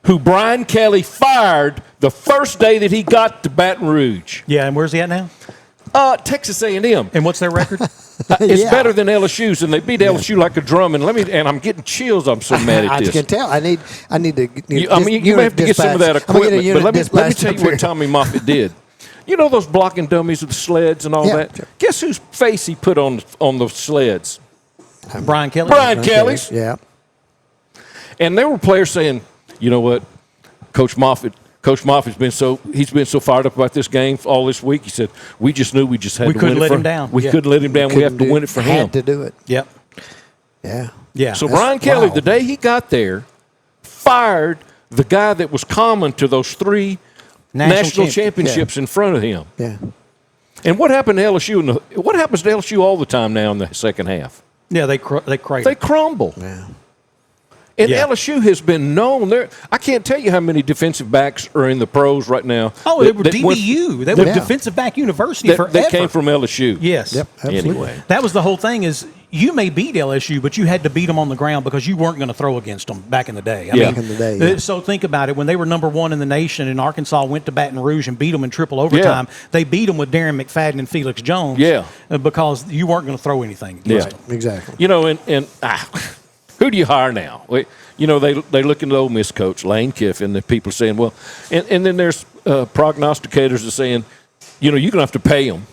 Speaker 4: who Brian Kelley fired the first day that he got to Baton Rouge.
Speaker 3: Yeah, and where's he at now?
Speaker 4: Texas A&M.
Speaker 3: And what's their record?
Speaker 4: It's better than LSU's, and they beat LSU like a drum. And I'm getting chills. I'm so mad at this.
Speaker 5: I can tell. I need to.
Speaker 4: You may have to get some of that equipment. But let me tell you what Tommy Moffitt did. You know those blocking dummies with the sleds and all that? Sure. Guess whose face he put on the sleds?
Speaker 3: Brian Kelley.
Speaker 4: Brian Kelley's.
Speaker 5: Yeah.
Speaker 4: And there were players saying, you know what, Coach Moffitt's been so fired up about this game all this week. He said, we just knew we just had to win it. We couldn't let him down. We couldn't let him down. We have to win it for him.
Speaker 5: Had to do it.
Speaker 3: Yep.
Speaker 5: Yeah.
Speaker 4: So Brian Kelley, the day he got there, fired the guy that was common to those three national championships in front of him.
Speaker 5: Yeah.
Speaker 4: And what happened to LSU? What happens to LSU all the time now in the second half?
Speaker 3: Yeah, they crater.
Speaker 4: They crumble.
Speaker 5: Yeah.
Speaker 4: And LSU has been known there. I can't tell you how many defensive backs are in the pros right now.
Speaker 3: Oh, they were DBU. They were defensive back university forever.
Speaker 4: That came from LSU.
Speaker 3: Yes.
Speaker 5: Yep. Absolutely.
Speaker 4: Anyway,
Speaker 3: that was the whole thing. Is you may beat LSU, but you had to beat them on the ground because you weren't going to throw against them back in the day.
Speaker 5: Back in the day. Yeah.
Speaker 3: So think about it. When they were number one in the nation, and Arkansas went to Baton Rouge and beat them in triple overtime, they beat them with Darren McFadden and Felix Jones.
Speaker 4: Yeah.
Speaker 3: Because you weren't going to throw anything against them.
Speaker 5: Exactly.
Speaker 4: You know, and who do you hire now? You know, they look into the Ole Miss coach, Lane Kiffin, and people saying, well, and then there's prognosticators that are saying, you know, you're going to have to pay them.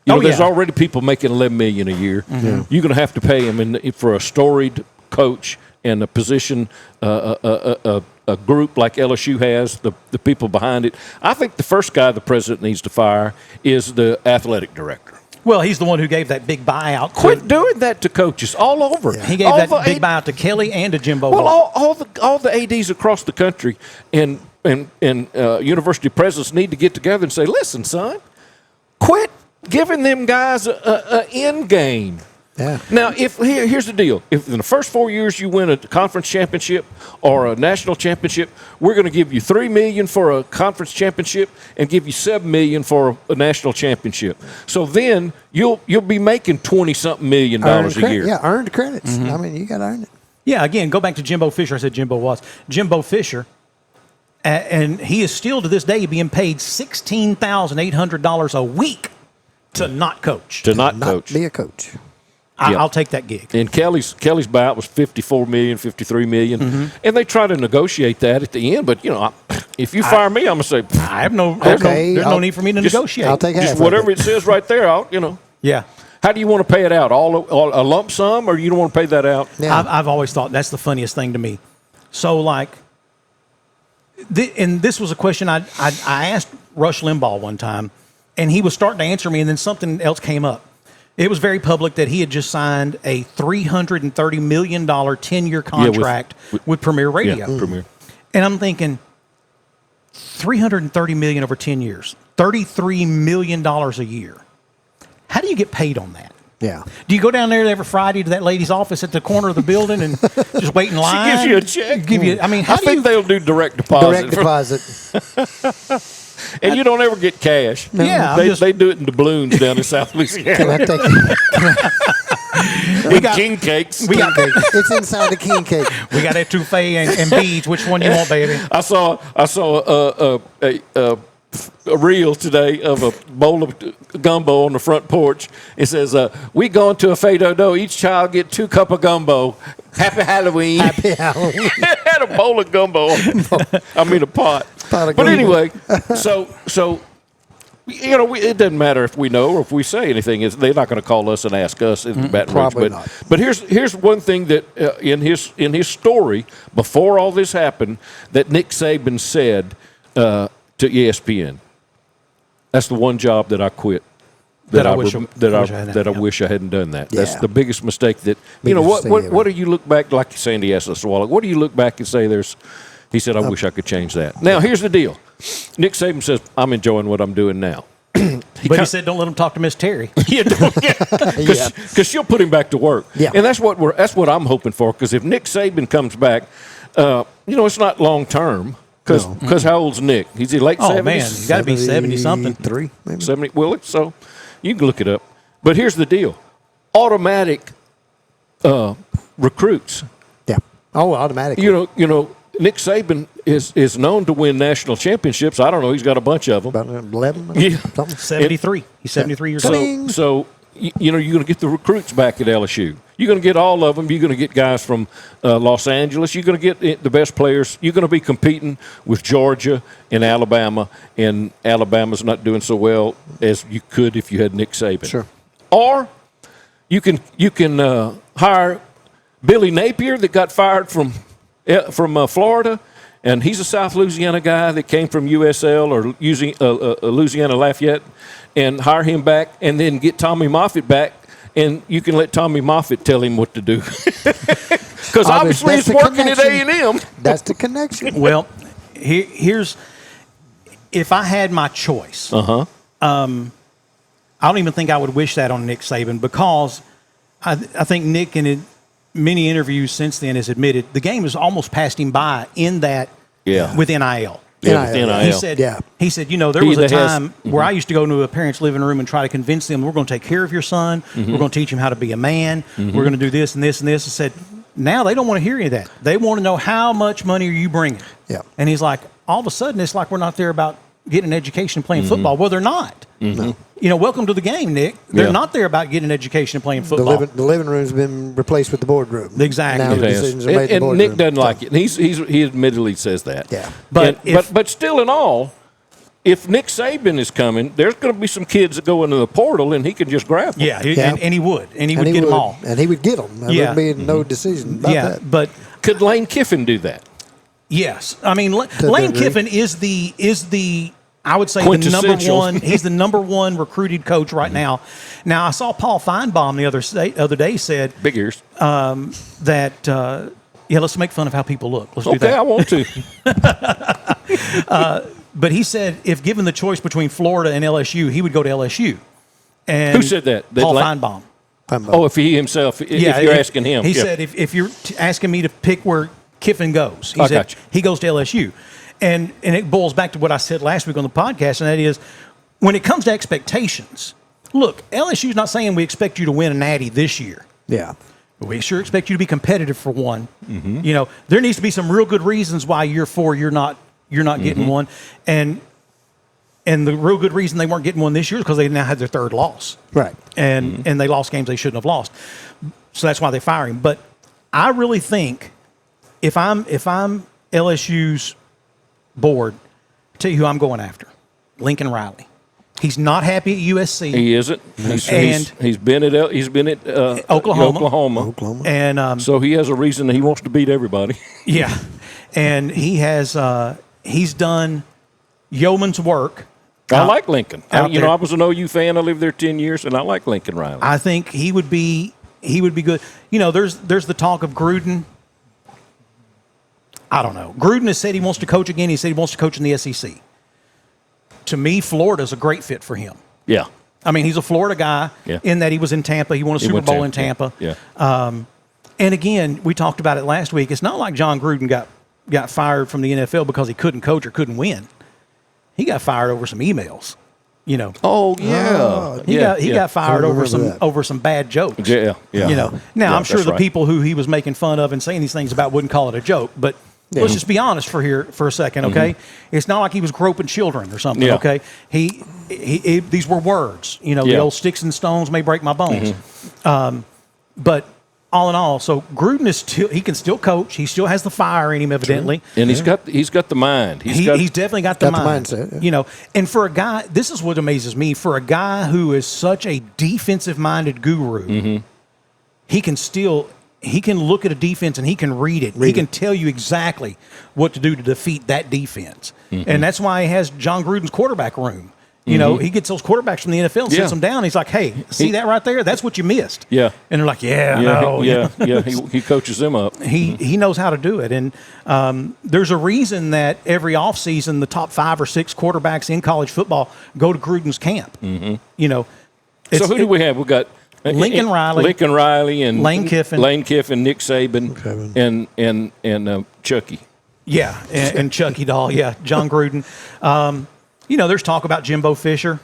Speaker 4: You know, there's already people making $11 million a year.
Speaker 3: Mm-hmm.
Speaker 4: You're going to have to pay them, and for a storied coach and a position, a group like LSU has, the people behind it. I think the first guy the president needs to fire is the athletic director.
Speaker 3: Well, he's the one who gave that big buyout.
Speaker 4: Quit doing that to coaches all over.
Speaker 3: He gave that big buyout to Kelley and to Jimbo.
Speaker 4: Well, all the ADs across the country and university presidents need to get together and say, listen, son, quit giving them guys an end game.
Speaker 5: Yeah.
Speaker 4: Now, here's the deal. If in the first 4 years you win a conference championship or a national championship, we're going to give you $3 million for a conference championship and give you $7 million for a national championship. So then you'll be making $20-something million a year.
Speaker 5: Yeah, earned credits. I mean, you got to earn it.
Speaker 3: Yeah, again, go back to Jimbo Fisher. I said Jimbo Watts. Jimbo Fisher, and he is still to this day being paid $16,800 a week to not coach.
Speaker 4: To not coach.
Speaker 5: Be a coach.
Speaker 3: I'll take that gig.
Speaker 4: And Kelley's buyout was $54 million, $53 million, and they try to negotiate that at the end. But you know, if you fire me, I'm gonna say
Speaker 3: I have no. There's no need for me to negotiate.
Speaker 5: I'll take
Speaker 4: just whatever it says right there.
Speaker 3: Yeah.
Speaker 4: How do you want to pay it out? All a lump sum, or you don't want to pay that out?
Speaker 3: Yeah. I've always thought that's the funniest thing to me. So like, and this was a question I asked Rush Limbaugh one time, and he was starting to answer me, and then something else came up. It was very public that he had just signed a $330 million 10-year contract with Premier Radio.
Speaker 4: Yeah, Premier.
Speaker 3: And I'm thinking, $330 million over 10 years, $33 million a year. How do you get paid on that?
Speaker 5: Yeah.
Speaker 3: Do you go down there every Friday to that lady's office at the corner of the building and just wait in line?
Speaker 4: She gives you a check.
Speaker 3: I
Speaker 4: think they'll do direct deposit.
Speaker 5: Direct deposit.
Speaker 4: And you don't ever get cash.
Speaker 3: No. Yeah,
Speaker 4: they do it in doubloons down in South Louisiana.
Speaker 5: Can I take
Speaker 4: it? King cakes.
Speaker 5: It's inside the king cake.
Speaker 3: We got etouffee and beads. Which one you want, baby?
Speaker 4: I saw a reel today of a bowl of gumbo on the front porch. It says, we going to a Fado-Do. Each child get 2 cups of gumbo. Happy Halloween.
Speaker 5: Happy Halloween.
Speaker 4: Had a bowl of gumbo. A pot. But anyway, so you know, it doesn't matter if we know or if we say anything. They're not going to call us and ask us in Baton Rouge.
Speaker 5: Probably not.
Speaker 4: But here's one thing that in his story before all this happened that Nick Saban said to ESPN. That's the one job that I quit. I wish I hadn't done that.
Speaker 5: Yeah.
Speaker 4: That's the biggest mistake that you know. What do you look back, like Sandy asked us a while ago, what do you look back and say he said, I wish I could change that. Now here's the deal. Nick Saban says, I'm enjoying what I'm doing now.
Speaker 3: he said, "Don't let him talk to Miss Terry."
Speaker 4: Because she'll put him back to work.
Speaker 5: Yeah.
Speaker 4: And that's what I'm hoping for. Because if Nick Saban comes back, it's not long term. Because how old's Nick? He's late 70s.
Speaker 3: Oh man, he's got to be 70 something.
Speaker 5: 3, maybe
Speaker 4: 70. Well, so you can look it up. But here's the deal: automatic recruits.
Speaker 5: Yeah. Oh, automatically.
Speaker 4: Nick Saban is known to win national championships. I don't know. He's got a bunch of them.
Speaker 5: About 11?
Speaker 4: Yeah.
Speaker 5: Something.
Speaker 3: 73. He's 73 years old.
Speaker 4: So you're going to get the recruits back at LSU. You're going to get all of them. You're going to get guys from Los Angeles. You're going to get the best players. You're going to be competing with Georgia and Alabama, and Alabama's not doing so well as you could if you had Nick Saban.
Speaker 5: Sure.
Speaker 4: Or you can hire Billy Napier that got fired from Florida, and he's a South Louisiana guy that came from USL or using Louisiana Lafayette, and hire him back, and then get Tommy Moffitt back, and you can let Tommy Moffitt tell him what to do. Because obviously it's working at A&M.
Speaker 5: That's the connection.
Speaker 3: Well, here's if I had my choice. I don't even think I would wish that on Nick Saban, because I think Nick in many interviews since then has admitted the game has almost passed him by in that with NIL.
Speaker 4: Yeah, with NIL.
Speaker 3: He said, there was a time where I used to go into a parent's living room and try to convince them, we're going to take care of your son. We're going to teach him how to be a man. We're going to do this and this and this. I said, now they don't want to hear any of that. They want to know, how much money are you bringing?
Speaker 5: Yeah.
Speaker 3: And he's like, all of a sudden, it's like we're not there about getting an education and playing football. Well, they're not. Welcome to the game, Nick. They're not there about getting an education and playing football.
Speaker 5: The living room's been replaced with the boardroom.
Speaker 3: Exactly.
Speaker 5: Now the decisions are made in the
Speaker 4: and
Speaker 5: boardroom.
Speaker 4: Nick doesn't like it. And he admittedly says that.
Speaker 5: Yeah.
Speaker 4: But still in all, if Nick Saban is coming, there's going to be some kids that go into the portal, and he can just grab them.
Speaker 3: And he would. And he would get them all.
Speaker 5: And he would get them. There would be no decision about that.
Speaker 3: But
Speaker 4: could Lane Kiffin do that?
Speaker 3: Yes. I mean, Lane Kiffin is the I would say the number one. He's the number one recruited coach right now. Now, I saw Paul Feinbaum the other day said,
Speaker 4: big ears,
Speaker 3: that let's make fun of how people look. Let's do that.
Speaker 4: Okay, I want
Speaker 3: to. But he said if given the choice between Florida and LSU, he would go to LSU. And
Speaker 4: who said that?
Speaker 3: Paul Feinbaum.
Speaker 4: Oh, if he himself, if you're asking him.
Speaker 3: He said if you're asking me to pick where Kiffin goes, he said he goes to LSU. And it boils back to what I said last week on the podcast, and that is, when it comes to expectations, look, LSU's not saying we expect you to win a natty this year.
Speaker 5: Yeah.
Speaker 3: But we sure expect you to be competitive for one. There needs to be some real good reasons why year 4 you're not getting one. And the real good reason they weren't getting one this year is because they now had their third loss.
Speaker 5: Right.
Speaker 3: And they lost games they shouldn't have lost. So that's why they fire him. But I really think if I'm LSU's board, I'll tell you who I'm going after. Lincoln Riley. He's not happy at USC.
Speaker 4: He isn't. He's been at Oklahoma.
Speaker 3: And
Speaker 4: so he has a reason that he wants to beat everybody.
Speaker 3: Yeah. And he's done yeoman's work.
Speaker 4: I like Lincoln. I was an OU fan. I lived there 10 years, and I like Lincoln Riley.
Speaker 3: I think he would be good. There's the talk of Gruden. I don't know. Gruden has said he wants to coach again. He said he wants to coach in the SEC. To me, Florida's a great fit for him.
Speaker 4: Yeah.
Speaker 3: I mean, he's a Florida guy in that he was in Tampa. He won a Super Bowl in Tampa.
Speaker 4: Yeah.
Speaker 3: And again, we talked about it last week. It's not like John Gruden got fired from the NFL because he couldn't coach or couldn't win. He got fired over some emails.
Speaker 4: Oh yeah.
Speaker 3: He got fired over some bad jokes.
Speaker 4: Yeah.
Speaker 3: Now I'm sure the people who he was making fun of and saying these things about wouldn't call it a joke, but let's just be honest for a second, okay? It's not like he was groping children or something, okay? He these were words. The old sticks and stones may break my bones. But all in all, so Gruden he can still coach. He still has the fire in him, evidently.
Speaker 4: And he's got the mind.
Speaker 3: He's definitely got the mindset. And for a guy, this is what amazes me. For a guy who is such a defensive-minded guru, he can look at a defense and he can read it. He can tell you exactly what to do to defeat that defense. And that's why he has John Gruden's quarterback room. You know, he gets those quarterbacks from the NFL and sits them down. He's like, hey, see that right there? That's what you missed.
Speaker 4: Yeah.
Speaker 3: And they're like, I know.
Speaker 4: He coaches them up.
Speaker 3: He knows how to do it. And there's a reason that every offseason the top 5 or 6 quarterbacks in college football go to Gruden's camp.
Speaker 4: Mm-hmm.
Speaker 3: You know.
Speaker 4: So who do we have? We've got
Speaker 3: Lincoln Riley
Speaker 4: and
Speaker 3: Lane Kiffin,
Speaker 4: Nick Saban, and Chucky.
Speaker 3: Yeah, and Chucky Doll. Yeah, John Gruden. You know, there's talk about Jimbo Fisher.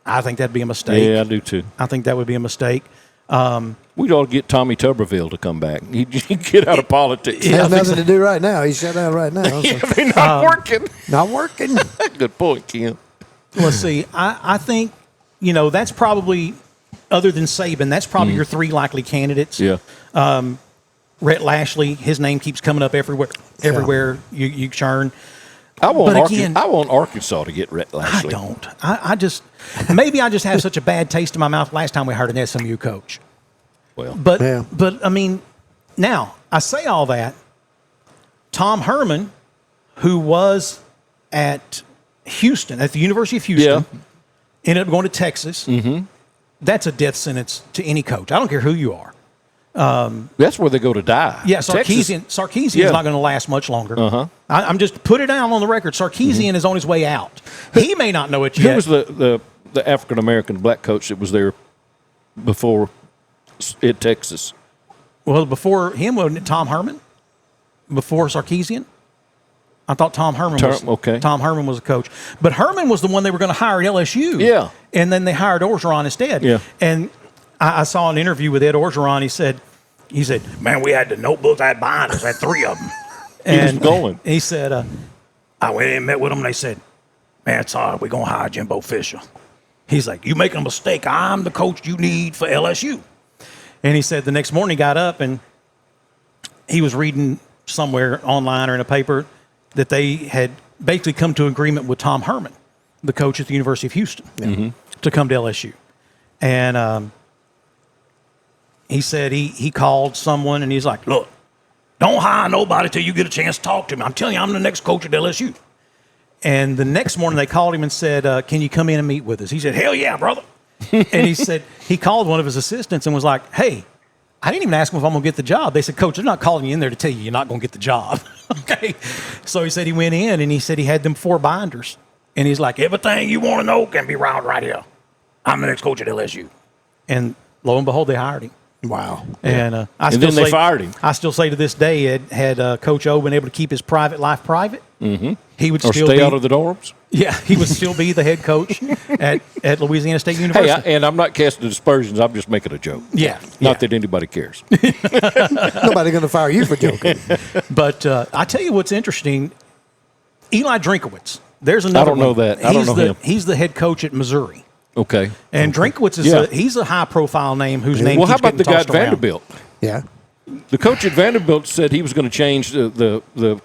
Speaker 3: I think that'd be a mistake.
Speaker 4: Yeah, I do too.
Speaker 3: I think that would be a mistake.
Speaker 4: We'd ought to get Tommy Tuberville to come back. He'd get out of politics.
Speaker 5: He has nothing to do right now. He's shut down right now.
Speaker 4: Yeah, they're not working.
Speaker 5: Not working.
Speaker 4: Good point, Kim.
Speaker 3: Let's see. I think, you know, that's probably, other than Saban, that's probably your 3 likely candidates.
Speaker 4: Yeah.
Speaker 3: Rhett Lashley, his name keeps coming up everywhere. Everywhere you churn.
Speaker 4: I want Arkansas to get Rhett Lashley.
Speaker 3: I don't. I just maybe I just have such a bad taste in my mouth last time we hired an SMU coach.
Speaker 4: Well,
Speaker 3: but I mean, now I say all that. Tom Herman, who was at Houston, at the University of Houston, ended up going to Texas. Mm-hmm. That's a death sentence to any coach. I don't care who you are.
Speaker 4: That's where they go to die.
Speaker 3: Yeah, Sarkisian is not going to last much longer.
Speaker 4: Uh-huh.
Speaker 3: I'm just put it down on the record. Sarkisian is on his way out. He may not know it yet.
Speaker 4: Who was the African American black coach that was there before at Texas?
Speaker 3: Well, before him, wasn't it Tom Herman? Before Sarkisian? I thought Tom Herman was a coach. But Herman was the one they were going to hire at LSU.
Speaker 4: Yeah.
Speaker 3: And then they hired Orgeron instead.
Speaker 4: Yeah.
Speaker 3: And I saw an interview with Ed Orgeron. He said, man, we had the notebooks, I had binders, I had 3 of them.
Speaker 4: And going.
Speaker 3: He said, I went in and met with them, and they said, man, it's all right, we're going to hire Jimbo Fisher. He's like, you making a mistake. I'm the coach you need for LSU. And he said the next morning he got up, and he was reading somewhere online or in a paper that they had basically come to agreement with Tom Herman, the coach at the University of Houston, to come to LSU. And he said he called someone, and he's like, look, don't hire nobody till you get a chance to talk to me. I'm telling you, I'm the next coach at LSU. And the next morning they called him and said, can you come in and meet with us? He said, hell yeah, brother. And he said, he called one of his assistants and was like, hey, I didn't even ask him if I'm going to get the job. They said, coach, they're not calling you in there to tell you you're not going to get the job. Okay. So he said he went in, and he said he had them 4 binders. And he's like, everything you want to know can be right here. I'm the next coach at LSU. And lo and behold, they hired him.
Speaker 5: Wow.
Speaker 3: And
Speaker 4: then they fired him.
Speaker 3: I still say to this day, had Coach O been able to keep his private life private, he would
Speaker 4: or
Speaker 3: still
Speaker 4: stay
Speaker 3: be,
Speaker 4: out of the dorms.
Speaker 3: Yeah, he would still be the head coach at Louisiana State University.
Speaker 4: Hey, and I'm not casting aspersions. I'm just making a joke.
Speaker 3: Yeah.
Speaker 4: Not that anybody cares.
Speaker 5: Nobody's going to fire you for joking.
Speaker 3: But I tell you what's interesting, Eli Drinkowitz. There's another
Speaker 4: I don't know
Speaker 3: one.
Speaker 4: that. I don't know him.
Speaker 3: He's the head coach at Missouri.
Speaker 4: Okay.
Speaker 3: And Drinkowitz is he's a high-profile name whose name
Speaker 4: Well,
Speaker 3: keeps
Speaker 4: how about the
Speaker 3: getting
Speaker 4: guy at
Speaker 3: tossed around.
Speaker 4: Vanderbilt?
Speaker 5: Yeah.
Speaker 4: The coach at Vanderbilt said he was going to change the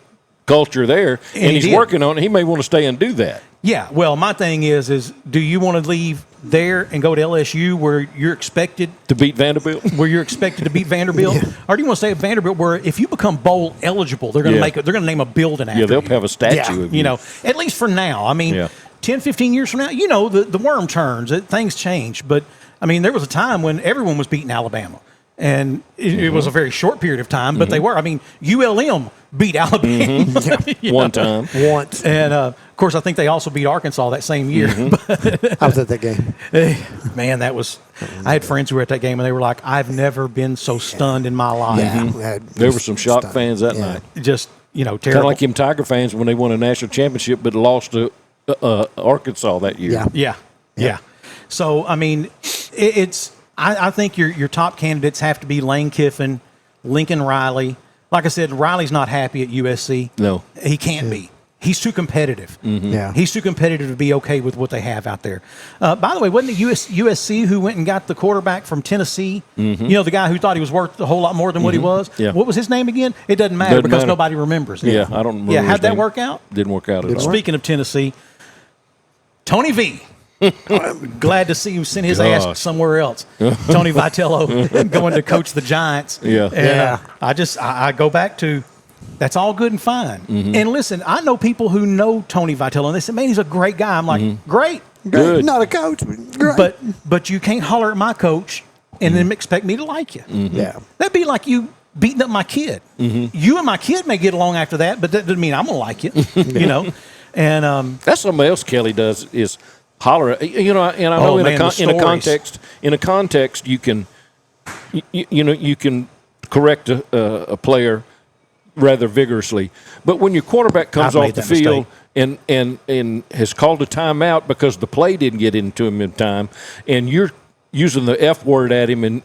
Speaker 4: culture there, and he's
Speaker 3: did.
Speaker 4: working on it. He may want to stay and do that.
Speaker 3: Yeah, well, my thing is do you want to leave there and go to LSU where you're expected
Speaker 4: to beat Vanderbilt?
Speaker 3: Or do you want to stay at Vanderbilt where if you become bowl eligible, they're going to they're going to name a building after you.
Speaker 4: Yeah, they'll have a statue of you.
Speaker 3: You know, at least for now. I mean, 10, 15 years from now, you know, the worm turns, things change. But, I mean, there was a time when everyone was beating Alabama. And it was a very short period of time, but they were. I mean, ULM beat Alabama.
Speaker 4: One time.
Speaker 5: Once.
Speaker 3: And, of course, I think they also beat Arkansas that same year.
Speaker 5: I was at that game.
Speaker 3: Man, I had friends who were at that game, and they were like, I've never been so stunned in my life.
Speaker 5: Yeah.
Speaker 4: There were some shocked fans that night.
Speaker 3: Just, terrible.
Speaker 4: Kind of like them Tiger fans when they won a national championship but lost to Arkansas that year.
Speaker 3: Yeah. So, I mean, I think your top candidates have to be Lane Kiffin, Lincoln Riley. Like I said, Riley's not happy at USC.
Speaker 4: No.
Speaker 3: He can't be. He's too competitive.
Speaker 5: Yeah.
Speaker 3: He's too competitive to be okay with what they have out there. By the way, wasn't it USC who went and got the quarterback from Tennessee? You know, the guy who thought he was worth a whole lot more than what he was?
Speaker 4: Yeah.
Speaker 3: What was his name again? It doesn't matter because nobody remembers it.
Speaker 4: Yeah, I don't remember.
Speaker 3: Yeah, how'd
Speaker 4: his
Speaker 3: that
Speaker 4: name.
Speaker 3: work out?
Speaker 4: Didn't work out at all.
Speaker 3: Speaking of Tennessee, Tony V. I'm glad to see him send his ass somewhere else. Tony Vitello going to coach the Giants.
Speaker 4: Yeah.
Speaker 3: And I go back to That's all good and fine.
Speaker 4: Mm-hmm.
Speaker 3: And listen, I know people who know Tony Vitello, and they say, man, he's a great guy. I'm like, great.
Speaker 4: Good.
Speaker 5: Not a coach, but great.
Speaker 3: But you can't holler at my coach and then expect me to like you.
Speaker 5: Yeah.
Speaker 3: That'd be like you beating up my kid. You and my kid may get along after that, but that doesn't mean I'm going to like you, you know? And
Speaker 4: that's something else Kelley does is holler. You know, and I know in a context you can, you can correct a player rather vigorously. But when your quarterback comes off the field and has called a timeout because the play didn't get into him in time, and you're using the F word at him and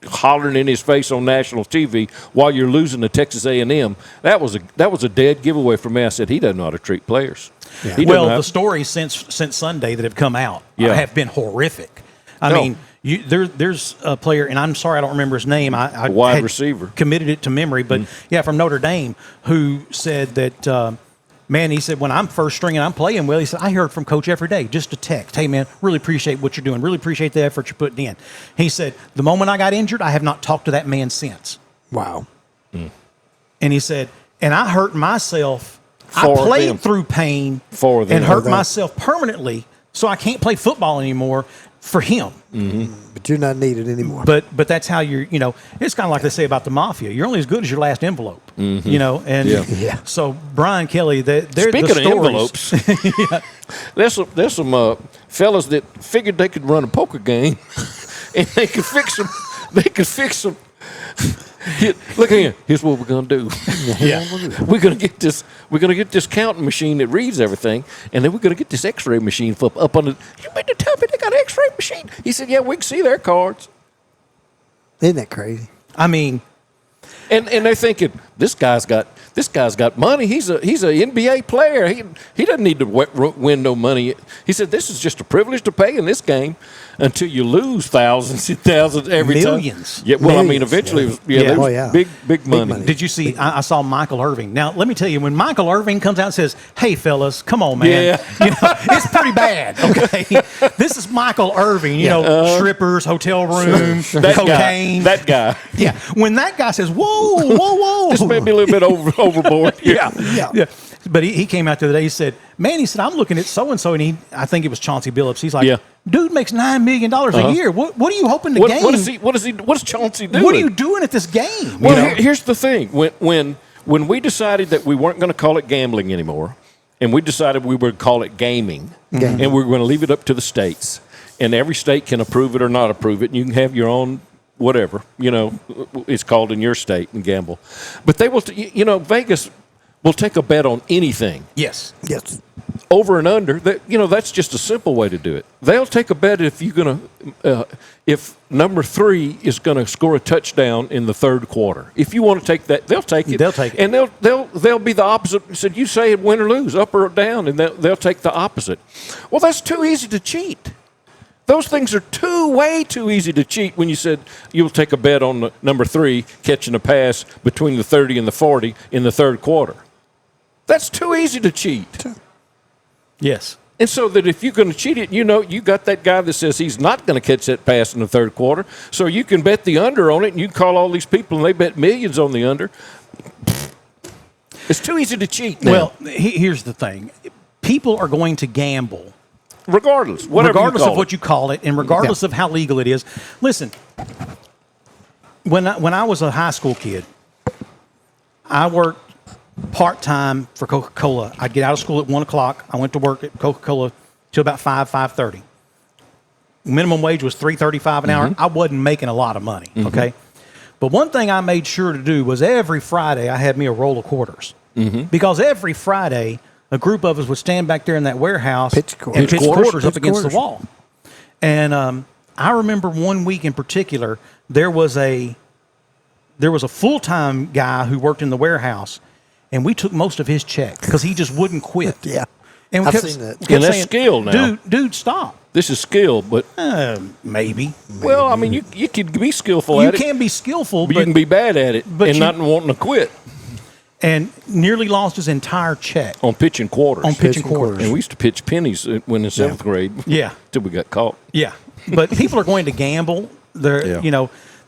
Speaker 4: hollering in his face on national TV while you're losing to Texas A&M, that was a dead giveaway for me. I said he doesn't know how to treat players.
Speaker 3: Yeah. Well, the stories since Sunday that have come out have been horrific. I mean, there's a player, and I'm sorry I don't remember his name. I
Speaker 4: wide receiver
Speaker 3: committed it to memory, but from Notre Dame, who said that. Man, he said, when I'm first string and I'm playing well, he said, I heard from Coach every day, just a text. Hey, man, really appreciate what you're doing. Really appreciate the effort you're putting in. He said, the moment I got injured, I have not talked to that man since.
Speaker 5: Wow.
Speaker 3: And he said, and I hurt myself. I played through pain and hurt myself permanently, so I can't play football anymore for him.
Speaker 5: But you're not needed anymore.
Speaker 3: But that's how you're, it's kind of like they say about the mafia. You're only as good as your last envelope, and so Brian Kelley, they're
Speaker 4: speaking
Speaker 3: the
Speaker 4: of envelopes, there's some fellas that figured they could run a poker game and they could fix them. Look here. Here's what we're gonna do. We're gonna get this counting machine that reads everything, and then we're gonna get this X-ray machine up on the. You mean to tell me they got an X-ray machine? He said, "Yeah, we can see their cards."
Speaker 5: Isn't that crazy?
Speaker 4: I mean, and they're thinking this guy's got money. He's an NBA player. He doesn't need to win no money. He said this is just a privilege to pay in this game until you lose thousands and thousands every
Speaker 3: Millions.
Speaker 4: time. Yeah, well, I mean, eventually, big money.
Speaker 3: Did you see? I saw Michael Irving. Now, let me tell you, when Michael Irving comes out and says, "Hey, fellas, come on, man," it's pretty bad. Okay, this is Michael Irving. Strippers, hotel rooms, cocaine.
Speaker 4: That guy.
Speaker 3: Yeah, when that guy says, "Whoa,"
Speaker 4: this may be a little bit overboard.
Speaker 3: Yeah. But he came out the other day. He said, "Man," he said, "I'm looking at so and so," and I think it was Chauncey Billups. He's like, "Dude makes $9 million a year. What are you hoping to gain?
Speaker 4: What is Chauncey doing?
Speaker 3: What are you doing at this game?"
Speaker 4: Well, here's the thing: when we decided that we weren't going to call it gambling anymore, and we decided we would call it gaming, and we were going to leave it up to the states, and every state can approve it or not approve it, and you can have your own. Whatever, it's called in your state and gamble. But they will, Vegas will take a bet on anything.
Speaker 3: Yes.
Speaker 4: Over and under, that's just a simple way to do it. They'll take a bet if if number 3 is going to score a touchdown in the third quarter. If you want to take that, they'll take it.
Speaker 3: They'll take it.
Speaker 4: And they'll be the opposite. Said you say win or lose, up or down, and they'll take the opposite. Well, that's too easy to cheat. Those things are way too easy to cheat when you said you'll take a bet on the number 3 catching a pass between the 30 and the 40 in the third quarter. That's too easy to cheat.
Speaker 3: Yes.
Speaker 4: And so that if you're going to cheat it, you got that guy that says he's not going to catch that pass in the third quarter, so you can bet the under on it, and you can call all these people, and they bet millions on the under. It's too easy to cheat now.
Speaker 3: Well, here's the thing. People are going to gamble.
Speaker 4: Regardless of
Speaker 3: what you call it, and regardless of how legal it is. Listen, when I was a high school kid, I worked part-time for Coca-Cola. I'd get out of school at 1 o'clock. I went to work at Coca-Cola till about 5:30. Minimum wage was $3.35 an hour. I wasn't making a lot of money, okay? But one thing I made sure to do was every Friday I had me a roll of quarters. Because every Friday a group of us would stand back there in that warehouse and pitch quarters up against the wall. And I remember one week in particular, there was a full-time guy who worked in the warehouse, and we took most of his check because he just wouldn't quit. And
Speaker 5: I've seen that.
Speaker 4: And that's skill now.
Speaker 3: Dude, stop.
Speaker 4: This is skill, but
Speaker 3: maybe.
Speaker 4: Well, I mean, you can be skillful at it.
Speaker 3: You can be skillful,
Speaker 4: but you can be bad at it and not wanting to quit.
Speaker 3: And nearly lost his entire check.
Speaker 4: On pitching quarters.
Speaker 3: And
Speaker 4: we used to pitch pennies when in 7th grade.
Speaker 3: Yeah.
Speaker 4: Till we got caught.
Speaker 3: Yeah. But people are going to gamble.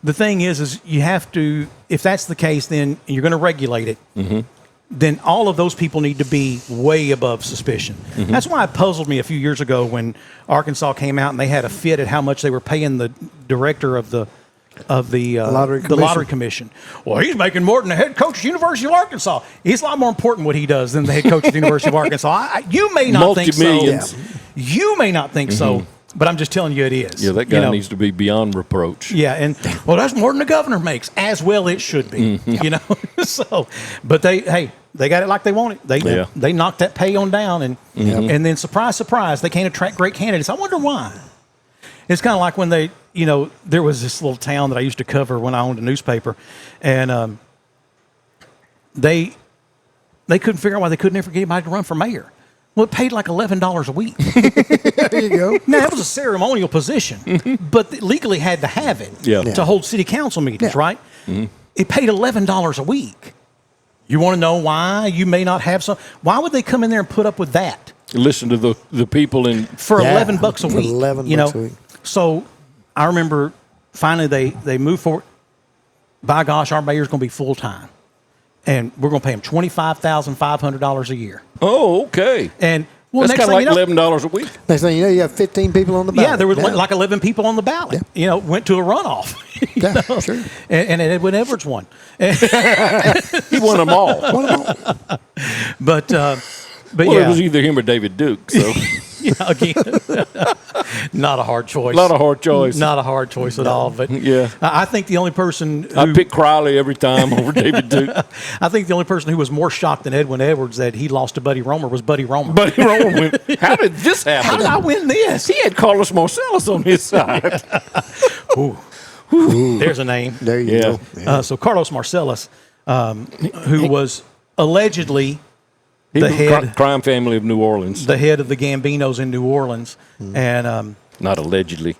Speaker 3: the thing is you have to, if that's the case, then you're going to regulate it.
Speaker 4: Mm-hmm.
Speaker 3: Then all of those people need to be way above suspicion.
Speaker 4: Mm-hmm.
Speaker 3: That's why it puzzled me a few years ago when Arkansas came out and they had a fit at how much they were paying the director of the lottery commission. Well, he's making more than the head coach of the University of Arkansas. It's a lot more important what he does than the head coach of the University of Arkansas. You may not think so.
Speaker 4: Multi-millions.
Speaker 3: You may not think so, but I'm just telling you it is.
Speaker 4: Yeah, that guy needs to be beyond reproach.
Speaker 3: Yeah, and well, that's more than the governor makes. As well, it should be. So, but they got it like they want it. They knocked that pay on down, and then surprise, surprise, they can't attract great candidates. I wonder why. It's kind of like when they, there was this little town that I used to cover when I owned a newspaper, and they couldn't figure out why they could never get anybody to run for mayor. Well, it paid like $11 a week.
Speaker 5: There you go.
Speaker 3: Now, that was a ceremonial position, but they legally had to have it to hold city council meetings, right?
Speaker 4: Mm-hmm.
Speaker 3: It paid $11 a week. You want to know why you may not have some? Why would they come in there and put up with that?
Speaker 4: Listen to the people
Speaker 3: for $11 a week.
Speaker 5: $11 a week.
Speaker 3: So I remember finally they moved forward. By gosh, our mayor's going to be full time, and we're going to pay him $25,500 a year.
Speaker 4: Oh, okay.
Speaker 3: And
Speaker 4: that's kind of like $11 a week.
Speaker 5: Next thing you know, you have 15 people on the ballot.
Speaker 3: Yeah, there was like 11 people on the ballot.
Speaker 5: Yeah.
Speaker 3: Went to a runoff.
Speaker 5: Sure.
Speaker 3: And Edwin Edwards won.
Speaker 4: He won them all.
Speaker 3: But
Speaker 4: it was either him or David Duke. So
Speaker 3: again, not a hard choice.
Speaker 4: Not a hard choice.
Speaker 3: Not a hard choice at all. But
Speaker 4: yeah,
Speaker 3: I think the only person
Speaker 4: I pick Crowley every time over David Duke.
Speaker 3: I think the only person who was more shocked than Edwin Edwards that he lost to Buddy Romer was Buddy Romer.
Speaker 4: Buddy Romer went, how did this happen?
Speaker 3: How did I win this?
Speaker 4: He had Carlos Marcellus on his side.
Speaker 3: Ooh. There's a name.
Speaker 5: There you go. Yeah.
Speaker 3: So Carlos Marcellus, who was allegedly the head
Speaker 4: crime family of New Orleans,
Speaker 3: the head of the Gambinos in New Orleans, and
Speaker 4: not allegedly.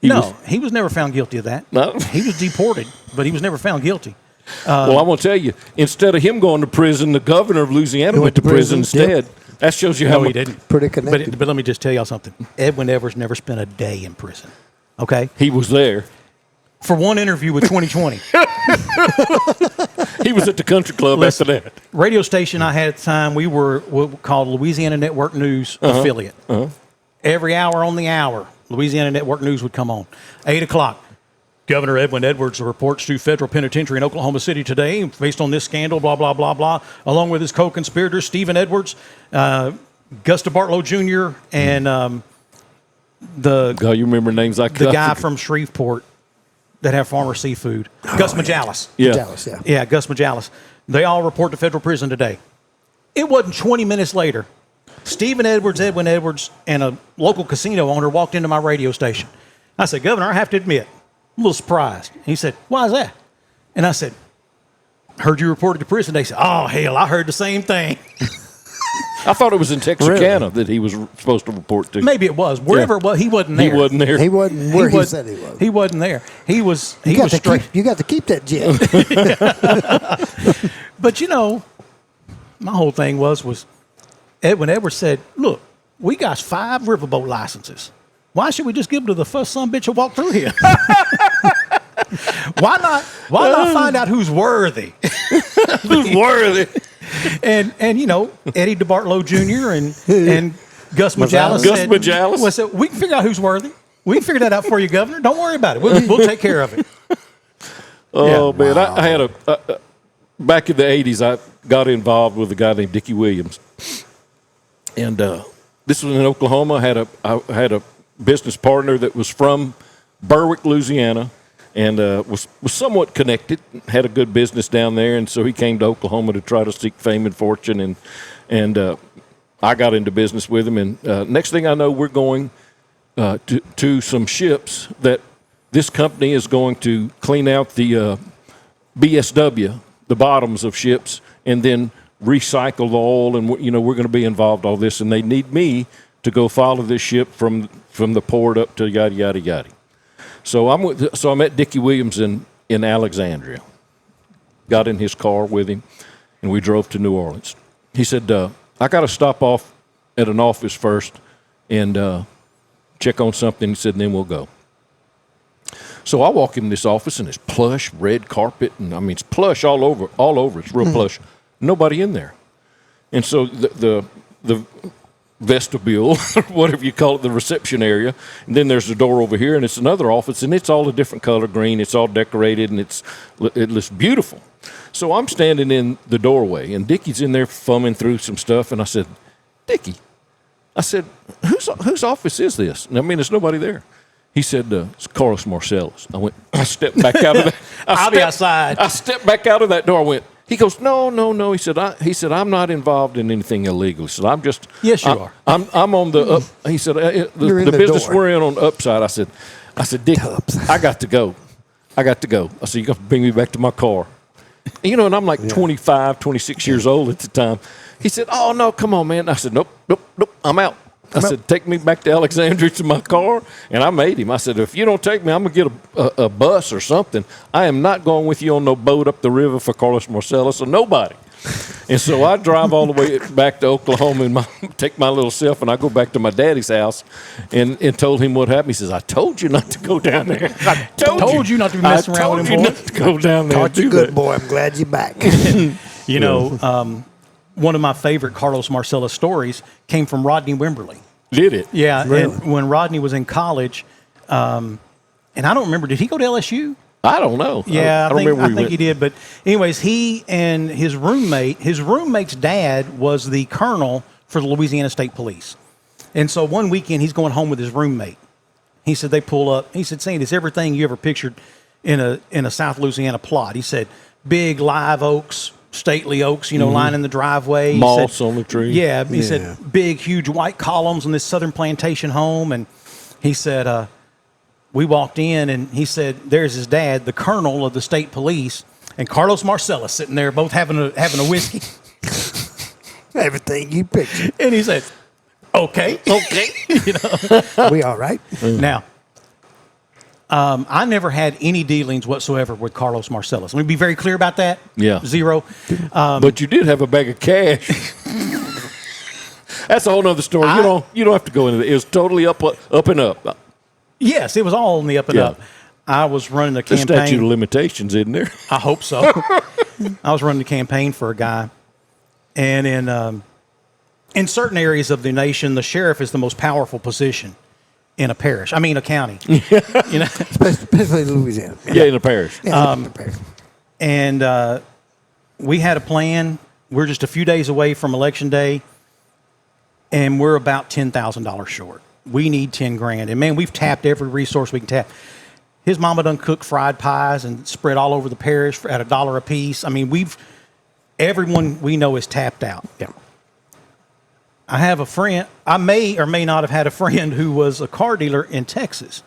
Speaker 3: He was never found guilty of that.
Speaker 4: No,
Speaker 3: he was deported, but he was never found guilty.
Speaker 4: Well, I want to tell you, instead of him going to prison, the governor of Louisiana went to prison instead.
Speaker 3: Yep.
Speaker 4: That shows you how
Speaker 3: he didn't.
Speaker 5: Pretty connected.
Speaker 3: But let me just tell y'all something. Edwin Edwards never spent a day in prison. Okay,
Speaker 4: he was there
Speaker 3: for one interview with 2020.
Speaker 4: He was at the country club after that.
Speaker 3: Radio station I had at the time, we were what called Louisiana Network News affiliate. Every hour on the hour, Louisiana Network News would come on. 8 o'clock. Governor Edwin Edwards reports to federal penitentiary in Oklahoma City today based on this scandal, blah, blah, blah, blah, along with his co-conspirators, Stephen Edwards, Gus DeBartolo Jr., and
Speaker 4: you remember names like
Speaker 3: the guy from Shreveport that have Farmer Seafood, Gus Majalis.
Speaker 4: Yeah,
Speaker 3: Gus Majalis. They all report to federal prison today. It wasn't 20 minutes later. Stephen Edwards, Edwin Edwards, and a local casino owner walked into my radio station. I said, Governor, I have to admit, I'm a little surprised. And he said, why is that? And I said, heard you reported to prison. They said, oh, hell, I heard the same thing.
Speaker 4: I thought it was in Texarkana that he was supposed to report to.
Speaker 3: Maybe it was. Wherever it was, he wasn't there.
Speaker 4: He wasn't there.
Speaker 5: He wasn't where he said he was.
Speaker 3: He wasn't there. He was
Speaker 5: straight. You got to keep that jet.
Speaker 3: But, my whole thing was Edwin Edwards said, look, we got 5 riverboat licenses. Why should we just give them to the first son bitch who walked through here? Why not find out who's worthy?
Speaker 4: Who's worthy?
Speaker 3: And Eddie DeBartolo Jr. and Gus Majalis.
Speaker 4: Said,
Speaker 3: we can figure out who's worthy. We can figure that out for you, Governor. Don't worry about it. We'll take care of it.
Speaker 4: Oh, man. Wow. I had back in the 80s, I got involved with a guy named Dickie Williams. And this was in Oklahoma. I had a business partner that was from Berwick, Louisiana, and was somewhat connected, had a good business down there, and so he came to Oklahoma to try to seek fame and fortune, and I got into business with him, and next thing I know, we're going to some ships that this company is going to clean out the BSW, the bottoms of ships, and then recycle the oil, and we're going to be involved in all this, and they need me to go follow this ship from the port up to yada yada yada. So I met Dickie Williams in Alexandria. Got in his car with him, and we drove to New Orleans. He said, I got to stop off at an office first and check on something. He said, and then we'll go. So I walk in this office, and it's plush, red carpet, and I mean, it's plush all over. It's real plush. Nobody in there. And so the vestibule, or whatever you call it, the reception area, and then there's the door over here, and it's another office, and it's all a different color green. It's all decorated, and it looks beautiful. So I'm standing in the doorway, and Dickie's in there fumbling through some stuff, and I said, Dickie, I said, whose office is this? And I mean, there's nobody there. He said, it's Carlos Marcellus. I stepped back out of that.
Speaker 3: I'll be outside.
Speaker 4: I stepped back out of that door. I went, he goes, no. He said, I'm not involved in anything illegal. He said, I'm just.
Speaker 3: Yes, you are.
Speaker 4: I'm on the up. He said, the business door. We're in on the upside. I said, Dick, I got to go. I said, you got to bring me back to my car. And I'm like 25, 26 years old at the time. He said, oh, no, come on, man. I said, nope, I'm out. I said, take me back to Alexandria to my car. And I made him. I said, if you don't take me, I'm going to get a bus or something. I am not going with you on no boat up the river for Carlos Marcellus or nobody. And so I drive all the way back to Oklahoma and take my little self, and I go back to my daddy's house and told him what happened. He says, I told you not to go down there. I
Speaker 3: told you not to be messing around with him, boy.
Speaker 4: Not to go down there.
Speaker 5: Taught you good, boy. I'm glad you're back.
Speaker 3: One of my favorite Carlos Marcellus stories came from Rodney Wimberly.
Speaker 4: Did it?
Speaker 3: Yeah.
Speaker 5: Really?
Speaker 3: And when Rodney was in college, and I don't remember, did he go to LSU?
Speaker 4: I don't know.
Speaker 3: Yeah, I think he did. But anyways, he and his roommate's dad was the colonel for the Louisiana State Police. And so one weekend he's going home with his roommate. He said they pull up. He said, Sandy, it's everything you ever pictured in a South Louisiana plot. He said, big live oaks, stately oaks, lining the driveway.
Speaker 4: Moss on the tree.
Speaker 3: Yeah. He said big, huge white columns on this Southern plantation home. And he said, we walked in, and he said, there's his dad, the colonel of the state police, and Carlos Marcellus sitting there, both having a whiskey.
Speaker 5: Everything you pictured.
Speaker 3: And he said, okay.
Speaker 5: We all right?
Speaker 3: Now, I never had any dealings whatsoever with Carlos Marcellus. Let me be very clear about that.
Speaker 4: Yeah.
Speaker 3: Zero.
Speaker 4: But you did have a bag of cash. That's a whole other story. You don't have to go into it. It was totally up and up.
Speaker 3: Yes, it was all in the up and up. I was running the campaign.
Speaker 4: The statute of limitations, isn't there?
Speaker 3: I hope so. I was running the campaign for a guy. And in certain areas of the nation, the sheriff is the most powerful position in a parish. I mean, a county.
Speaker 5: Especially Louisiana.
Speaker 4: Yeah, in a parish.
Speaker 3: And we had a plan. We're just a few days away from Election Day, and we're about $10,000 short. We need $10,000. And man, we've tapped every resource we can tap. His mama done cooked fried pies and spread all over the parish at $1 a piece. I mean, everyone we know is tapped out.
Speaker 5: Yeah.
Speaker 3: I have a friend, I may or may not have had a friend who was a car dealer in Texas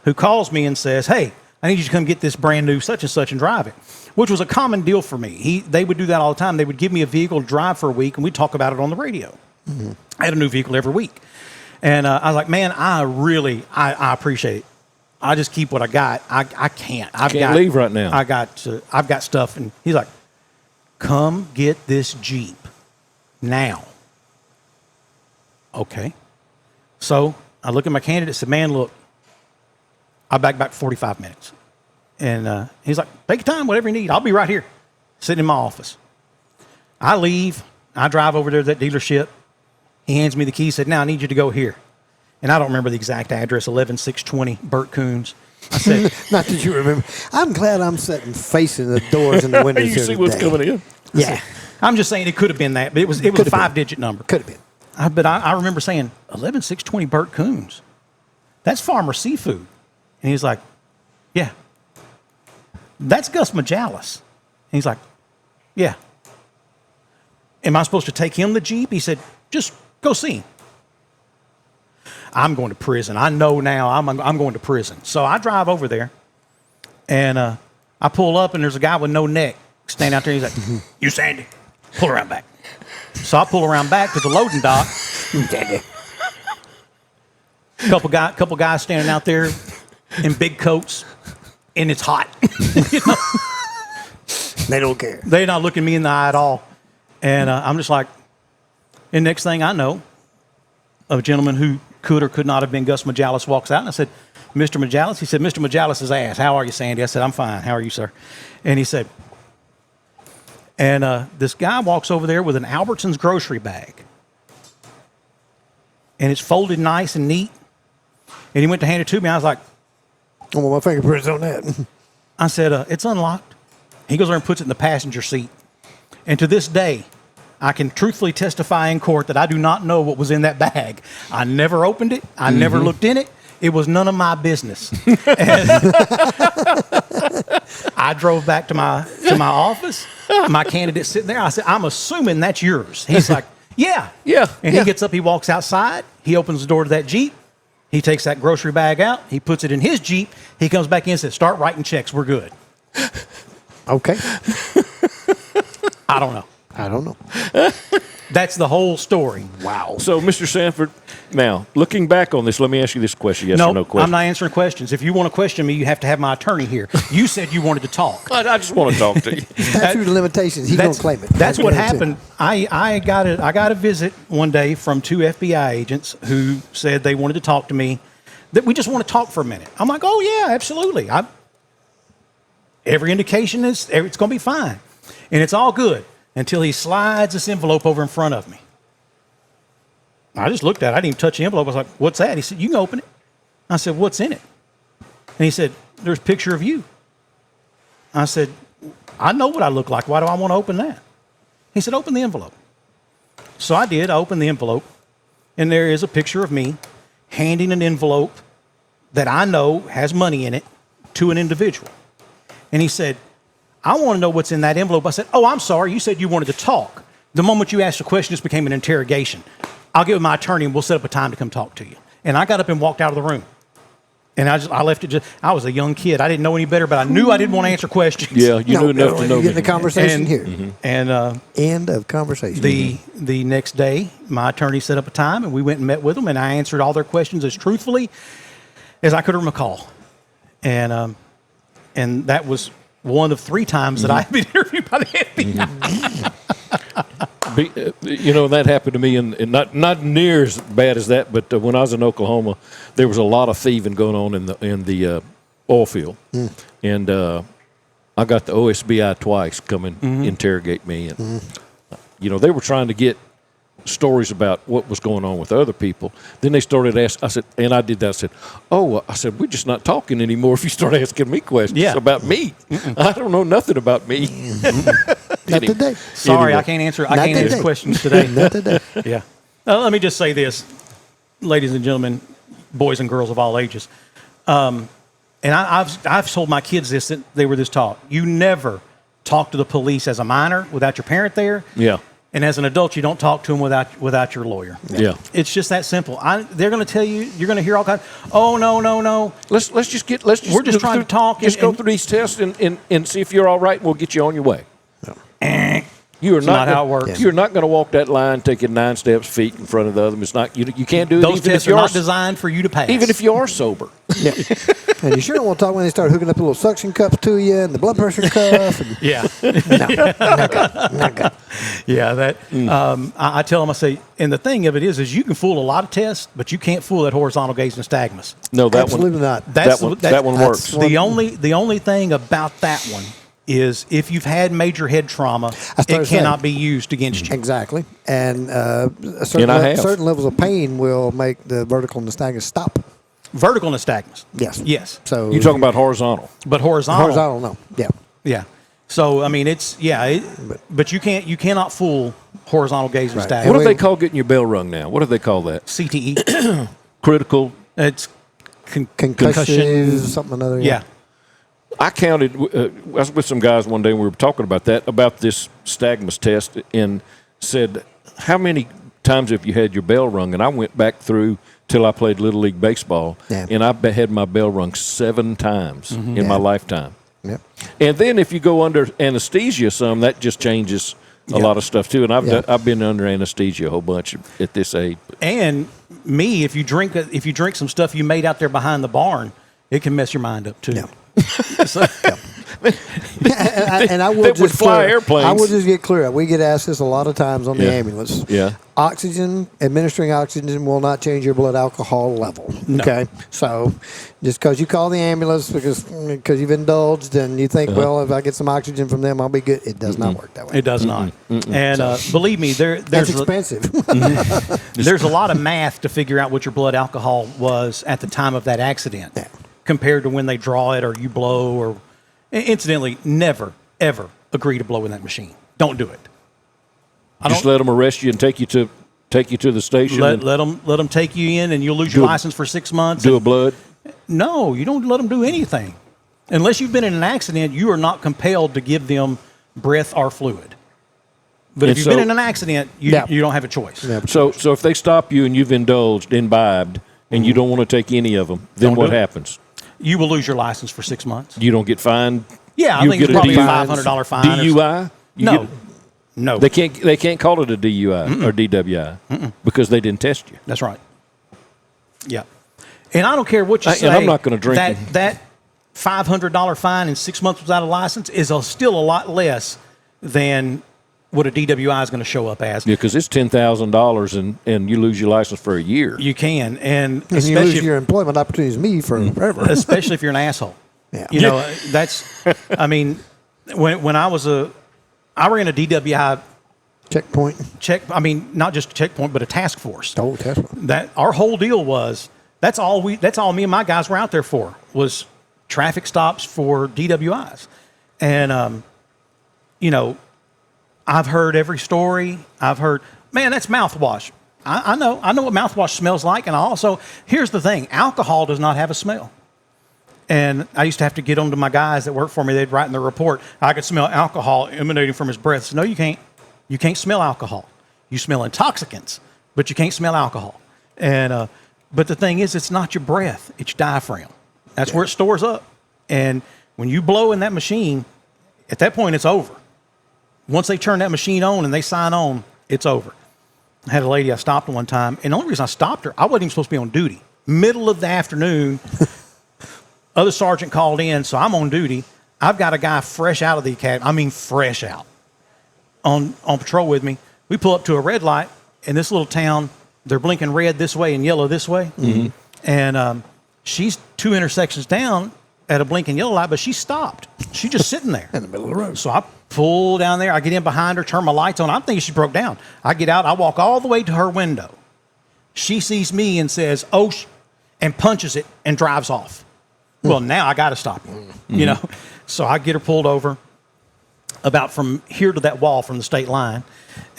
Speaker 3: who calls me and says, hey, I need you to come get this brand new such and such and drive it, which was a common deal for me. They would do that all the time. They would give me a vehicle to drive for a week, and we'd talk about it on the radio. Mm-hmm. I had a new vehicle every week. And I was like, man, I appreciate it. I just keep what I got. I can't.
Speaker 4: Can't leave right now.
Speaker 3: I've got stuff. And he's like, come get this Jeep now. Okay. So I look at my candidate and said, man, look, I'll back 45 minutes. And he's like, take your time, whatever you need. I'll be right here, sitting in my office. I leave. I drive over there to that dealership. He hands me the key, said, now I need you to go here. And I don't remember the exact address, 11620 Burt Coons. I said,
Speaker 5: not that you remember. I'm glad I'm sitting facing the doors and the windows
Speaker 4: you
Speaker 5: here
Speaker 4: see
Speaker 5: today.
Speaker 4: What's coming in?
Speaker 5: Yeah.
Speaker 3: I'm just saying it could have been that, but it was a 5-digit number.
Speaker 5: Could have been.
Speaker 3: But I remember saying, 11620 Burt Coons. That's Farmer Seafood. And he's like, yeah. That's Gus Majalis. And he's like, yeah. Am I supposed to take him the Jeep? He said, just go see him. I'm going to prison. I know now I'm going to prison. So I drive over there, and I pull up, and there's a guy with no neck standing out there. He's like, you Sandy, pull around back. So I pull around back to the loading dock. Couple guys standing out there in big coats, and it's hot.
Speaker 5: They don't care.
Speaker 3: They're not looking me in the eye at all. And I'm just like, and next thing I know, a gentleman who could or could not have been Gus Majalis walks out, and I said, Mr. Majalis? He said, Mr. Majalis is ass. How are you, Sandy? I said, I'm fine. How are you, sir? And he said, and this guy walks over there with an Albertsons grocery bag. And it's folded nice and neat. And he went to hand it to me. I was like,
Speaker 5: I want my fingerprints on that.
Speaker 3: I said, it's unlocked. He goes over and puts it in the passenger seat. And to this day, I can truthfully testify in court that I do not know what was in that bag. I never opened it. I never looked in it. It was none of my business. And I drove back to my office. My candidate's sitting there. I said, I'm assuming that's yours. He's like, yeah. And he gets up, he walks outside. He opens the door to that Jeep. He takes that grocery bag out. He puts it in his Jeep. He comes back in and says, start writing checks. We're good.
Speaker 5: Okay.
Speaker 3: I don't know. That's the whole story.
Speaker 5: Wow.
Speaker 4: So, Mr. Sanford, now, looking back on this, let me ask you this question, yes or no question.
Speaker 3: I'm not answering questions. If you want to question me, you have to have my attorney here. You said you wanted to talk.
Speaker 4: I just want to talk to you.
Speaker 5: Statute of limitations. He's going to claim it.
Speaker 3: That's what happened. I got a visit one day from 2 FBI agents who said they wanted to talk to me, that we just want to talk for a minute. I'm like, oh, yeah, absolutely. Every indication is it's going to be fine. And it's all good until he slides this envelope over in front of me. I just looked at it. I didn't even touch the envelope. I was like, what's that? He said, you can open it. I said, what's in it? And he said, there's a picture of you. I said, I know what I look like. Why do I want to open that? He said, open the envelope. So I did. I opened the envelope, and there is a picture of me handing an envelope that I know has money in it to an individual. And he said, I want to know what's in that envelope. I said, oh, I'm sorry. You said you wanted to talk. The moment you asked a question, this became an interrogation. I'll get with my attorney and we'll set up a time to come talk to you. And I got up and walked out of the room. And I left it I was a young kid. I didn't know any better, but I knew I didn't want to answer questions.
Speaker 4: Yeah, you knew enough to know.
Speaker 5: You get the conversation here.
Speaker 3: And
Speaker 5: end of conversation.
Speaker 3: The next day, my attorney set up a time and we went and met with them and I answered all their questions as truthfully as I could recall. And that was one of 3 times that I've been interviewed by the FBI.
Speaker 4: You know, that happened to me, and not near as bad as that. But when I was in Oklahoma, there was a lot of thieving going on in the oil field, and I got the OSBI twice come and interrogate me, and you know, they were trying to get stories about what was going on with other people. Then they started asking, I said, and I did that. I said, we're just not talking anymore if you start asking me questions about me. I don't know nothing about me.
Speaker 5: Not today.
Speaker 3: Sorry, I can't answer questions today.
Speaker 5: Not today.
Speaker 3: Yeah. Let me just say this, ladies and gentlemen, boys and girls of all ages. And I've told my kids this, that they were this taught. You never talk to the police as a minor without your parent there.
Speaker 4: Yeah.
Speaker 3: And as an adult, you don't talk to them without your lawyer.
Speaker 4: Yeah.
Speaker 3: It's just that simple. They're going to tell you, you're going to hear all kinds. Oh, no.
Speaker 4: We're just
Speaker 3: trying to talk.
Speaker 4: Just go through these tests and see if you're all right, and we'll get you on your way. You are not
Speaker 3: how it works.
Speaker 4: You're not going to walk that line taking 9 steps, feet in front of the other. It's not. You can't do it.
Speaker 3: Those tests are not designed for you to pass.
Speaker 4: Even if you are sober.
Speaker 5: Yeah. And you sure don't want to talk when they start hooking up little suction cups to you and the blood pressure cuff. And
Speaker 3: yeah.
Speaker 5: Not good.
Speaker 3: Yeah. That. I tell them. I say, and the thing of it is you can fool a lot of tests, but you can't fool that horizontal gaze nystagmus.
Speaker 4: No, that
Speaker 5: absolutely
Speaker 4: one,
Speaker 5: not.
Speaker 4: That one works.
Speaker 3: The only thing about that one is if you've had major head trauma, it cannot be used against you.
Speaker 5: Exactly. And certain levels of pain will make the vertical nystagmus stop.
Speaker 3: Vertical nystagmus?
Speaker 5: Yes. So
Speaker 4: you're talking about horizontal.
Speaker 3: But horizontal?
Speaker 5: Horizontal, no. Yeah.
Speaker 3: Yeah. So, I mean, but you cannot fool horizontal gaze nystagmus.
Speaker 4: What do they call getting your bell rung now? What do they call that?
Speaker 3: CTE.
Speaker 4: Critical.
Speaker 3: It's
Speaker 5: concussion. Something or another.
Speaker 3: Yeah.
Speaker 4: I counted, I was with some guys one day and we were talking about this nystagmus test, and said, how many times have you had your bell rung? And I went back through till I played Little League Baseball, and I had my bell rung 7 times in my lifetime. Yep. And then if you go under anesthesia that just changes a lot of stuff too. And I've been under anesthesia a whole bunch at this age.
Speaker 3: And if you drink some stuff you made out there behind the barn, it can mess your mind up too.
Speaker 5: No. and I will
Speaker 4: that would
Speaker 5: just
Speaker 4: fly
Speaker 5: clear,
Speaker 4: airplanes.
Speaker 5: I will just get clear. We get asked this a lot of times on the ambulance.
Speaker 4: Yeah.
Speaker 5: Oxygen, administering oxygen will not change your blood alcohol level.
Speaker 3: No.
Speaker 5: Okay, so just because you call the ambulance because you've indulged and you think, well, if I get some oxygen from them, I'll be good. It does not work that way.
Speaker 3: It does not. And believe me, there's
Speaker 5: That's expensive.
Speaker 3: there's a lot of math to figure out what your blood alcohol was at the time of that accident compared to when they draw it or you blow. Or incidentally, never ever agree to blow in that machine. Don't do it.
Speaker 4: Just let them arrest you and take you to the station.
Speaker 3: Let them take you in, and you'll lose your license for 6 months.
Speaker 4: Do a blood?
Speaker 3: No, you don't let them do anything. Unless you've been in an accident, you are not compelled to give them breath or fluid. But if you've been in an accident, you don't have a choice.
Speaker 4: So if they stop you and you've imbibed, and you don't want to take any of them, then what happens?
Speaker 3: You will lose your license for 6 months.
Speaker 4: You don't get fined?
Speaker 3: Yeah, I think it's probably a $500 fine.
Speaker 4: DUI?
Speaker 3: No.
Speaker 4: They can't call it a DUI or DWI because they didn't test you.
Speaker 3: That's right. Yeah. And I don't care what you say.
Speaker 4: And I'm not going to drink
Speaker 3: that $500 fine and 6 months without a license is still a lot less than what a DWI is going to show up as.
Speaker 4: Yeah, because it's $10,000 and you lose your license for a year.
Speaker 3: You can. And
Speaker 5: you lose your employment opportunities forever.
Speaker 3: Especially if you're an asshole.
Speaker 5: Yeah.
Speaker 3: You know, that's, I mean, when I ran a DWI
Speaker 5: checkpoint.
Speaker 3: I mean, not just a checkpoint, but a task force.
Speaker 5: Oh, task force.
Speaker 3: That our whole deal was that's all me and my guys were out there for was traffic stops for DWIs. And you know, I've heard every story. I've heard, man, that's mouthwash. I know what mouthwash smells like, and here's the thing: alcohol does not have a smell. And I used to have to get on to my guys that worked for me. They'd write in their report, I could smell alcohol emanating from his breath. So, no, you can't. You can't smell alcohol. You smell intoxicants, but you can't smell alcohol. And but the thing is, it's not your breath. It's your diaphragm. That's where it stores up. And when you blow in that machine, at that point, it's over. Once they turn that machine on and they sign on, it's over. I had a lady I stopped one time, and the only reason I stopped her, I wasn't even supposed to be on duty. Middle of the afternoon, other sergeant called in, so I'm on duty. I've got a guy fresh out of the academy. I mean, fresh out on patrol with me. We pull up to a red light in this little town. They're blinking red this way and yellow this way.
Speaker 4: Mm-hmm.
Speaker 3: And she's 2 intersections down at a blinking yellow light, but she stopped. She's just sitting there
Speaker 5: in the middle of the road.
Speaker 3: So I pull down there. I get in behind her, turn my lights on. I'm thinking she broke down. I get out. I walk all the way to her window. She sees me and says, "Oh," and punches it and drives off. Well, now I got to stop you, you know. So I get her pulled over about from here to that wall from the state line.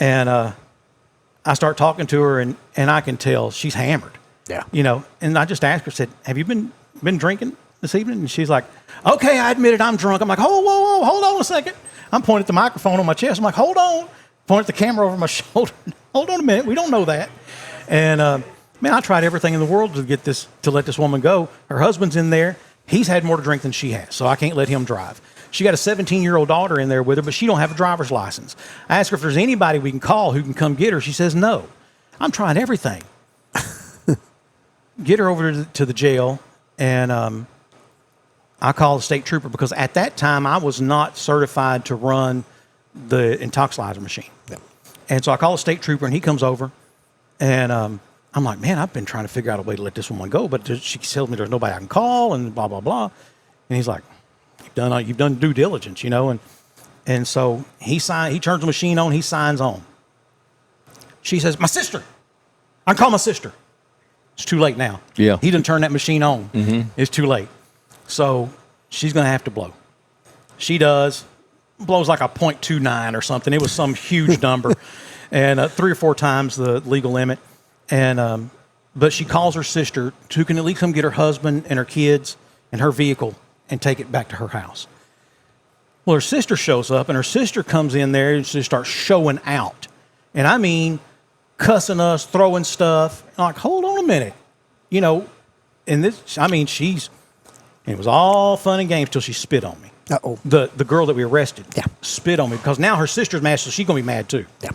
Speaker 3: And I start talking to her, and I can tell she's hammered.
Speaker 5: Yeah.
Speaker 3: You know, and I just asked her, said, "Have you been drinking this evening?" And she's like, "Okay, I admit it, I'm drunk." I'm like, whoa, hold on a second. I'm pointing at the microphone on my chest. I'm like, hold on. Point at the camera over my shoulder. Hold on a minute. We don't know that. And, man, I tried everything in the world to let this woman go. Her husband's in there. He's had more to drink than she has, so I can't let him drive. She got a 17-year-old daughter in there with her, but she don't have a driver's license. I asked her if there's anybody we can call who can come get her. She says no. I'm trying everything. Get her over to the jail, and I call the state trooper because at that time I was not certified to run the intoxilizer machine.
Speaker 5: Yeah.
Speaker 3: And so I call the state trooper, and he comes over, and I'm like, man, I've been trying to figure out a way to let this woman go, but she tells me there's nobody I can call, and blah, blah, blah. And he's like, you've done due diligence, you know. And so he turns the machine on, he signs on. She says, my sister. I can call my sister. It's too late now.
Speaker 4: Yeah.
Speaker 3: He done turned that machine on.
Speaker 4: Mm-hmm.
Speaker 3: It's too late. So she's going to have to blow. She does. Blows like a 0.29 or something. It was some huge number. And 3 or 4 times the legal limit. And but she calls her sister who can at least come get her husband and her kids and her vehicle and take it back to her house. Well, her sister shows up, and her sister comes in there and she starts showing out. And I mean, cussing us, throwing stuff. I'm like, hold on a minute. You know, and this, I mean, it was all fun and games till she spit on me.
Speaker 5: Uh-oh.
Speaker 3: The girl that we arrested spit on me because now her sister's mad, so she's going to be mad too.
Speaker 5: Yeah.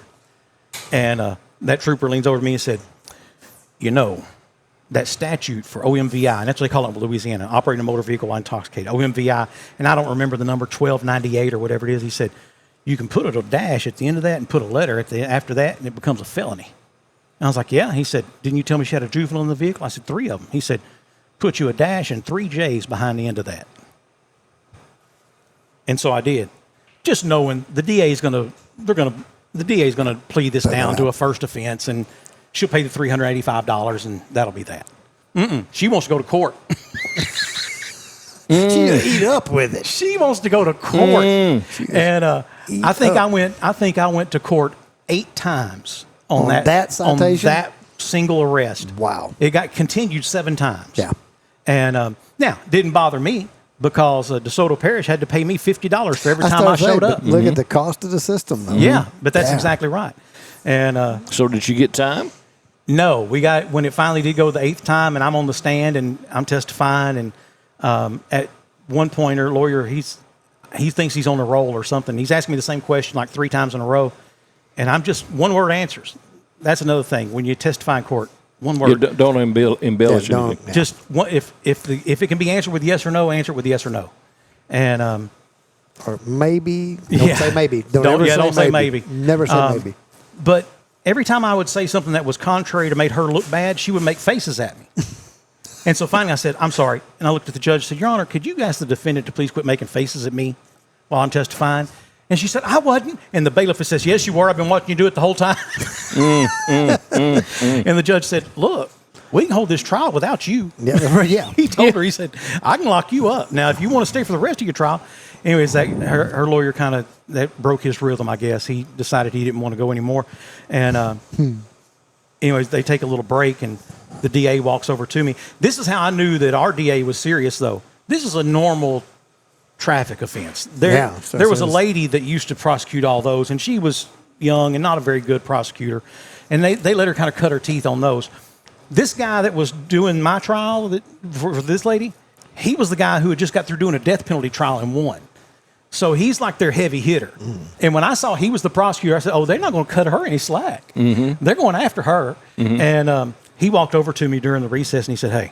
Speaker 3: And that trooper leans over to me and said, you know, that statute for OMVI, and that's what they call it in Louisiana, operating a motor vehicle while intoxicated, OMVI, and I don't remember the number, 1298 or whatever it is. He said, you can put a dash at the end of that and put a letter after that, and it becomes a felony. And I was like, yeah. He said, didn't you tell me she had a juvenile in the vehicle? I said, 3 of them. He said, put you a dash and 3 J's behind the end of that. And so I did, just knowing the DA is going to plead this down to a first offense, and she'll pay the $385, and that'll be that. She wants to go to court.
Speaker 5: She'll eat up with it.
Speaker 3: She wants to go to court, and I think I went to court 8 times on that citation, on that single arrest.
Speaker 5: Wow!
Speaker 3: It got continued 7 times.
Speaker 5: Yeah,
Speaker 3: and now it didn't bother me because DeSoto Parish had to pay me $50 for every time I showed up.
Speaker 5: Look at the cost of the system, though.
Speaker 3: Yeah, but that's exactly right. And
Speaker 4: so, did you get time?
Speaker 3: No, when it finally did go the 8th time, and I'm on the stand and I'm testifying, and at one point, our lawyer, he thinks he's on a roll or something. He's asking me the same question like 3 times in a row, and I'm just one-word answers. That's another thing. When you testify in court, one word.
Speaker 4: Yeah, don't embellish anything.
Speaker 3: Yeah. Just if it can be answered with yes or no, answer it with yes or no. And
Speaker 5: or maybe. Don't say maybe. Don't say maybe. Never say maybe.
Speaker 3: But every time I would say something that was contrary to make her look bad, she would make faces at me. And so finally I said, I'm sorry. And I looked at the judge and said, Your Honor, could you ask the defendant to please quit making faces at me while I'm testifying? And she said, I wasn't. And the bailiff says, yes, you were. I've been watching you do it the whole time. And the judge said, look, we can hold this trial without you.
Speaker 5: Yeah.
Speaker 3: He told her, he said, I can lock you up. Now, if you want to stay for the rest of your trial. Anyways, her lawyer that broke his rhythm, I guess. He decided he didn't want to go anymore. And anyways, they take a little break, and the DA walks over to me. This is how I knew that our DA was serious, though. This is a normal traffic offense. There was a lady that used to prosecute all those, and she was young and not a very good prosecutor. And they let her kind of cut her teeth on those. This guy that was doing my trial for this lady, he was the guy who had just got through doing a death penalty trial and won. So he's like their heavy hitter. And when I saw he was the prosecutor, I said, oh, they're not going to cut her any slack. They're going after her. And he walked over to me during the recess, and he said, hey,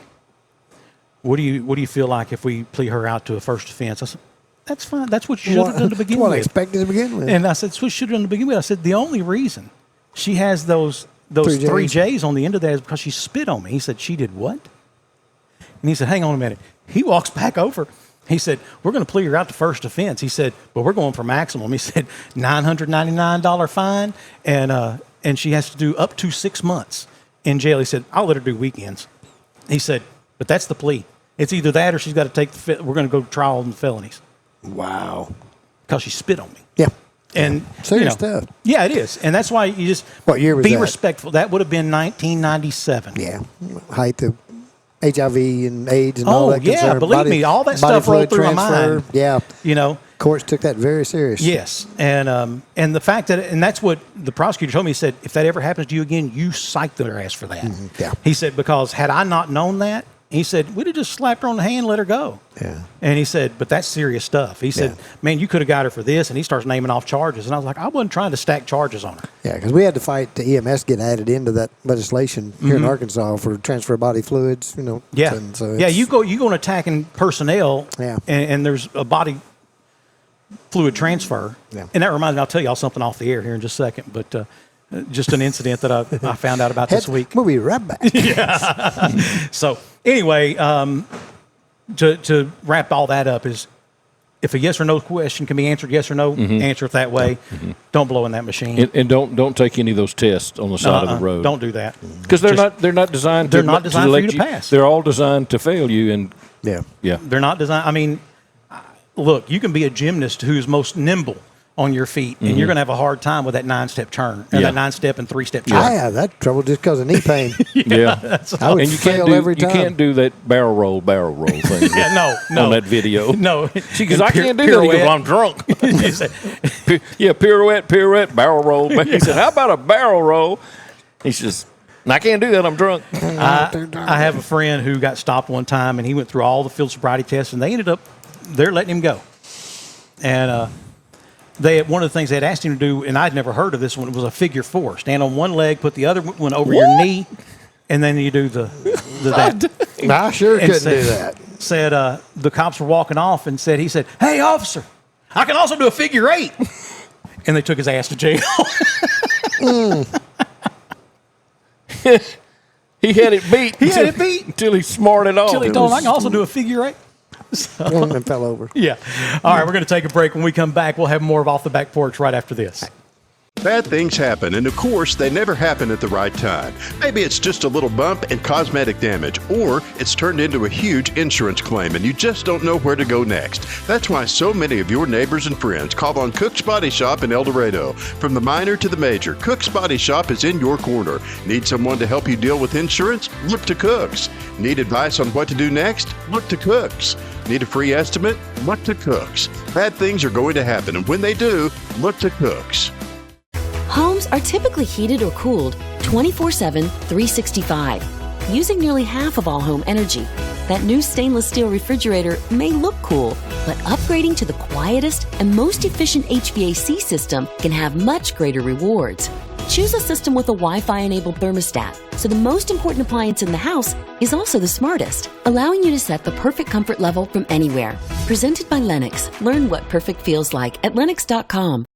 Speaker 3: what do you feel like if we plea her out to a first offense? I said, that's fine. That's what you should have done to begin with.
Speaker 5: What I expected to begin with.
Speaker 3: And I said, that's what you should have done to begin with. I said, the only reason she has those 3 J's on the end of that is because she spit on me. He said, she did what? And he said, hang on a minute. He walks back over. He said, we're going to plea her out to first offense. He said, but we're going for maximum. He said, $999 fine, and she has to do up to 6 months in jail. He said, I'll let her do weekends. He said, but that's the plea. It's either that or she's got to take we're going to go to trial on felonies.
Speaker 5: Wow.
Speaker 3: Because she spit on me.
Speaker 5: Yeah.
Speaker 3: And
Speaker 5: serious stuff.
Speaker 3: Yeah, it is. And that's why you just
Speaker 5: what year was
Speaker 3: be
Speaker 5: that?
Speaker 3: Respectful. That would have been 1997.
Speaker 5: Yeah. Height of HIV and AIDS and all that.
Speaker 3: Yeah, believe me, all that stuff rolled through my mind.
Speaker 5: Yeah.
Speaker 3: You know.
Speaker 5: Courts took that very serious.
Speaker 3: Yes. And the fact that, and that's what the prosecutor told me, he said, if that ever happens to you again, you psych their ass for that.
Speaker 5: Yeah.
Speaker 3: He said, because had I not known that, he said, we'd have just slapped her on the hand and let her go.
Speaker 5: Yeah.
Speaker 3: And he said, but that's serious stuff. He said, man, you could have got her for this. And he starts naming off charges. And I was like, I wasn't trying to stack charges on her.
Speaker 5: Yeah, because we had to fight the EMS get added into that legislation here in Arkansas for transfer of body fluids, you know.
Speaker 3: Yeah.
Speaker 5: And so
Speaker 3: you go and attacking personnel,
Speaker 5: Yeah.
Speaker 3: and there's a body fluid transfer. Yeah. And that reminds me, I'll tell y'all something off the air here in just a second, but just an incident that I found out about this week.
Speaker 5: We'll be right back.
Speaker 3: Yeah. So anyway, to wrap all that up is, if a yes or no question can be answered yes or no, answer it that way. Don't blow in that machine.
Speaker 4: And don't take any of those tests on the side of the road.
Speaker 3: Don't do that.
Speaker 4: Because they're not designed
Speaker 3: for you to pass.
Speaker 4: They're all designed to fail you. And
Speaker 5: yeah.
Speaker 3: They're not designed. I mean, look, you can be a gymnast who's most nimble on your feet, and you're going to have a hard time with that 9-step turn, that 9-step and 3-step turn.
Speaker 5: I have that trouble just because of knee pain. I would fail every time.
Speaker 4: You can't do that barrel roll thing.
Speaker 3: No.
Speaker 4: On that video.
Speaker 3: No.
Speaker 4: She goes, I can't do that. He goes, well, I'm drunk. Pirouette, barrel roll. He said, how about a barrel roll? He says, I can't do that. I'm drunk.
Speaker 3: I have a friend who got stopped one time, and he went through all the field sobriety tests, and they're letting him go. And one of the things they had asked him to do, and I'd never heard of this one, was a figure 4. Stand on one leg, put the other one over your knee, and then you do the that.
Speaker 5: I sure
Speaker 3: And
Speaker 5: couldn't
Speaker 3: said-
Speaker 5: do that.
Speaker 3: Said the cops were walking off, and he said, "Hey, officer, I can also do a figure 8." And they took his ass to jail.
Speaker 4: He had it beat.
Speaker 3: He had it beat
Speaker 4: until he smarted off.
Speaker 3: Until he told him, "I can also do a figure 8."
Speaker 5: One and fell over.
Speaker 3: Yeah. All right, we're going to take a break. When we come back, we'll have more of Off the Back Porch right after this.
Speaker 13: Bad things happen, and of course, they never happen at the right time. Maybe it's just a little bump and cosmetic damage, or it's turned into a huge insurance claim, and you just don't know where to go next. That's why so many of your neighbors and friends call on Cook's Body Shop in El Dorado. From the minor to the major, Cook's Body Shop is in your corner. Need someone to help you deal with insurance? Look to Cook's. Need advice on what to do next? Look to Cook's. Need a free estimate? Look to Cook's. Bad things are going to happen, and when they do, look to Cook's.
Speaker 14: Homes are typically heated or cooled 24/7, 365, using nearly half of all home energy. That new stainless steel refrigerator may look cool, but upgrading to the quietest and most efficient HVAC system can have much greater rewards. Choose a system with a Wi-Fi-enabled thermostat, so the most important appliance in the house is also the smartest, allowing you to set the perfect comfort level from anywhere. Presented by Lennox. Learn what perfect feels like at Lennox.com.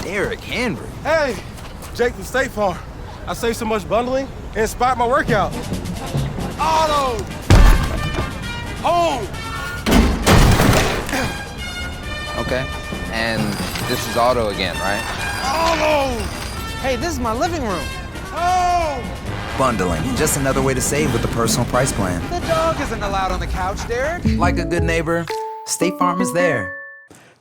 Speaker 10: Derek Henry.
Speaker 15: Hey, Jake from State Farm. I saved so much bundling, it inspired my workout. Auto! Home!
Speaker 10: Okay. And this is Auto again, right?
Speaker 15: Auto!
Speaker 16: Hey, this is my living room.
Speaker 15: Home!
Speaker 10: Bundling. Just another way to save with the personal price plan.
Speaker 16: The dog isn't allowed on the couch, Derek.
Speaker 10: Like a good neighbor, State Farm is there.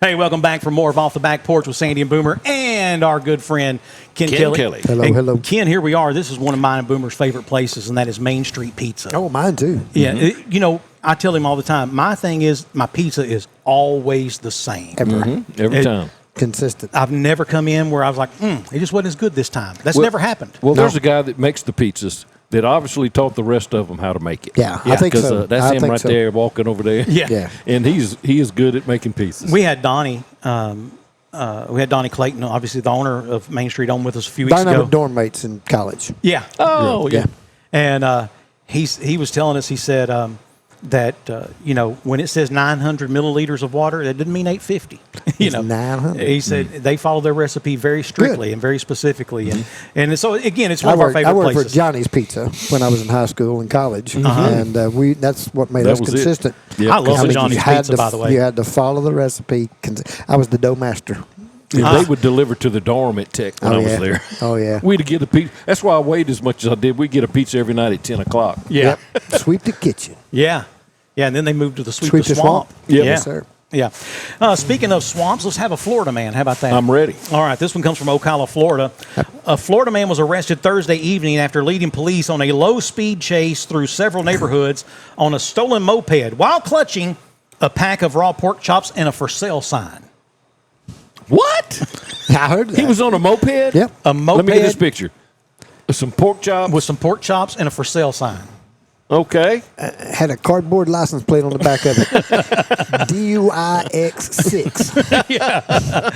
Speaker 3: Hey, welcome back for more of Off the Back Porch with Sandy and Boomer and our good friend Ken Kelley.
Speaker 5: Hello,
Speaker 3: and
Speaker 5: hello.
Speaker 3: Ken, here we are. This is one of mine and Boomer's favorite places, and that is Main Street Pizza.
Speaker 5: Oh, mine too.
Speaker 3: Yeah, I tell him all the time, my thing is my pizza is always the same.
Speaker 4: Every time.
Speaker 5: Consistent.
Speaker 3: I've never come in where I was like, it just wasn't as good this time. That's never happened.
Speaker 4: Well, there's a guy that makes the pizzas that obviously taught the rest of them how to make it.
Speaker 5: Yeah, I think so.
Speaker 4: That's
Speaker 5: I
Speaker 4: him
Speaker 5: think
Speaker 4: right
Speaker 5: so.
Speaker 4: there walking over there.
Speaker 3: Yeah.
Speaker 4: And he is good at making pizzas.
Speaker 3: We had Donnie. We had Donnie Clayton, obviously the owner of Main Street, on with us a few weeks
Speaker 5: Dynamic
Speaker 3: ago.
Speaker 5: dorm mates in college.
Speaker 3: Yeah.
Speaker 4: Oh, yeah.
Speaker 3: And he was telling us, he said that, when it says 900 milliliters of water, that didn't mean 850.
Speaker 5: It's 900.
Speaker 3: He said they follow their recipe very strictly and very specifically. And so, again, it's one of our favorite
Speaker 5: I worked
Speaker 3: places.
Speaker 5: for Johnny's Pizza when I was in high school and college, and that's what made us consistent.
Speaker 3: I love the Johnny's Pizza, by the way.
Speaker 5: You had to follow the recipe. I was the dough master.
Speaker 4: They would deliver to the dorm at Tech when I was there.
Speaker 5: Oh, yeah.
Speaker 4: We'd get a pizza. That's why I weighed as much as I did. We'd get a pizza every night at 10 o'clock.
Speaker 3: Yeah.
Speaker 5: Yep. Sweep the kitchen.
Speaker 3: Yeah. Yeah, and then they moved to the Sweep the
Speaker 5: the
Speaker 3: Swamp.
Speaker 5: Yep. Yes, sir.
Speaker 3: Yeah. Speaking of swamps, let's have a Florida man. How about that?
Speaker 4: I'm ready.
Speaker 3: All right. This one comes from Ocala, Florida. A Florida man was arrested Thursday evening after leading police on a low-speed chase through several neighborhoods on a stolen moped while clutching a pack of raw pork chops and a for sale sign.
Speaker 4: What?
Speaker 5: I heard that.
Speaker 4: He was on a moped?
Speaker 5: Yep.
Speaker 3: A moped.
Speaker 4: Let me get this picture. Some pork chops?
Speaker 3: With some pork chops and a for sale sign.
Speaker 4: Okay.
Speaker 5: Had a cardboard license plate on the back of it. DUIX6.
Speaker 3: Yeah.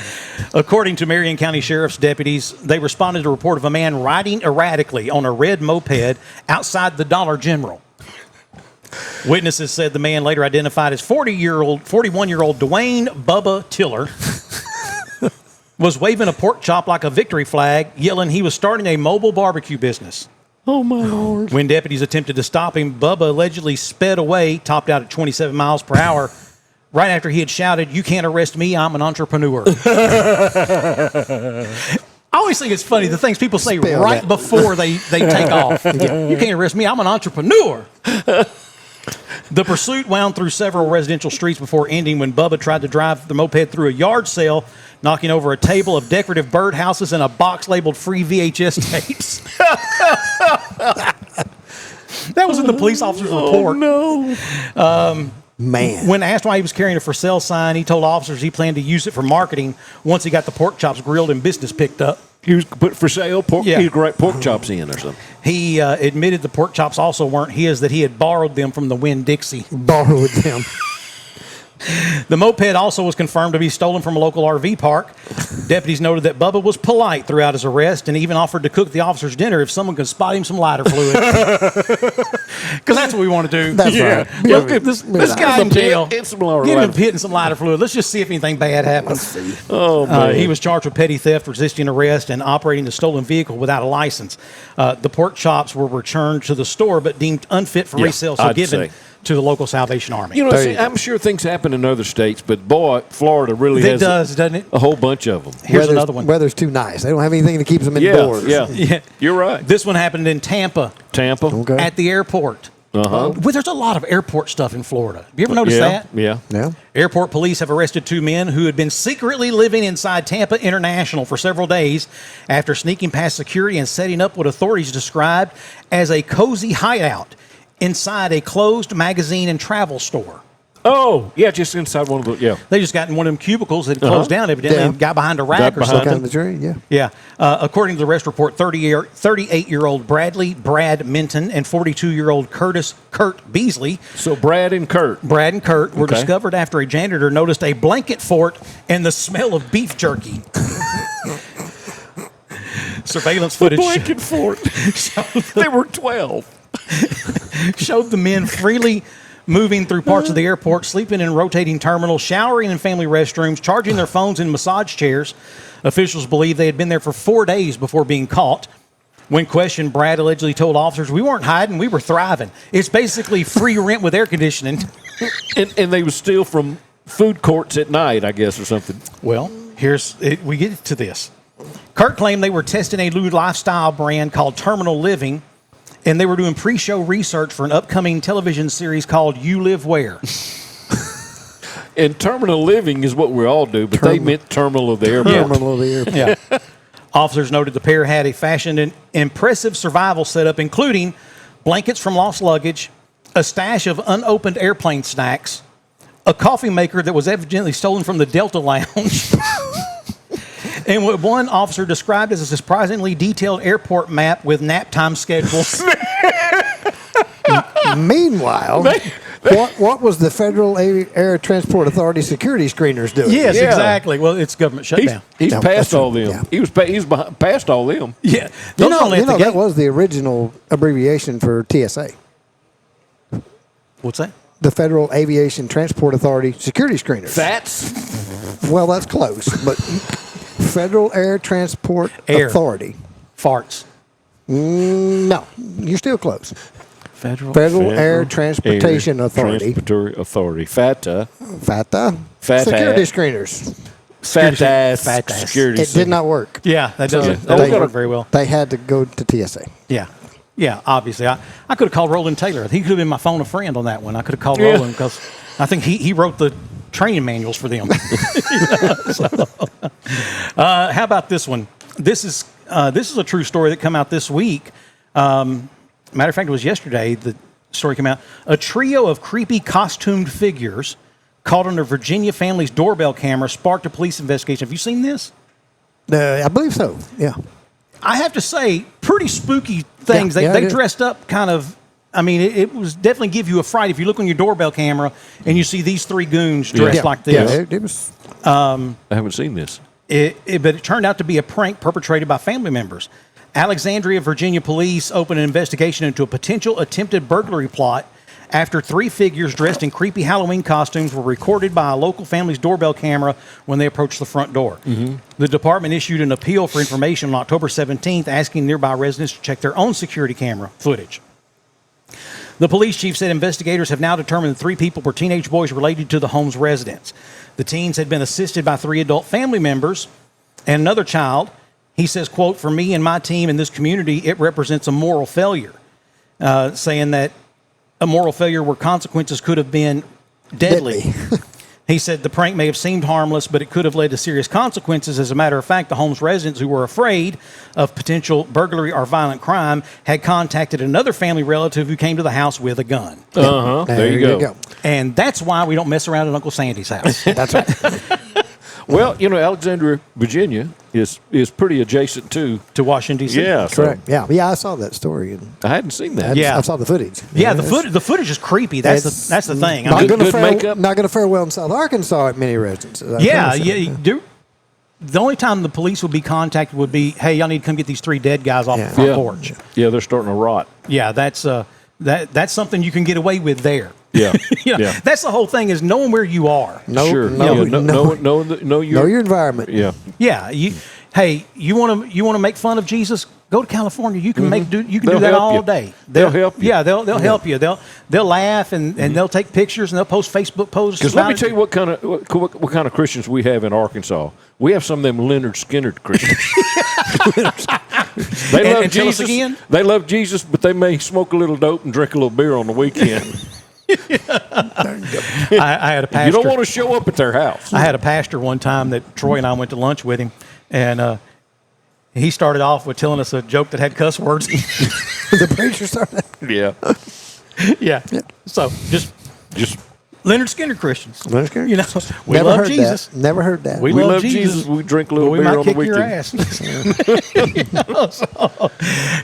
Speaker 3: According to Marion County Sheriff's deputies, they responded to a report of a man riding erratically on a red moped outside the Dollar General. Witnesses said the man, later identified as 41-year-old Dwayne Bubba Tiller, was waving a pork chop like a victory flag, yelling he was starting a mobile barbecue business.
Speaker 4: Oh, my Lord.
Speaker 3: When deputies attempted to stop him, Bubba allegedly sped away, topped out at 27 miles per hour, right after he had shouted, "You can't arrest me, I'm an entrepreneur." I always think it's funny, the things people say before they take off. You can't arrest me, I'm an entrepreneur. The pursuit wound through several residential streets before ending when Bubba tried to drive the moped through a yard sale, knocking over a table of decorative birdhouses and a box labeled free VHS tapes. That was in the police officer's report.
Speaker 4: Oh,
Speaker 5: no. Man.
Speaker 3: When asked why he was carrying a for sale sign, he told officers he planned to use it for marketing once he got the pork chops grilled and business picked up.
Speaker 4: He was put for sale pork.
Speaker 3: Yeah.
Speaker 4: He could write pork chops in or something.
Speaker 3: He admitted the pork chops also weren't his, that he had borrowed them from the Winn-Dixie.
Speaker 5: Borrowed them.
Speaker 3: The moped also was confirmed to be stolen from a local RV park. Deputies noted that Bubba was polite throughout his arrest and even offered to cook the officers dinner if someone could spot him some lighter fluid. Because that's what we want to do.
Speaker 5: That's right.
Speaker 3: This guy in jail.
Speaker 4: Get
Speaker 3: Get him a pit and some lighter fluid. Let's just see if anything bad happens.
Speaker 4: Oh, man.
Speaker 3: He was charged with petty theft, resisting arrest, and operating a stolen vehicle without a license. The pork chops were returned to the store but deemed unfit for resale, so given to the local Salvation Army.
Speaker 4: You know, I'm sure things happen in other states, but boy, Florida really has
Speaker 3: doesn't it?
Speaker 4: A whole bunch of them.
Speaker 3: Here's another one.
Speaker 5: Weather's too nice. They don't have anything that keeps them indoors.
Speaker 4: Yeah. You're right.
Speaker 3: This one happened in Tampa.
Speaker 5: Okay.
Speaker 3: At the airport.
Speaker 4: Uh-huh.
Speaker 3: Well, there's a lot of airport stuff in Florida. Have you ever noticed that?
Speaker 4: Yeah.
Speaker 3: Airport police have arrested 2 men who had been secretly living inside Tampa International for several days after sneaking past security and setting up what authorities described as a cozy hideout inside a closed magazine and travel store.
Speaker 4: Oh, yeah, just inside one of the,
Speaker 3: They just got in one of them cubicles that closed down evidently and got behind a rack or something.
Speaker 5: The tree,
Speaker 3: Yeah. According to the arrest report, 38-year-old Brad Minton and 42-year-old Kurt Beasley.
Speaker 4: So Brad and Kurt
Speaker 3: were discovered after a janitor noticed a blanket fort and the smell of beef jerky. Surveillance footage.
Speaker 4: Blanket fort. They were 12.
Speaker 3: Showed the men freely moving through parts of the airport, sleeping in rotating terminals, showering in family restrooms, charging their phones in massage chairs. Officials believe they had been there for 4 days before being caught. When questioned, Brad allegedly told officers, "We weren't hiding, we were thriving. It's basically free rent with air conditioning."
Speaker 4: and they would steal from food courts at night, I guess, or something.
Speaker 3: Well, we get to this. Kurt claimed they were testing a new lifestyle brand called Terminal Living, and they were doing pre-show research for an upcoming television series called You Live Where.
Speaker 4: And Terminal Living is what we all do, but they meant Terminal of the Airport.
Speaker 5: Terminal of the Airport.
Speaker 3: Yeah. Officers noted the pair had a fashioned and impressive survival setup, including blankets from lost luggage, a stash of unopened airplane snacks, a coffee maker that was evidently stolen from the Delta Lounge, and what one officer described as a surprisingly detailed airport map with nap time schedules.
Speaker 5: Meanwhile, what was the Federal Air Transport Authority security screeners doing?
Speaker 3: Yes, exactly. Well, it's government shutdown.
Speaker 4: He's past all them. Yeah. He was past all them.
Speaker 3: Yeah.
Speaker 5: You know that was the original abbreviation for TSA.
Speaker 3: What's that?
Speaker 5: The Federal Aviation Transport Authority security screeners. That's close, but Federal Air Transport Authority.
Speaker 3: Farts.
Speaker 5: No, you're still close.
Speaker 3: Federal
Speaker 5: Air Transportation Authority.
Speaker 4: FATA.
Speaker 5: Security screeners.
Speaker 4: Fat ass security.
Speaker 5: It did not work.
Speaker 3: Yeah, that doesn't work very well.
Speaker 5: They had to go to TSA.
Speaker 3: Yeah, obviously. I could have called Roland Taylor. He could have been my phone a friend on that one. I could have called Roland because I think he wrote the training manuals for them. How about this one? This is a true story that came out this week. Matter of fact, it was yesterday the story came out. A trio of creepy costumed figures caught on a Virginia family's doorbell camera sparked a police investigation. Have you seen this?
Speaker 5: I believe so, yeah.
Speaker 3: I have to say, pretty spooky things. They dressed up kind of, I mean, it was definitely give you a fright if you look on your doorbell camera and you see these 3 goons dressed like this.
Speaker 5: Yeah, it was.
Speaker 4: I haven't seen this.
Speaker 3: But it turned out to be a prank perpetrated by family members. Alexandria, Virginia police opened an investigation into a potential attempted burglary plot after 3 figures dressed in creepy Halloween costumes were recorded by a local family's doorbell camera when they approached the front door. Mm-hmm. The department issued an appeal for information on October 17th, asking nearby residents to check their own security camera footage. The police chief said investigators have now determined that 3 people were teenage boys related to the home's residents. The teens had been assisted by 3 adult family members and another child. He says, quote, "For me and my team in this community, it represents a moral failure," saying that a moral failure where consequences could have been deadly. He said the prank may have seemed harmless, but it could have led to serious consequences. As a matter of fact, the home's residents who were afraid of potential burglary or violent crime had contacted another family relative who came to the house with a gun.
Speaker 4: There you go.
Speaker 3: And that's why we don't mess around at Uncle Sandy's house.
Speaker 5: That's right.
Speaker 4: Well, Alexandria, Virginia is pretty adjacent to
Speaker 3: Washington, D.C.
Speaker 4: Yeah,
Speaker 5: Correct. Yeah, I saw that story. And
Speaker 4: I hadn't seen that.
Speaker 3: Yeah.
Speaker 5: I saw the footage.
Speaker 3: Yeah, the footage is creepy. That's the thing.
Speaker 5: Not going to
Speaker 4: makeup.
Speaker 5: Not going to fare well in South Arkansas at many residences.
Speaker 3: The only time the police would be contacted would be, hey, y'all need to come get these 3 dead guys off the front porch.
Speaker 4: Yeah, they're starting to rot.
Speaker 3: Yeah, that's something you can get away with there.
Speaker 4: Yeah.
Speaker 3: That's the whole thing, is knowing where you are.
Speaker 5: Know
Speaker 4: your
Speaker 5: environment.
Speaker 4: Yeah.
Speaker 3: Yeah. You want to make fun of Jesus? Go to California. You can do
Speaker 4: They'll
Speaker 3: that
Speaker 4: help
Speaker 3: all
Speaker 4: you.
Speaker 3: day.
Speaker 4: They'll help you.
Speaker 3: Yeah, they'll help you. They'll laugh and they'll take pictures and they'll post Facebook posts.
Speaker 4: Because let me tell you what kind of Christians we have in Arkansas. We have some of them Leonard Skinner Christians. They love Jesus again. They love Jesus, but they may smoke a little dope and drink a little beer on the weekend.
Speaker 3: I had a pastor.
Speaker 4: You don't want to show up at their house.
Speaker 3: I had a pastor one time that Troy and I went to lunch with him, and he started off with telling us a joke that had cuss words.
Speaker 5: The preacher started.
Speaker 4: Yeah.
Speaker 3: Yeah. So just Leonard Skinner Christians.
Speaker 5: Leonard Skinner.
Speaker 3: We
Speaker 5: Never
Speaker 3: love
Speaker 5: heard
Speaker 3: Jesus.
Speaker 5: That. Never heard that.
Speaker 3: We love Jesus.
Speaker 4: We drink a little
Speaker 3: we
Speaker 4: beer
Speaker 3: might
Speaker 4: on the
Speaker 3: kick your
Speaker 4: weekend.
Speaker 3: ass.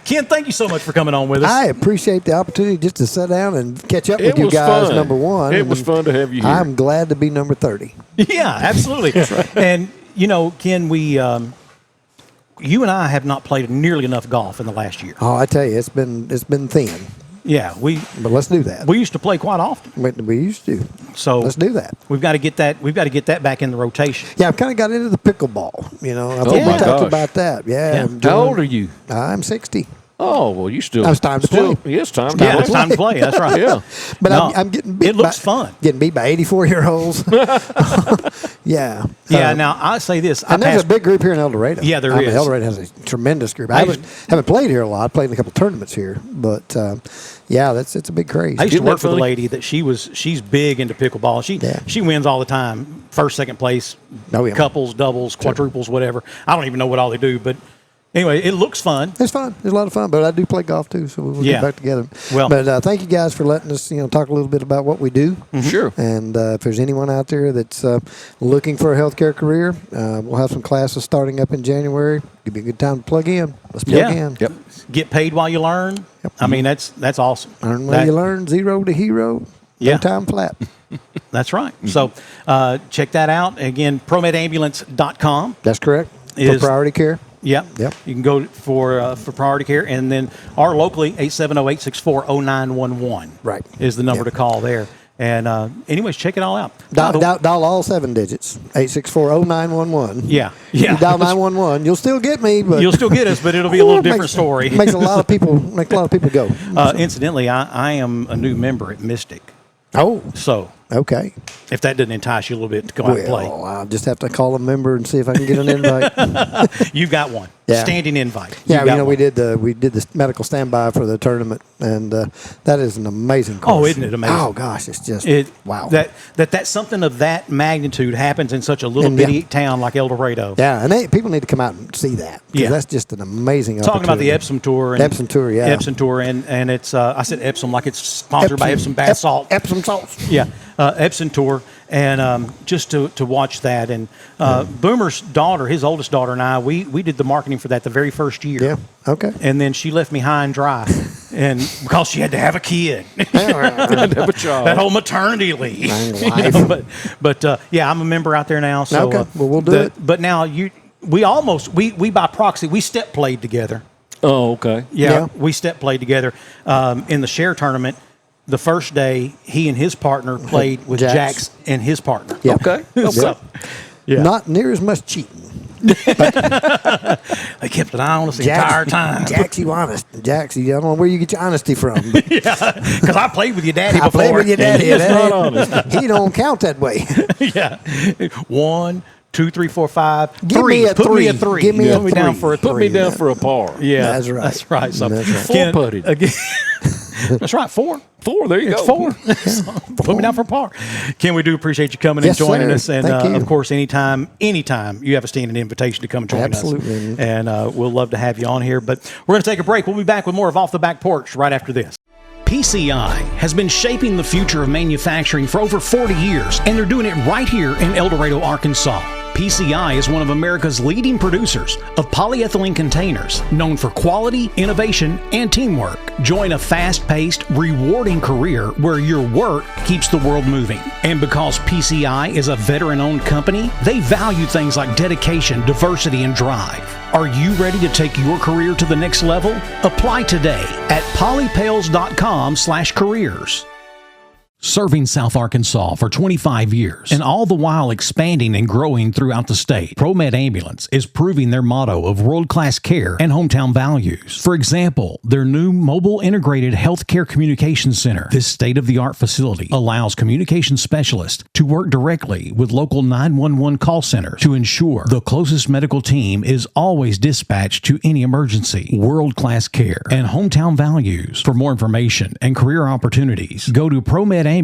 Speaker 3: Ken, thank you so much for coming on with us.
Speaker 5: I appreciate the opportunity just to sit down and catch up
Speaker 4: It
Speaker 5: with you
Speaker 4: was
Speaker 5: guys.
Speaker 4: fun.
Speaker 5: Number one,
Speaker 4: It was fun to have you here.
Speaker 5: I'm glad to be number 30.
Speaker 3: Yeah, absolutely. And Ken, we. You and I have not played nearly enough golf in the last year.
Speaker 5: Oh, I tell you, it's been thin.
Speaker 3: Yeah,
Speaker 5: but let's do that.
Speaker 3: We used to play quite often.
Speaker 5: We used to.
Speaker 3: So
Speaker 5: let's do that.
Speaker 3: We've got to get that back in the rotation.
Speaker 5: Yeah, I've kind of got into the pickleball. I think
Speaker 4: my
Speaker 5: we talked
Speaker 4: gosh.
Speaker 5: about that. Yeah.
Speaker 4: How old are you?
Speaker 5: I'm 60.
Speaker 4: Oh, well, you still.
Speaker 5: It's time to play.
Speaker 4: Yeah, it's time to
Speaker 3: Yeah,
Speaker 4: play.
Speaker 3: it's time to play. That's right.
Speaker 4: Yeah.
Speaker 5: But I'm getting beat.
Speaker 3: It looks fun.
Speaker 5: Getting beat by 84-year-olds. Yeah.
Speaker 3: Yeah. Now I say this.
Speaker 5: And there's a big group here in El Dorado.
Speaker 3: Yeah, there is.
Speaker 5: El Dorado has a tremendous group. I haven't played here a lot. I played in a couple tournaments here, but it's a big craze.
Speaker 3: I used to
Speaker 4: Isn't
Speaker 3: work
Speaker 4: that
Speaker 3: for the
Speaker 4: funny?
Speaker 3: lady that she's big into pickleball. She wins all the time. First, second place, couples, doubles, quadruples, whatever. I don't even know what all they do, but anyway, it looks fun.
Speaker 5: It's fun. It's a lot of fun. But I do play golf too, so we'll get back together.
Speaker 3: Well,
Speaker 5: but thank you guys for letting us, talk a little bit about what we do.
Speaker 4: Sure.
Speaker 5: And if there's anyone out there that's looking for a healthcare career, we'll have some classes starting up in January. It'd be a good time to plug in. Let's plug in.
Speaker 4: Yep.
Speaker 3: Get paid while you learn.
Speaker 5: Yep.
Speaker 3: I mean, that's awesome.
Speaker 5: Learn while you learn. Zero to hero.
Speaker 3: Yeah.
Speaker 5: No time flat.
Speaker 3: That's right. So check that out. Again, ProMedAmbulance.com.
Speaker 5: That's correct. For priority care.
Speaker 3: Yep. You can go for priority care, and then our locally 870-864-0911.
Speaker 5: Right.
Speaker 3: Is the number to call there. And anyways, check it all out.
Speaker 5: Dial all 7 digits. 864-0911.
Speaker 3: Yeah.
Speaker 5: You dial 911. You'll still get me, but
Speaker 3: you'll still get us, but it'll be a little different story.
Speaker 5: Makes a lot of people go.
Speaker 3: Incidentally, I am a new member at Mystic.
Speaker 5: Oh.
Speaker 3: So.
Speaker 5: Okay.
Speaker 3: If that doesn't entice you a little bit to go out and play.
Speaker 5: I'll just have to call a member and see if I can get an invite.
Speaker 3: You've got one.
Speaker 5: Yeah.
Speaker 3: Standing invite.
Speaker 5: Yeah, we did the medical standby for the tournament, and that is an amazing course.
Speaker 3: Oh, isn't it amazing?
Speaker 5: Oh gosh, it's just wow.
Speaker 3: That's something of that magnitude happens in such a little bitty town like El Dorado.
Speaker 5: Yeah, and people need to come out and see that.
Speaker 3: Yeah,
Speaker 5: that's just an amazing.
Speaker 3: Talking about the Epsom tour.
Speaker 5: Epsom tour, yeah.
Speaker 3: Epsom tour, and it's I said Epsom like it's sponsored by Epsom bath salt.
Speaker 5: Epsom salts.
Speaker 3: Yeah. Epsom tour, and just to watch that. And Boomer's daughter, his oldest daughter, and I, we did the marketing for that the very first year.
Speaker 5: Yeah, okay.
Speaker 3: And then she left me high and dry, and because she had to have a kid. That whole maternity leave. But I'm a member out there now. So,
Speaker 5: okay, well, we'll do it.
Speaker 3: But now we by proxy, we step played together.
Speaker 4: Oh, okay.
Speaker 3: Yeah. We step played together in the share tournament. The first day, he and his partner played with Jax and his partner.
Speaker 5: Yep.
Speaker 4: Okay.
Speaker 3: So,
Speaker 5: not near as much cheating.
Speaker 3: They kept an eye on us the entire time.
Speaker 5: Jax, you honest. Jax, I don't know where you get your honesty from.
Speaker 3: Because I played with your daddy before.
Speaker 5: I played with your daddy.
Speaker 3: He's not honest.
Speaker 5: He don't count that way.
Speaker 3: Yeah. 1, 2, 3, 4, 5.
Speaker 5: Give me a 3.
Speaker 3: Put me a 3.
Speaker 5: Give me a 3.
Speaker 3: Put me down for a 3.
Speaker 4: Put me down for a par.
Speaker 3: Yeah,
Speaker 5: that's right.
Speaker 3: That's right. So
Speaker 4: Four putted.
Speaker 3: Again, that's right. 4.
Speaker 4: There you
Speaker 3: it's
Speaker 4: go.
Speaker 3: 4. So, put me down for a par. Ken, we do appreciate you coming and joining us. And of course, anytime you have a standing invitation to come and join us.
Speaker 5: Absolutely.
Speaker 3: And we'll love to have you on here. But we're going to take a break. We'll be back with more of Off the Back Porch right after this.
Speaker 11: PCI has been shaping the future of manufacturing for over 40 years, and they're doing it right here in El Dorado, Arkansas. PCI is one of America's leading producers of polyethylene containers, known for quality, innovation, and teamwork. Join a fast-paced, rewarding career where your work keeps the world moving. And because PCI is a veteran-owned company, they value things like dedication, diversity, and drive. Are you ready to take your career to the next level? Apply today at polypales.com/careers. Serving South Arkansas for 25 years, and all the while expanding and growing throughout the state, ProMed Ambulance is proving their motto of world-class care and hometown values. For example, their new mobile integrated healthcare communication center. This state-of-the-art facility allows communication specialists to work directly with local 911 call centers to ensure the closest medical team is always dispatched to any emergency. World-class care and hometown values. For more information and career opportunities, go to ProMedAmbulance.com. For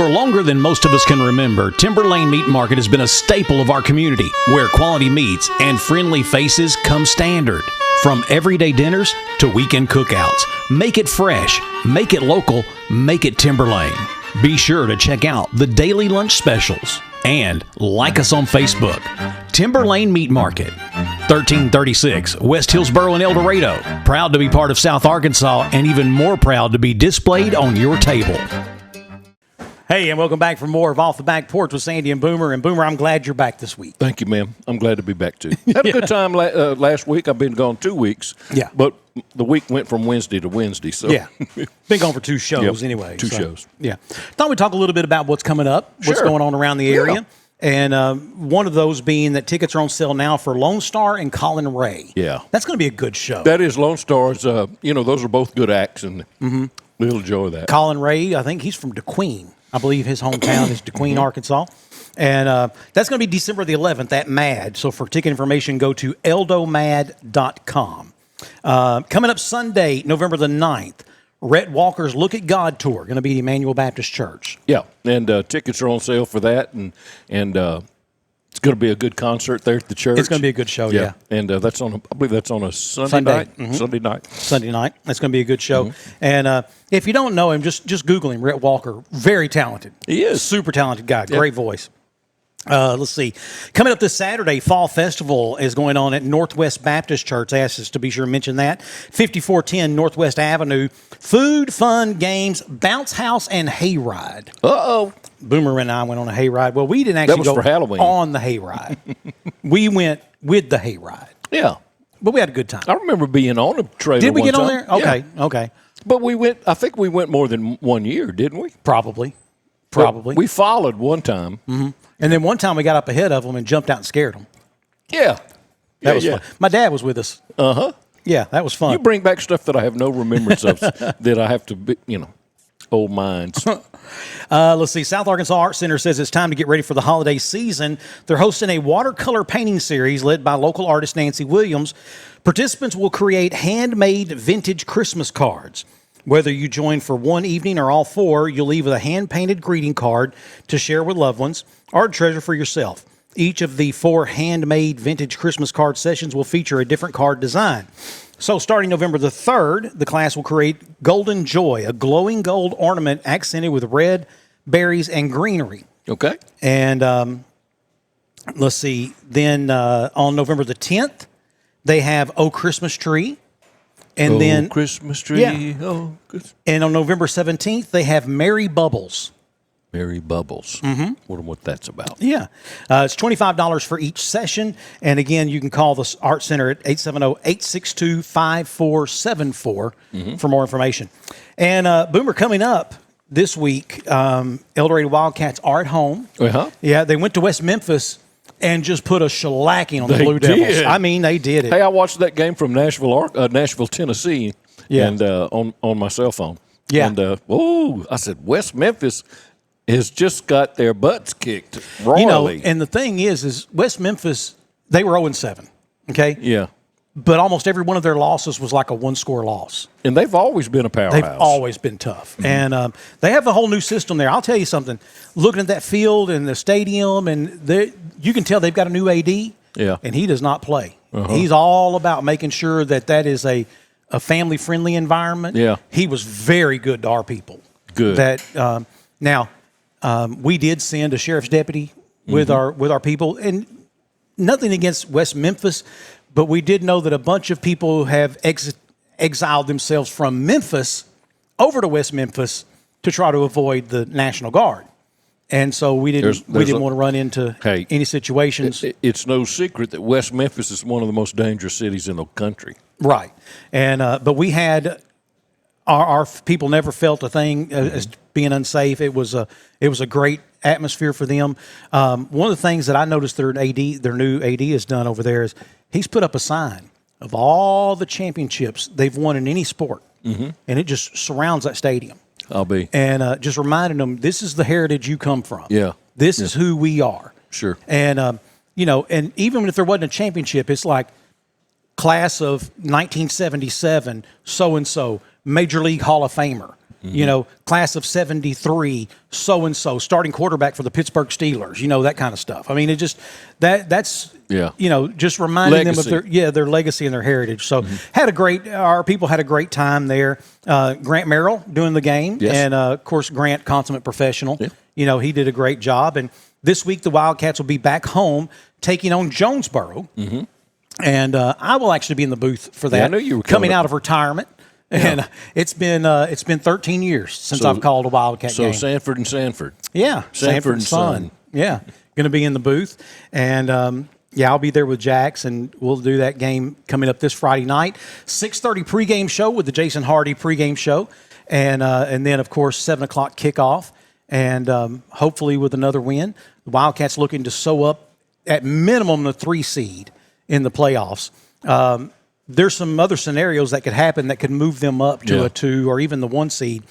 Speaker 11: longer than most of us can remember, Timber Lane Meat Market has been a staple of our community, where quality meats and friendly faces come standard. From everyday dinners to weekend cookouts, make it fresh, make it local, make it Timber Lane. Be sure to check out the daily lunch specials and like us on Facebook. Timber Lane Meat Market, 1336 West Hillsboro in El Dorado. Proud to be part of South Arkansas, and even more proud to be displayed on your table.
Speaker 3: Hey, and welcome back for more of Off the Back Porch with Sandy and Boomer. And Boomer, I'm glad you're back this week.
Speaker 4: Thank you, ma'am. I'm glad to be back, too. Had a good time last week. I've been gone 2 weeks.
Speaker 3: Yeah.
Speaker 4: But the week went from Wednesday to Wednesday. So
Speaker 3: yeah. Been gone for 2 shows anyway.
Speaker 4: Two shows.
Speaker 3: Yeah. Thought we'd talk a little bit about what's coming up, what's going on around the area.
Speaker 4: Yeah.
Speaker 3: And one of those being that tickets are on sale now for Lone Star and Colin Ray.
Speaker 4: Yeah.
Speaker 3: That's going to be a good show.
Speaker 4: That is. Lone Stars, those are both good acts, and we'll enjoy that.
Speaker 3: Colin Ray, I think he's from DeQueen. I believe his hometown is DeQueen, Arkansas. And that's going to be December the 11th at MAD. So for ticket information, go to eldomad.com. Coming up Sunday, November the 9th, Rhett Walker's Look at God tour, going to be at Emmanuel Baptist Church.
Speaker 4: Yeah, and tickets are on sale for that, and it's going to be a good concert there at the church.
Speaker 3: It's going to be a good show, yeah.
Speaker 4: And I believe that's on a Sunday night.
Speaker 3: Mm-hmm.
Speaker 4: Sunday night.
Speaker 3: Sunday night. That's going to be a good show. And if you don't know him, just Google him, Rhett Walker. Very talented.
Speaker 4: He is.
Speaker 3: Super talented guy. Great voice. Let's see. Coming up this Saturday, Fall Festival is going on at Northwest Baptist Church. They asked us to be sure to mention that. 5410 Northwest Avenue. Food, fun, games, bounce house, and hayride.
Speaker 4: Uh-oh.
Speaker 3: Boomer and I went on a hayride. Well, we didn't actually go
Speaker 4: for Halloween.
Speaker 3: On the hayride. We went with the hayride.
Speaker 4: Yeah.
Speaker 3: But we had a good time.
Speaker 4: I remember being on a trailer.
Speaker 3: Did we get on
Speaker 4: time.
Speaker 3: there? Okay,
Speaker 4: Yeah.
Speaker 3: okay.
Speaker 4: But I think we went more than 1 year, didn't we?
Speaker 3: Probably.
Speaker 4: But we followed one time.
Speaker 3: Mm-hmm. And then one time we got up ahead of them and jumped out and scared them.
Speaker 4: Yeah.
Speaker 3: That was fun. My dad was with us.
Speaker 4: Uh-huh.
Speaker 3: Yeah, that was fun.
Speaker 4: You bring back stuff that I have no remembrance of, that I have to be, old minds.
Speaker 3: Let's see. South Arkansas Art Center says it's time to get ready for the holiday season. They're hosting a watercolor painting series led by local artist Nancy Williams. Participants will create handmade vintage Christmas cards. Whether you join for one evening or all 4, you'll leave with a hand-painted greeting card to share with loved ones or treasure for yourself. Each of the 4 handmade vintage Christmas card sessions will feature a different card design. So starting November the 3rd, the class will create Golden Joy, a glowing gold ornament accented with red, berries, and greenery.
Speaker 4: Okay.
Speaker 3: And let's see. Then on November the 10th, they have Oh Christmas Tree. And then
Speaker 4: Christmas tree.
Speaker 3: Yeah.
Speaker 4: Oh, Christmas.
Speaker 3: And on November 17th, they have Merry Bubbles.
Speaker 4: Merry Bubbles. Mm-hmm. Wonder what that's about.
Speaker 3: Yeah. It's $25 for each session. And again, you can call the Art Center at 870-862-5474 for more information. And Boomer, coming up this week, El Dorado Wildcats are at home.
Speaker 4: Uh-huh.
Speaker 3: Yeah, they went to West Memphis and just put a shellacking on the Blue Devils. I mean, they did it.
Speaker 4: Hey, I watched that game from Nashville, Tennessee,
Speaker 3: Yeah.
Speaker 4: and on my cell phone.
Speaker 3: Yeah.
Speaker 4: And I said, West Memphis has just got their butts kicked royally.
Speaker 3: And the thing is West Memphis, they were 0-7. Okay.
Speaker 4: Yeah.
Speaker 3: But almost every one of their losses was like a 1-score loss.
Speaker 4: And they've always been a powerhouse.
Speaker 3: They've always been tough. Mm-hmm. And they have a whole new system there. I'll tell you something. Looking at that field and the stadium, and you can tell they've got a new AD.
Speaker 4: Yeah.
Speaker 3: And he does not play.
Speaker 4: Uh-huh.
Speaker 3: He's all about making sure that is a family-friendly environment.
Speaker 4: Yeah.
Speaker 3: He was very good to our people.
Speaker 4: Good.
Speaker 3: Now, we did send a sheriff's deputy with our people, and nothing against West Memphis, but we did know that a bunch of people have exiled themselves from Memphis over to West Memphis to try to avoid the National Guard. And so we didn't want to run into any situations.
Speaker 4: It's no secret that West Memphis is one of the most dangerous cities in the country.
Speaker 3: Right. And but we had our people never felt a thing as being unsafe. It was a great atmosphere for them. One of the things that I noticed their new AD has done over there is he's put up a sign of all the championships they've won in any sport, and it just surrounds that stadium. And just reminding them, this is the heritage you come from.
Speaker 4: Yeah.
Speaker 3: This is who we are.
Speaker 4: Sure.
Speaker 3: And, and even if there wasn't a championship, it's like class of 1977, so-and-so, Major League Hall of Famer. Class of 73, so-and-so, starting quarterback for the Pittsburgh Steelers, that kind of stuff. I mean, it just, that's just reminding them of their legacy and their heritage. So our people had a great time there. Grant Merrill doing the game.
Speaker 4: Yes.
Speaker 3: And, of course, Grant, consummate professional. Yeah. He did a great job. And this week, the Wildcats will be back home taking on Jonesboro. And I will actually be in the booth for that.
Speaker 4: Yeah, I know you were
Speaker 3: coming out of retirement. And it's been 13 years since I've called a Wildcat game.
Speaker 4: So Sanford and Sanford.
Speaker 3: Yeah, Sanford and Son. Yeah, going to be in the booth. And, I'll be there with Jax, and we'll do that game coming up this Friday night. 6:30 pregame show with the Jason Hardy pregame show. And then, of course, 7 o'clock kickoff. And hopefully with another win. The Wildcats looking to sew up at minimum the 3 seed in the playoffs. There's some other scenarios that could happen that could move them up to a 2 or even the 1 seed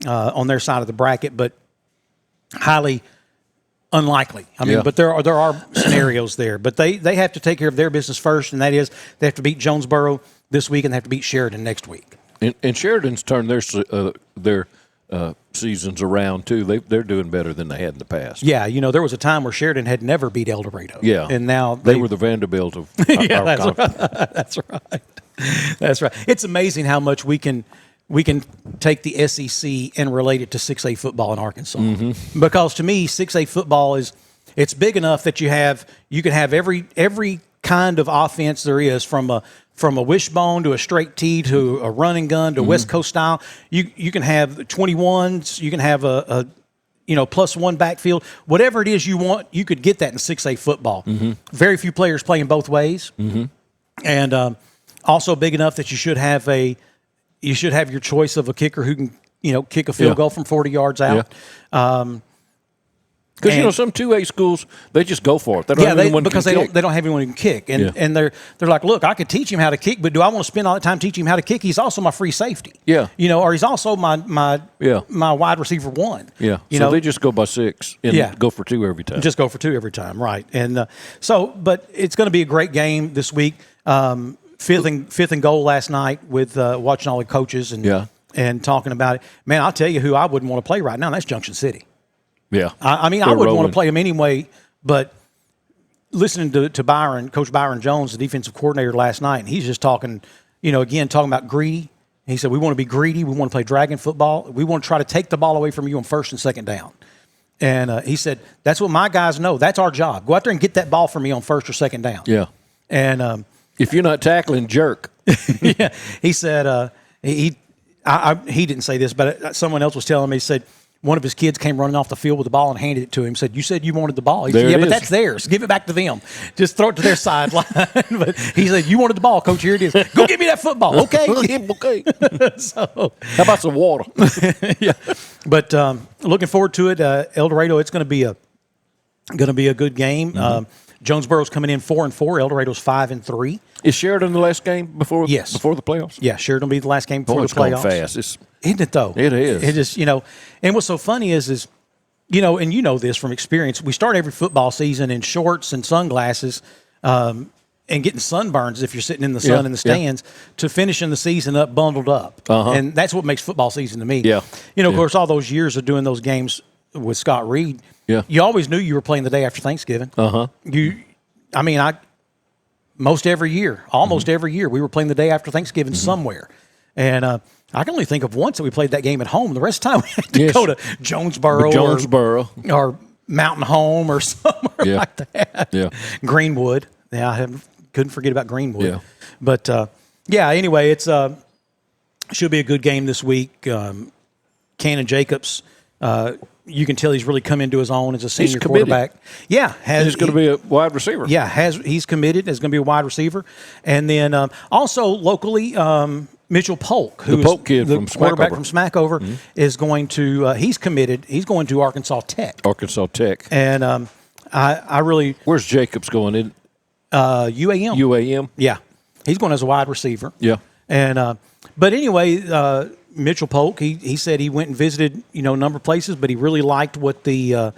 Speaker 3: on their side of the bracket, but highly unlikely. I mean, but there are scenarios there. But they have to take care of their business first, and that is they have to beat Jonesboro this week and they have to beat Sheridan next week.
Speaker 4: And Sheridan's turned their seasons around too. They're doing better than they had in the past.
Speaker 3: Yeah, there was a time where Sheridan had never beat El Dorado.
Speaker 4: Yeah,
Speaker 3: and now
Speaker 4: they were the Vanderbilt of our conference.
Speaker 3: That's right. That's right. It's amazing how much we can take the SEC and relate it to 6A football in Arkansas. Because to me, 6A football it's big enough that you can have every kind of offense there is, from a wishbone to a straight tee to a run and gun to West Coast style. You can have 21s. You can have a +1 backfield. Whatever it is you want, you could get that in 6A football. Very few players playing both ways, and also big enough that you should have your choice of a kicker who can kick a field goal from 40 yards out.
Speaker 4: Because some 2A schools, they just go for it. They don't have anyone
Speaker 3: because they don't have anyone who can kick, and they're like, look, I could teach him how to kick, but do I want to spend all the time teaching him how to kick? He's also my free safety, or he's also my wide receiver 1.
Speaker 4: So they just go by 6 and go for 2 every time.
Speaker 3: Just go for 2 every time, right? And but it's going to be a great game this week. Fifth and goal last night with watching all the coaches and talking about it. Man, I'll tell you who I wouldn't want to play right now. And that's Junction City.
Speaker 4: Yeah,
Speaker 3: I mean, I wouldn't want to play them anyway, but listening to Coach Byron Jones, the defensive coordinator last night, and he's just talking, talking about greedy. He said, we want to be greedy. We want to play dragon football. We want to try to take the ball away from you on 1st and 2nd down. And he said, that's what my guys know. That's our job. Go out there and get that ball from me on 1st or 2nd down.
Speaker 4: Yeah.
Speaker 3: And
Speaker 4: if you're not tackling, jerk.
Speaker 3: Yeah. He said, he didn't say this, but someone else was telling me, he said, one of his kids came running off the field with the ball and handed it to him. Said, "You said you wanted the ball." He said, "Yeah, but that's theirs. Give it back to them. Just throw it to their sideline." But he said, "You wanted the ball, Coach. Here it is. Go get me that football, okay?"
Speaker 4: Okay.
Speaker 3: So,
Speaker 4: how about some water?
Speaker 3: Yeah, but looking forward to it. El Dorado. It's going to be a good game. Jonesboro's coming in 4-4. El Dorado's 5-3.
Speaker 4: Is Sheridan the last game before?
Speaker 3: Yes.
Speaker 4: Before the playoffs?
Speaker 3: Yeah, Sheridan will be the last game before the playoffs.
Speaker 4: It's going fast.
Speaker 3: Isn't it though?
Speaker 4: It is.
Speaker 3: It is. And what's so funny is and you know this from experience. We start every football season in shorts and sunglasses, and getting sunburns if you're sitting in the sun in the stands, to finishing the season up bundled up. And that's what makes football season to me.
Speaker 4: Yeah.
Speaker 3: Of course, all those years of doing those games with Scott Reed.
Speaker 4: Yeah.
Speaker 3: You always knew you were playing the day after Thanksgiving. Most every year, almost every year, we were playing the day after Thanksgiving somewhere. And I can only think of once that we played that game at home. The rest of the time we had to go to Jonesboro.
Speaker 4: Jonesboro.
Speaker 3: Or Mountain Home or somewhere like that.
Speaker 4: Yeah.
Speaker 3: Greenwood. Yeah, couldn't forget about Greenwood.
Speaker 4: Yeah.
Speaker 3: But, anyway, it's should be a good game this week. Cannon Jacobs, you can tell he's really come into his own as a senior quarterback. Yeah.
Speaker 4: He's going to be a wide receiver.
Speaker 3: Yeah, he's committed. He's going to be a wide receiver. And then also locally, Mitchell Polk, who's
Speaker 4: the Polk kid from
Speaker 3: quarterback
Speaker 4: Smackover.
Speaker 3: from Smackover, is going to he's committed. He's going to Arkansas Tech. And I really –
Speaker 4: Where's Jacobs going in?
Speaker 3: UAM.
Speaker 4: UAM?
Speaker 3: Yeah. He's going as a wide receiver.
Speaker 4: Yeah.
Speaker 3: And but anyway, Mitchell Polk, he said he went and visited, a number of places, but he really liked what the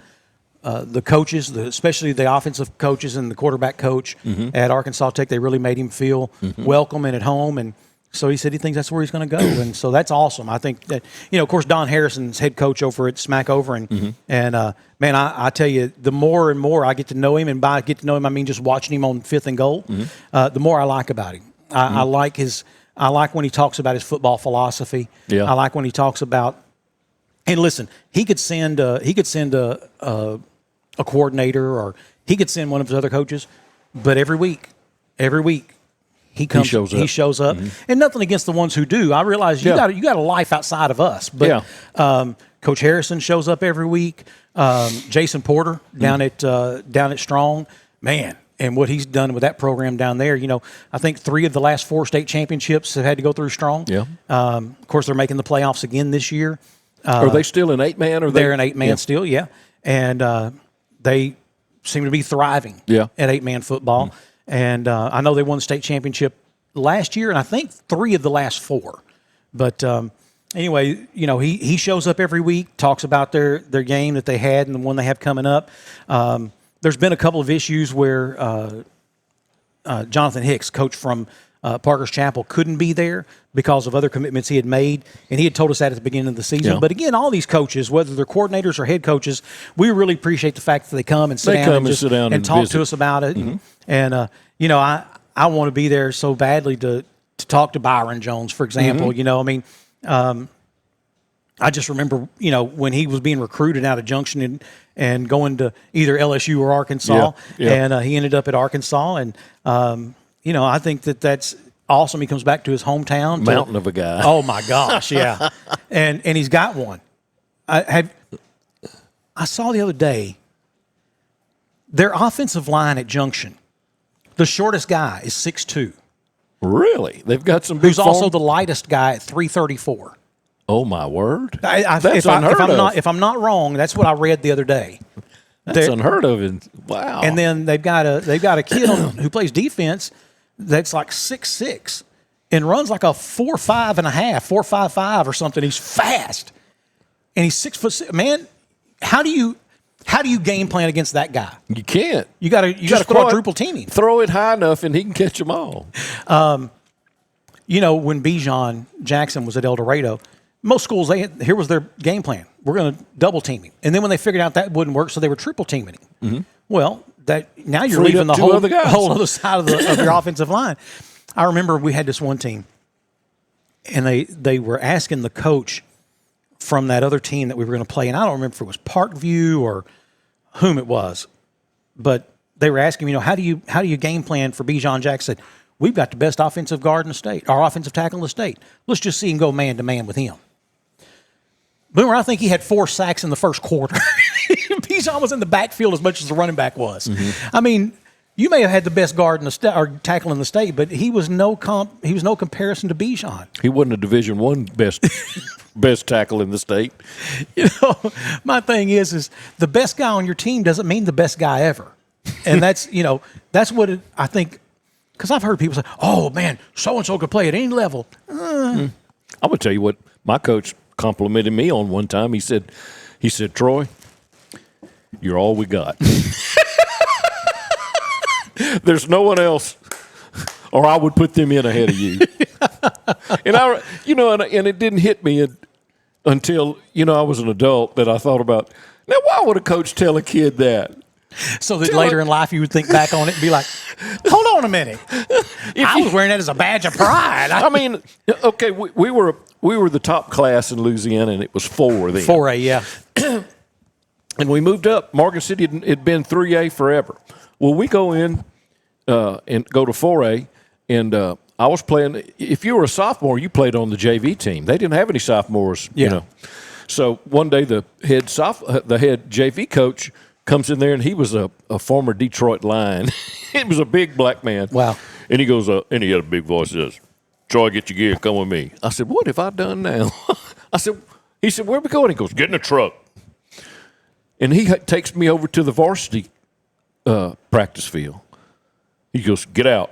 Speaker 3: coaches, especially the offensive coaches and the quarterback coach at Arkansas Tech, they really made him feel welcome and at home. And so he said he thinks that's where he's going to go. And so that's awesome. I think that, of course, Don Harrison's head coach over at Smackover. And man, I tell you, the more and more I get to know him, and by get to know him, I mean just watching him on 5th and Goal, the more I like about him. I like when he talks about his football philosophy.
Speaker 4: Yeah.
Speaker 3: I like when he talks about, and listen, he could send a coordinator, or he could send one of his other coaches, but every week he shows up. And nothing against the ones who do. I realize you got a life outside of us, but Coach Harrison shows up every week. Jason Porter down at Strong, man. And what he's done with that program down there, I think 3 of the last 4 state championships have had to go through Strong.
Speaker 4: Yeah.
Speaker 3: Of course, they're making the playoffs again this year.
Speaker 4: Are they still an 8-man?
Speaker 3: They're an 8-man still, yeah. And they seem to be thriving at 8-man football. And I know they won the state championship last year, and I think 3 of the last 4. But anyway, he shows up every week, talks about their game that they had and the one they have coming up. There's been a couple of issues where Jonathan Hicks, coach from Parker's Chapel, couldn't be there because of other commitments he had made, and he had told us that at the beginning of the season.
Speaker 4: Yeah.
Speaker 3: But again, all these coaches, whether they're coordinators or head coaches, we really appreciate the fact that they come and sit down and talk to us about it. And I want to be there so badly to talk to Byron Jones, for example. I just remember, when he was being recruited out of Junction and going to either LSU or Arkansas, and he ended up at Arkansas. And, I think that's awesome. He comes back to his hometown.
Speaker 4: Mountain of a guy.
Speaker 3: Oh, my gosh, yeah. and he's got one. I saw the other day, their offensive line at Junction, the shortest guy is 6'2".
Speaker 4: Really? They've got some big
Speaker 3: Who's also the lightest guy at 334.
Speaker 4: Oh, my word.
Speaker 3: That's unheard of. If I'm not wrong, that's what I read the other day.
Speaker 4: That's unheard of. Wow.
Speaker 3: And then they've got a kid who plays defense that's like 6'6" and runs like a 4.5 and a half, 4.55 or something. He's fast. And he's 6'6". Man, how do you game plan against that guy?
Speaker 4: You can't.
Speaker 3: You got to quadruple team him.
Speaker 4: Throw it high enough and he can catch them all.
Speaker 3: When Bijan Jackson was at El Dorado, most schools, here was their game plan. We're going to double team him. And then when they figured out that wouldn't work, so they were triple teaming him. Well, now you're leaving the whole other side of your offensive line. I remember we had this one team, and they were asking the coach from that other team that we were going to play, and I don't remember if it was Parkview or whom it was, but they were asking, how do you game plan for Bijan Jackson? We've got the best offensive guard in the state, our offensive tackle in the state. Let's just see him go man-to-man with him. Boomer, I think he had 4 sacks in the first quarter. Bijan was in the backfield as much as the running back was. I mean, you may have had the best guard in the state or tackle in the state, but he was no comparison to Bijan.
Speaker 4: He wasn't a Division I best tackle in the state.
Speaker 3: My thing is the best guy on your team doesn't mean the best guy ever. And that's what I think. Because I've heard people say, "Oh man, so and so could play at any level."
Speaker 4: I'm gonna tell you what my coach complimented me on one time. He said, "Troy, you're all we got. There's no one else, or I would put them in ahead of you." And and it didn't hit me until I was an adult that I thought about. Now, why would a coach tell a kid that?
Speaker 3: So that later in life you would think back on it and be like, hold on a minute. I was wearing that as a badge of pride.
Speaker 4: I mean, okay, we were the top class in Louisiana, and it was 4 then.
Speaker 3: 4A, yeah.
Speaker 4: And we moved up. Morgan City had been 3A forever. Well, we go in and go to 4A, and I was playing. If you were a sophomore, you played on the JV team. They didn't have any sophomores, you know. So one day the head JV coach comes in there, and he was a former Detroit Lion. He was a big black man.
Speaker 3: Wow.
Speaker 4: And he goes, and he had a big voice, says, "Troy, get your gear, come with me." I said, "What have I done now?" He said, "Where are we going?" He goes, "Get in the truck." And he takes me over to the varsity practice field. He goes, "Get out."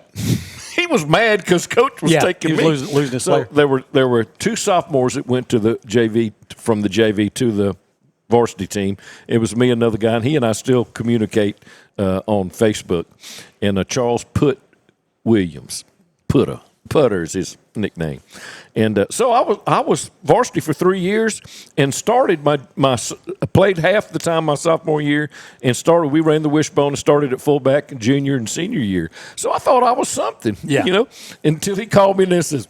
Speaker 4: He was mad because coach was taking me.
Speaker 3: Losing his
Speaker 4: so there were 2 sophomores that went to the JV, from the JV to the varsity team. It was me and another guy, and he and I still communicate on Facebook. And Charles Williams, Putter is his nickname. And so I was varsity for 3 years and started played half the time my sophomore year and we ran the wishbone and started at fullback in junior and senior year. So I thought I was something, you know, until he called me and says,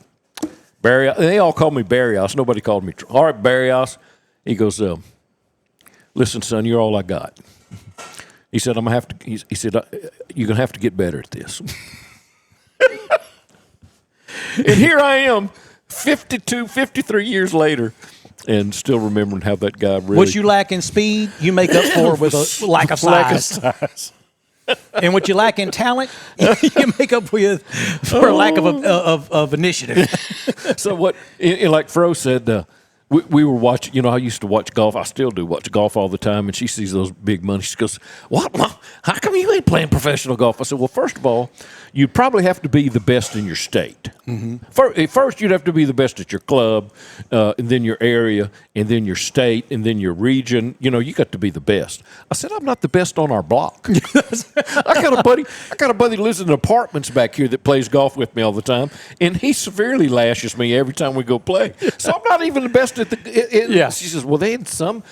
Speaker 4: "Barry," and they all called me Barrios. Nobody called me, "All right, Barrios." He goes, "Listen, son, you're all I got." He said, "I'm gonna have to." He said, "You're gonna have to get better at this." And here I am, 53 years later, and still remembering how that guy really...
Speaker 3: What you lack in speed, you make up for with a lack of size. And what you lack in talent, you make up with for a lack of initiative.
Speaker 4: So like Fro said... We were watching, you know, I used to watch golf. I still do watch golf all the time. And she sees those big money. She goes, "What? How come you ain't playing professional golf?" I said, "Well, first of all, you'd probably have to be the best in your state. First, you'd have to be the best at your club, and then your area, and then your state, and then your region. You know, you got to be the best." I said, "I'm not the best on our block." I got a buddy that lives in apartments back here that plays golf with me all the time, and he severely lashes me every time we go play. So I'm not even the best at the. She says, "Well, they had some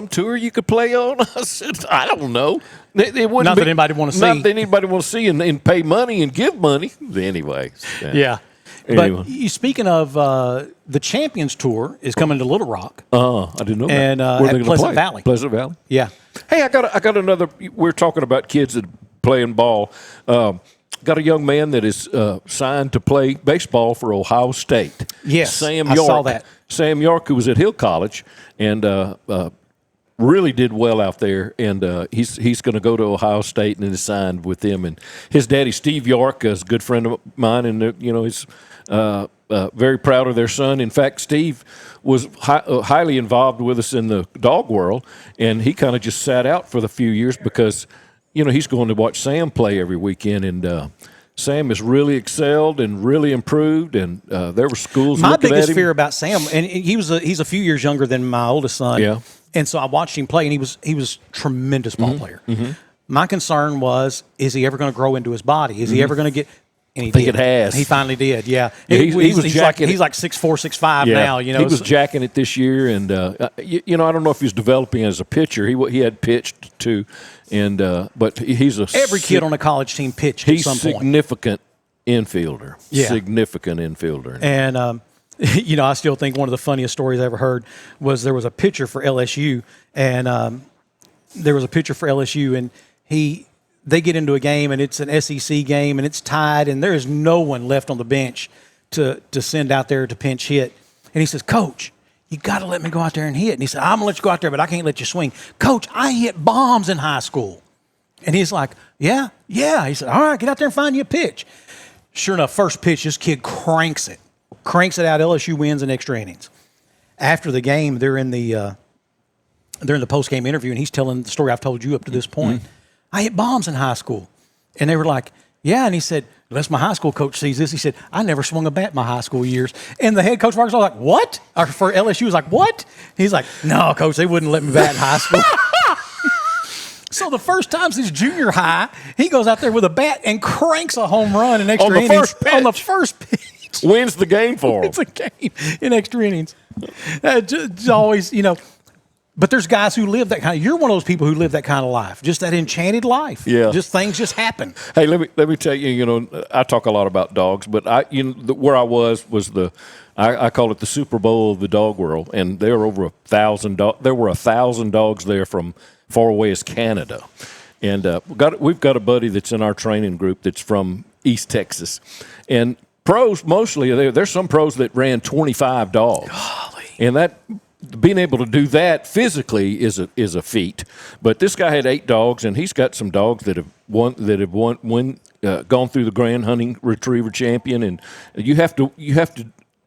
Speaker 4: tour you could play on." I said, "I don't know. They wouldn't
Speaker 3: not that anybody want to see.
Speaker 4: Not that anybody want to see and pay money and give money anyway."
Speaker 3: Yeah.
Speaker 4: Anyway.
Speaker 3: But speaking of the Champions Tour is coming to Little Rock.
Speaker 4: I didn't know that.
Speaker 3: And at Pleasant Valley.
Speaker 4: Pleasant Valley.
Speaker 3: Yeah.
Speaker 4: Hey, I got another. We're talking about kids that playing ball. Got a young man that is signed to play baseball for Ohio State.
Speaker 3: Yes,
Speaker 4: Sam
Speaker 3: I
Speaker 4: York.
Speaker 3: saw that.
Speaker 4: Sam York, who was at Hill College and really did well out there, and he's going to go to Ohio State and is signed with them. And his daddy, Steve York, is a good friend of mine, and you know he's very proud of their son. In fact, Steve was highly involved with us in the dog world, and he kind of just sat out for the few years because, you know, he's going to watch Sam play every weekend, and Sam has really excelled and really improved, and there were schools
Speaker 3: my
Speaker 4: looking at him.
Speaker 3: My biggest fear about Sam, and he's a few years younger than my oldest son, and so I watched him play, and he was a tremendous ball player. My concern was, is he ever going to grow into his body? Is he ever going to get? And he
Speaker 4: I think
Speaker 3: did.
Speaker 4: it has.
Speaker 3: He finally did. Yeah.
Speaker 4: He was jacking
Speaker 3: he's like 6'4", 6'5" now. You know,
Speaker 4: he was jacking it this year, and you know, I don't know if he's developing as a pitcher. He had pitched too, and but he's
Speaker 3: every kid on a college team pitched at some point.
Speaker 4: He's significant infielder.
Speaker 3: Yeah.
Speaker 4: Significant infielder.
Speaker 3: And you know, I still think one of the funniest stories I ever heard was there was a pitcher for LSU, and they get into a game, and it's an SEC game, and it's tied, and there is no one left on the bench to send out there to pinch hit. And he says, "Coach, you got to let me go out there and hit." And he said, "I'm going to let you go out there, but I can't let you swing." "Coach, I hit bombs in high school." And he's like, yeah. He said, "All right, get out there and find you a pitch." Sure enough, first pitch, this kid cranks it out. LSU wins in extra innings. After the game, they're in the post-game interview, and he's telling the story I've told you up to this point. "I hit bombs in high school." And they were like, "Yeah." And he said, "Unless my high school coach sees this," he said, "I never swung a bat in my high school years." And the head coach of Arkansas was like, "What?" Or for LSU was like, "What?" He's like, "No, coach, they wouldn't let me bat in high school." So the first time since junior high, he goes out there with a bat and cranks a home run in extra innings. On the first pitch.
Speaker 4: Wins the game for him.
Speaker 3: It's a game in extra innings. Just always, you know. But there's guys who live that kind of. You're one of those people who live that kind of life, just that enchanted life.
Speaker 4: Yeah,
Speaker 3: just things just happen.
Speaker 4: Hey, let me tell you. You know, I talk a lot about dogs, but where I was I call it the Super Bowl of the dog world, and there were over 1,000 dogs. There were 1,000 dogs there from far away as Canada. And we've got a buddy that's in our training group that's from East Texas. And pros, mostly, there's some pros that ran 25 dogs.
Speaker 3: Golly.
Speaker 4: And that being able to do that physically is a feat. But this guy had 8 dogs, and he's got some dogs that have gone through the Grand Hunting Retriever Champion. And you have to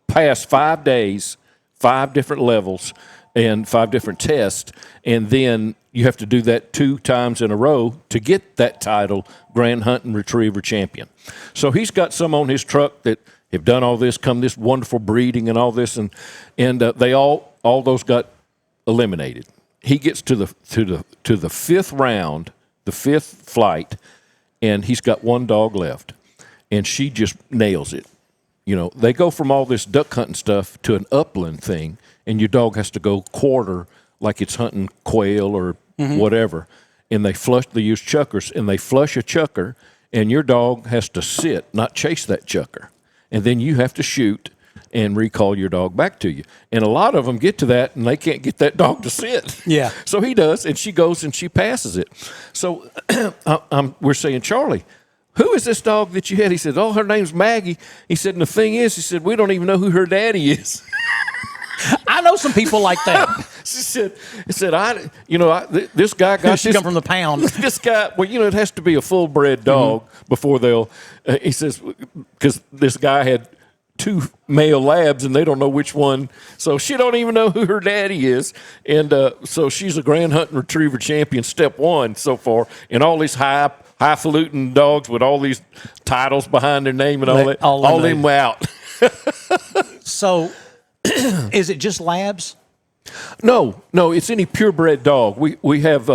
Speaker 4: pass 5 days, 5 different levels, and 5 different tests, and then you have to do that 2 times in a row to get that title, Grand Hunting Retriever Champion. So he's got some on his truck that have done all this, this wonderful breeding and all this, and they all those got eliminated. He gets to the 5th round, the 5th flight, and he's got 1 dog left, and she just nails it. You know, they go from all this duck hunting stuff to an upland thing, and your dog has to go quarter like it's hunting quail or whatever. And they use chuckers, and they flush a chucker, and your dog has to sit, not chase that chucker. And then you have to shoot and recall your dog back to you. And a lot of them get to that, and they can't get that dog to sit.
Speaker 3: Yeah.
Speaker 4: So he does, and she goes and she passes it. So we're saying, Charlie, who is this dog that you had? He said, oh, her name's Maggie. He said, and the thing is, he said, we don't even know who her daddy is.
Speaker 3: I know some people like that.
Speaker 4: This guy got
Speaker 3: she come from the pound.
Speaker 4: This guy, well, it has to be a full-bred dog before they'll, he says, because this guy had 2 male labs and they don't know which one. So she don't even know who her daddy is. And so she's a Grand Hunting Retriever Champion, step 1 so far. And all these highfalutin dogs with all these titles behind their name and all them out.
Speaker 3: So is it just labs?
Speaker 4: No, it's any purebred dog. We have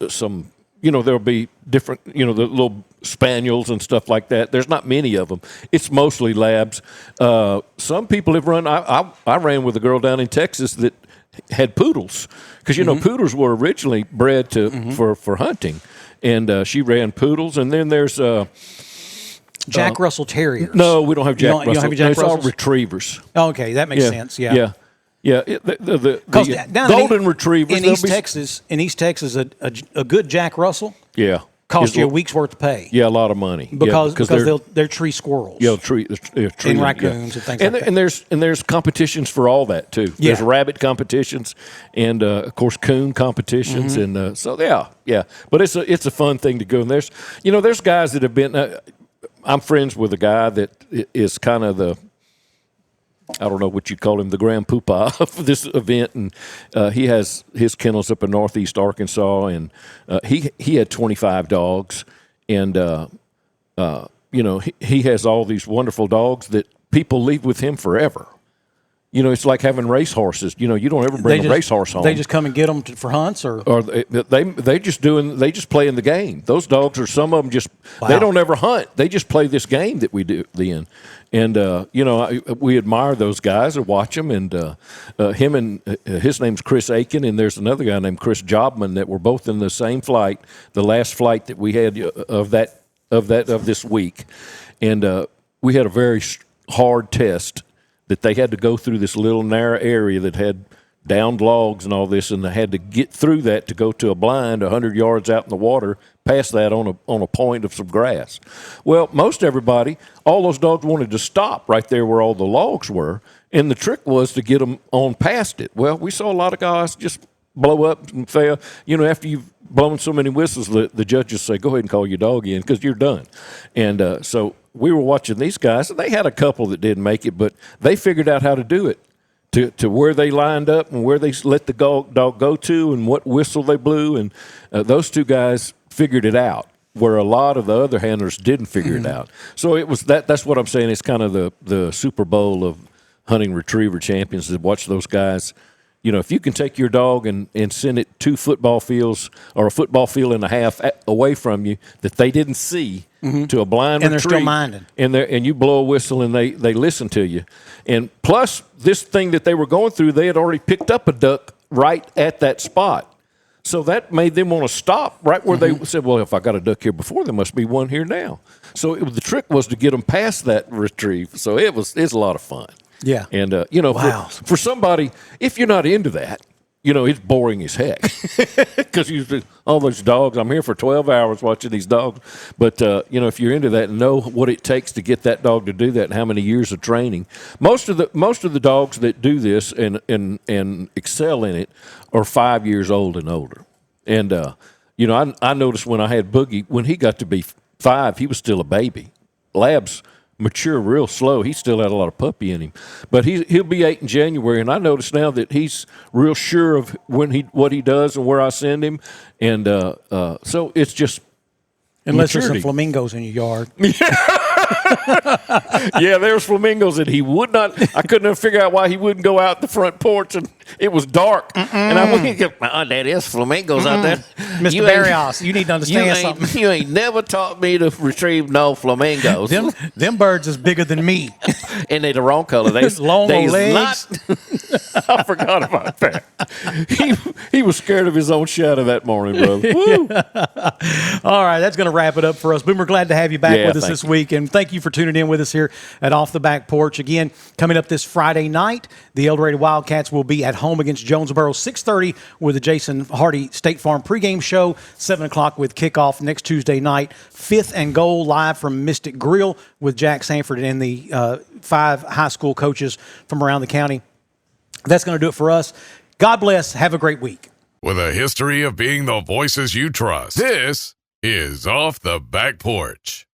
Speaker 4: some, there'll be different, the little spaniels and stuff like that. There's not many of them. It's mostly labs. Some people have run. I ran with a girl down in Texas that had poodles because poodles were originally bred for hunting, and she ran poodles. And then there's
Speaker 3: Jack Russell Terriers.
Speaker 4: No, we don't have Jack Russell.
Speaker 3: You don't have Jack
Speaker 4: It's
Speaker 3: Russells?
Speaker 4: all retrievers.
Speaker 3: Oh, okay, that makes sense. Yeah.
Speaker 4: Yeah, the golden retrievers.
Speaker 3: In East Texas, a good Jack Russell costs you a week's worth of pay.
Speaker 4: Yeah, a lot of money.
Speaker 3: Because they're tree squirrels.
Speaker 4: Yeah, tree
Speaker 3: and raccoons and things like that.
Speaker 4: And there's competitions for all that too.
Speaker 3: Yeah.
Speaker 4: There's rabbit competitions and of course coon competitions and so yeah. But it's a fun thing to go. And there's guys that have been. I'm friends with a guy that is kind of the. I don't know what you'd call him, the grand poobah of this event, and he has his kennels up in northeast Arkansas, and he had 25 dogs, and he has all these wonderful dogs that people leave with him forever. It's like having race horses. You don't ever bring a racehorse home.
Speaker 3: They just come and get them for hunts, or
Speaker 4: they just play in the game. Those dogs are some of them they don't ever hunt. They just play this game that we do then. And we admire those guys or watch them. And him and his name's Chris Aiken, and there's another guy named Chris Jobman that were both in the same flight, the last flight that we had of this week, and we had a very hard test. That they had to go through this little narrow area that had downed logs and all this, and they had to get through that to go to a blind 100 yards out in the water, past that on a point of some grass. Well, most everybody, all those dogs wanted to stop right there where all the logs were, and the trick was to get them on past it. Well, we saw a lot of guys just blow up and fail. After you've blown so many whistles, the judges say, go ahead and call your dog in because you're done. And so we were watching these guys, and they had a couple that didn't make it, but they figured out how to do it to where they lined up and where they let the dog go to and what whistle they blew. And those 2 guys figured it out, where a lot of the other handlers didn't figure it out. So it was that's what I'm saying. It's kind of the Super Bowl of hunting retriever champions to watch those guys. If you can take your dog and send it 2 football fields or a football field and a half away from you that they didn't see to a blind
Speaker 3: and
Speaker 4: retreat,
Speaker 3: they're still minded,
Speaker 4: and you blow a whistle and they listen to you, and plus this thing that they were going through, they had already picked up a duck right at that spot, so that made them want to stop right where they said, well, if I got a duck here before, there must be one here now. So the trick was to get them past that retrieve. So it's a lot of fun.
Speaker 3: Yeah.
Speaker 4: And, for somebody, if you're not into that, it's boring as heck because all those dogs. I'm here for 12 hours watching these dogs. But, if you're into that and know what it takes to get that dog to do that and how many years of training, most of the dogs that do this and excel in it are 5 years old and older. And, I noticed when I had Boogie, when he got to be 5, he was still a baby. Labs mature real slow. He still had a lot of puppy in him, but he'll be 8 in January, and I notice now that he's real sure of what he does and where I send him, and so it's just
Speaker 3: unless
Speaker 4: maturity.
Speaker 3: there's some flamingos in your yard.
Speaker 4: Yeah, there's flamingos, and he would not. I couldn't figure out why he wouldn't go out the front porch, and it was dark. And I went, there is flamingos out there.
Speaker 3: Mr. Barrios, you need to understand something.
Speaker 4: You ain't never taught me to retrieve no flamingos.
Speaker 3: Them birds is bigger than me.
Speaker 4: And they're the wrong color. They
Speaker 3: long legs.
Speaker 4: I forgot about that. He was scared of his own shadow that morning, brother. Woo.
Speaker 3: All right, that's going to wrap it up for us. Boomer, glad to have you back with us this week, and thank you for tuning in with us here at Off the Back Porch. Again, coming up this Friday night, the El Dorado Wildcats will be at home against Jonesboro, 6:30 with the Jason Hardy State Farm pregame show, 7 o'clock with kickoff next Tuesday night. 5th and Goal live from Mystic Grill with Jack Sanford and the 5 high school coaches from around the county. That's going to do it for us. God bless. Have a great week.
Speaker 1: With a history of being the voices you trust, this is Off the Back Porch.